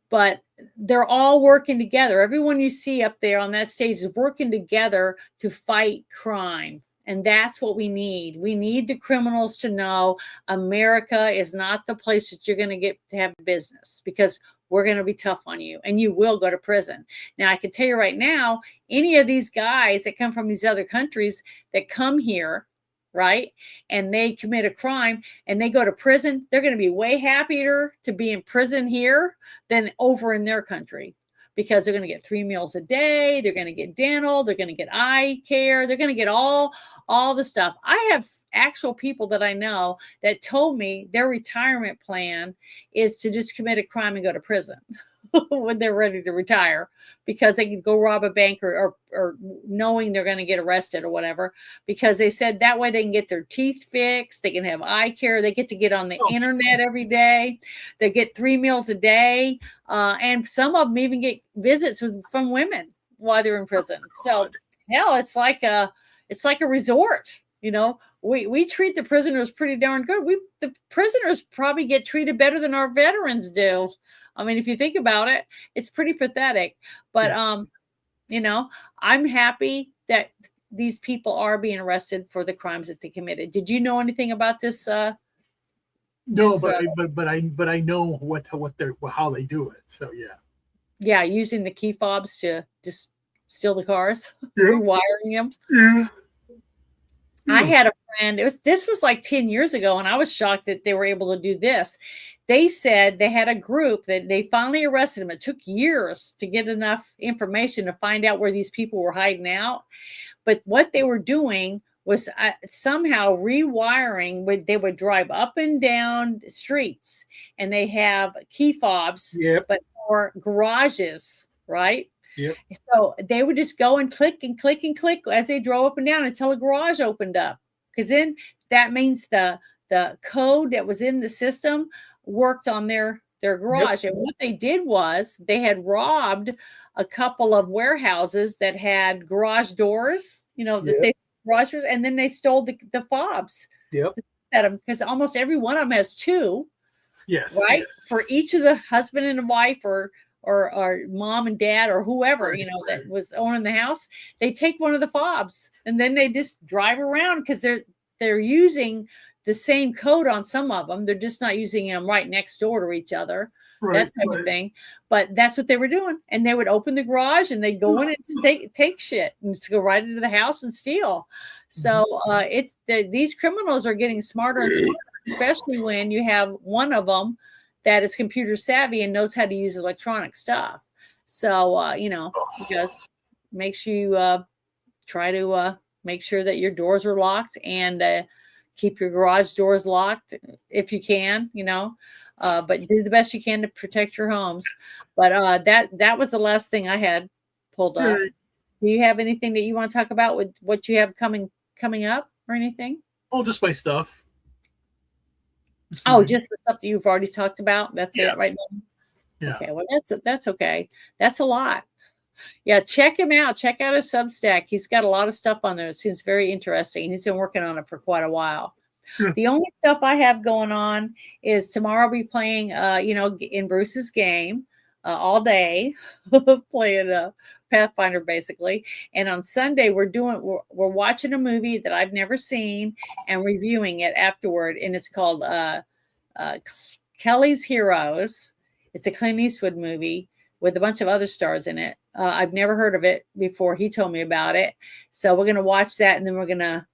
but they're all working together. Everyone you see up there on that stage is working together to fight crime. And that's what we need. We need the criminals to know America is not the place that you're going to get to have business because we're going to be tough on you and you will go to prison. Now, I can tell you right now, any of these guys that come from these other countries that come here, right, and they commit a crime and they go to prison, they're going to be way happier to be in prison here than over in their country. Because they're going to get 3 meals a day, they're going to get dental, they're going to get eye care, they're going to get all the stuff. I have actual people that I know that told me their retirement plan is to just commit a crime and go to prison when they're ready to retire because they can go rob a bank or knowing they're going to get arrested or whatever, because they said that way they can get their teeth fixed, they can have eye care, they get to get on the internet every day, they get 3 meals a day, and some of them even get visits from women while they're in prison. So hell, it's like a resort. You know, we treat the prisoners pretty darn good. The prisoners probably get treated better than our veterans do. I mean, if you think about it, it's pretty pathetic. But, you know, I'm happy that these people are being arrested for the crimes that they committed. Did you know anything about this? No, but I know how they do it. So yeah. Yeah, using the key fobs to just steal the cars, yeah. rewiring them. Yeah. I had a friend, this was like 10 years ago, and I was shocked that they were able to do this. They said they had a group that they finally arrested them. It took years to get enough information to find out where these people were hiding out. But what they were doing was somehow rewiring. They would drive up and down streets, and they have key fobs, but for garages, right? Yep. So they would just go and click and click and click as they drove up and down until a garage opened up. Because then that means the code that was in the system worked on their garage. And what they did was they had robbed a couple of warehouses that had garage doors, garage doors, and then they stole the fobs. Because almost every one of them has two. Yes. Right? For each of the husband and wife or mom and dad or whoever, that was owning the house, they take one of the fobs and then they just drive around because they're using the same code on some of them. They're just not using them right next door to each other, that type of thing. But that's what they were doing. And they would open the garage and they'd go in and take shit and just go right into the house and steal. So these criminals are getting smarter and smarter, especially when you have one of them that is computer savvy and knows how to use electronic stuff. So, just make sure you try to make sure that your doors are locked and keep your garage doors locked if you can, but do the best you can to protect your homes. But that was the last thing I had pulled up. Do you have anything that you want to talk about with what you have coming up or anything? Oh, just my stuff. Just the stuff that you've already talked about. That's it right now. Yeah. Okay. Well, that's okay. That's a lot. Yeah. Check him out. Check out his Substack. He's got a lot of stuff on there. It seems very interesting. He's been working on it for quite a while. The only stuff I have going on is tomorrow I'll be playing, in Bruce's game all day, playing Pathfinder basically. And on Sunday we're watching a movie that I've never seen and reviewing it afterward. And it's called Kelly's Heroes. It's a Clint Eastwood movie with a bunch of other stars in it. I've never heard of it before. He told me about it. So we're going to watch that and then we're going to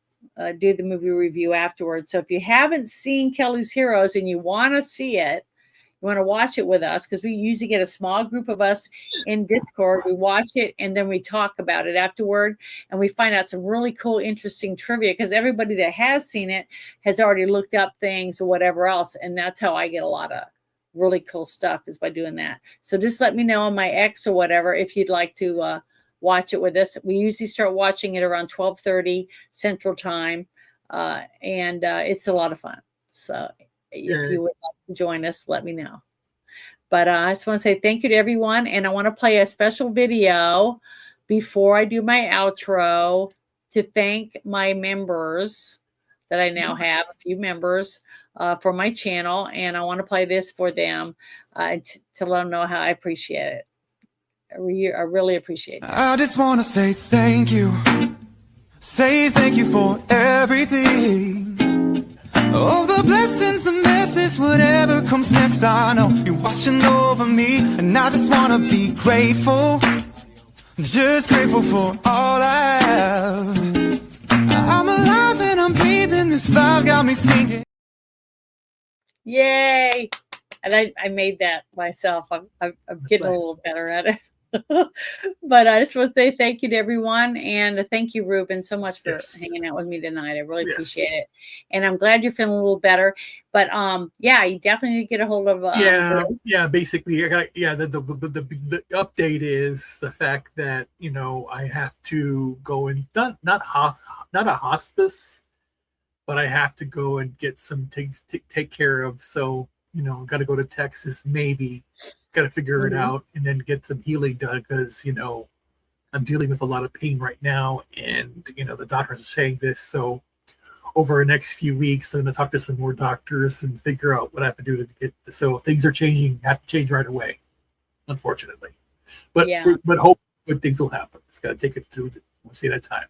do the movie review afterwards. So if you haven't seen Kelly's Heroes and you want to see it, you want to watch it with us, because we usually get a small group of us in Discord. We watch it and then we talk about it afterward, and we find out some really cool, interesting trivia, because everybody that has seen it has already looked up things or whatever else. And that's how I get a lot of really cool stuff, is by doing that. So just let me know on my X or whatever if you'd like to watch it with us. We usually start watching it around 12:30 Central Time, and it's a lot of fun. So if you would like to join us, let me know. But I just want to say thank you to everyone, and I want to play a special video before I do my outro to thank my members that I now have, a few members for my channel, and I want to play this for them to let them know how I appreciate it. I really appreciate it. I just want to say thank you. Say thank you for everything. Oh, the blessings, the messes, whatever comes next, I know you're watching over me. And I just want to be grateful. Just grateful for all I have. I'm alive and I'm breathing. This vibe's got me singing. Yay! And I made that myself. I'm getting a little better at it. But I just want to say thank you to everyone, and thank you, Ruben, so much for hanging out with me tonight. I really appreciate it, and I'm glad you're feeling a little better. But you definitely need to get a hold of basically, the update is the fact that I have to go and not a hospice, but I have to go and get some things to take care of. So got to go to Texas, maybe. Got to figure it out and then get some healing done, because I'm dealing with a lot of pain right now, and the doctors are saying this. So over the next few weeks, I'm going to talk to some more doctors and figure out what I have to do to get. So if things are changing, I have to change right away, unfortunately. But hope good things will happen. It's got to take it through one day at a time.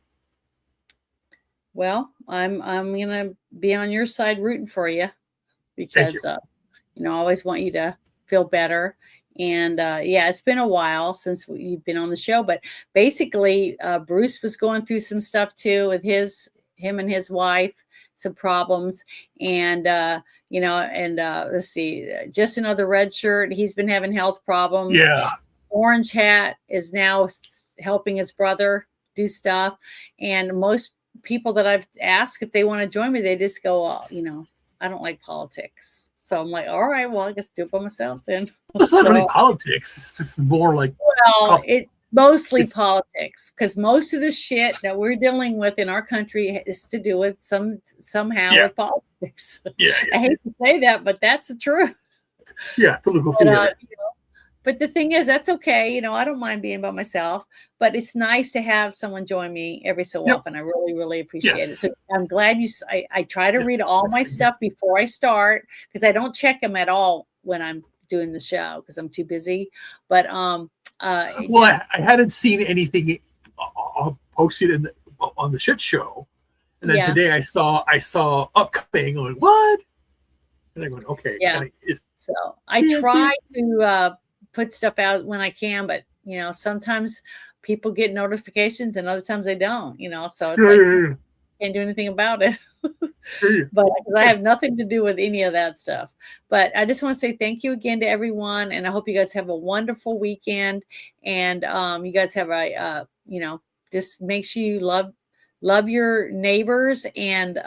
Well, I'm gonna be on your side rooting for you, because I always want you to feel better. And it's been a while since you've been on the show, but basically Bruce was going through some stuff too with his him and his wife some problems, and let's see, just another red shirt. He's been having health problems. Yeah. Orange Hat is now helping his brother do stuff, and most people that I've asked if they want to join me, they just go, I don't like politics. So I'm like, all right, well, I guess do it by myself then. It's not really politics. It's just more like, it's mostly politics, because most of the shit that we're dealing with in our country is to do with somehow with politics. Yeah. I hate to say that, but that's the truth. Yeah, political theater. But the thing is, that's okay. I don't mind being by myself, but it's nice to have someone join me every so often. I really, really appreciate it. So I'm glad I try to read all my stuff before I start, because I don't check them at all when I'm doing the show because I'm too busy. But I hadn't seen anything posted on the shit show, and then today I saw upcoming. I'm like, what? And I'm going, okay. Yeah. So I try to put stuff out when I can, but sometimes people get notifications and other times they don't. So it's can't do anything about it. But because I have nothing to do with any of that stuff. But I just want to say thank you again to everyone, and I hope you guys have a wonderful weekend. And you guys have just make sure you love your neighbors and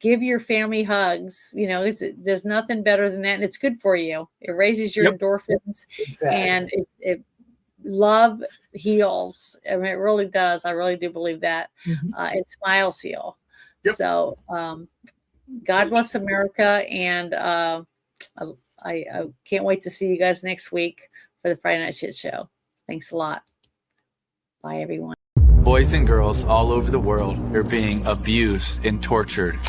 give your family hugs. There's nothing better than that, and it's good for you. It raises your endorphins, and it love heals. I mean, it really does. I really do believe that. And smiles heal. So God bless America, and I can't wait to see you guys next week for the Friday Night Shit Show. Thanks a lot. Bye, everyone. Boys and girls all over the world are being abused and tortured.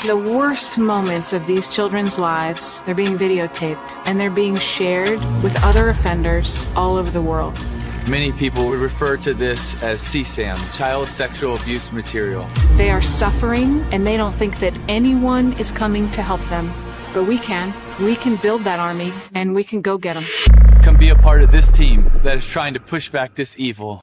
The worst moments of these children's lives, they're being videotaped and they're being shared with other offenders all over the world. Many people would refer to this as CSAM, child sexual abuse material. They are suffering and they don't think that anyone is coming to help them. But we can. We can build that army and we can go get them. Come be a part of this team that is trying to push back this evil.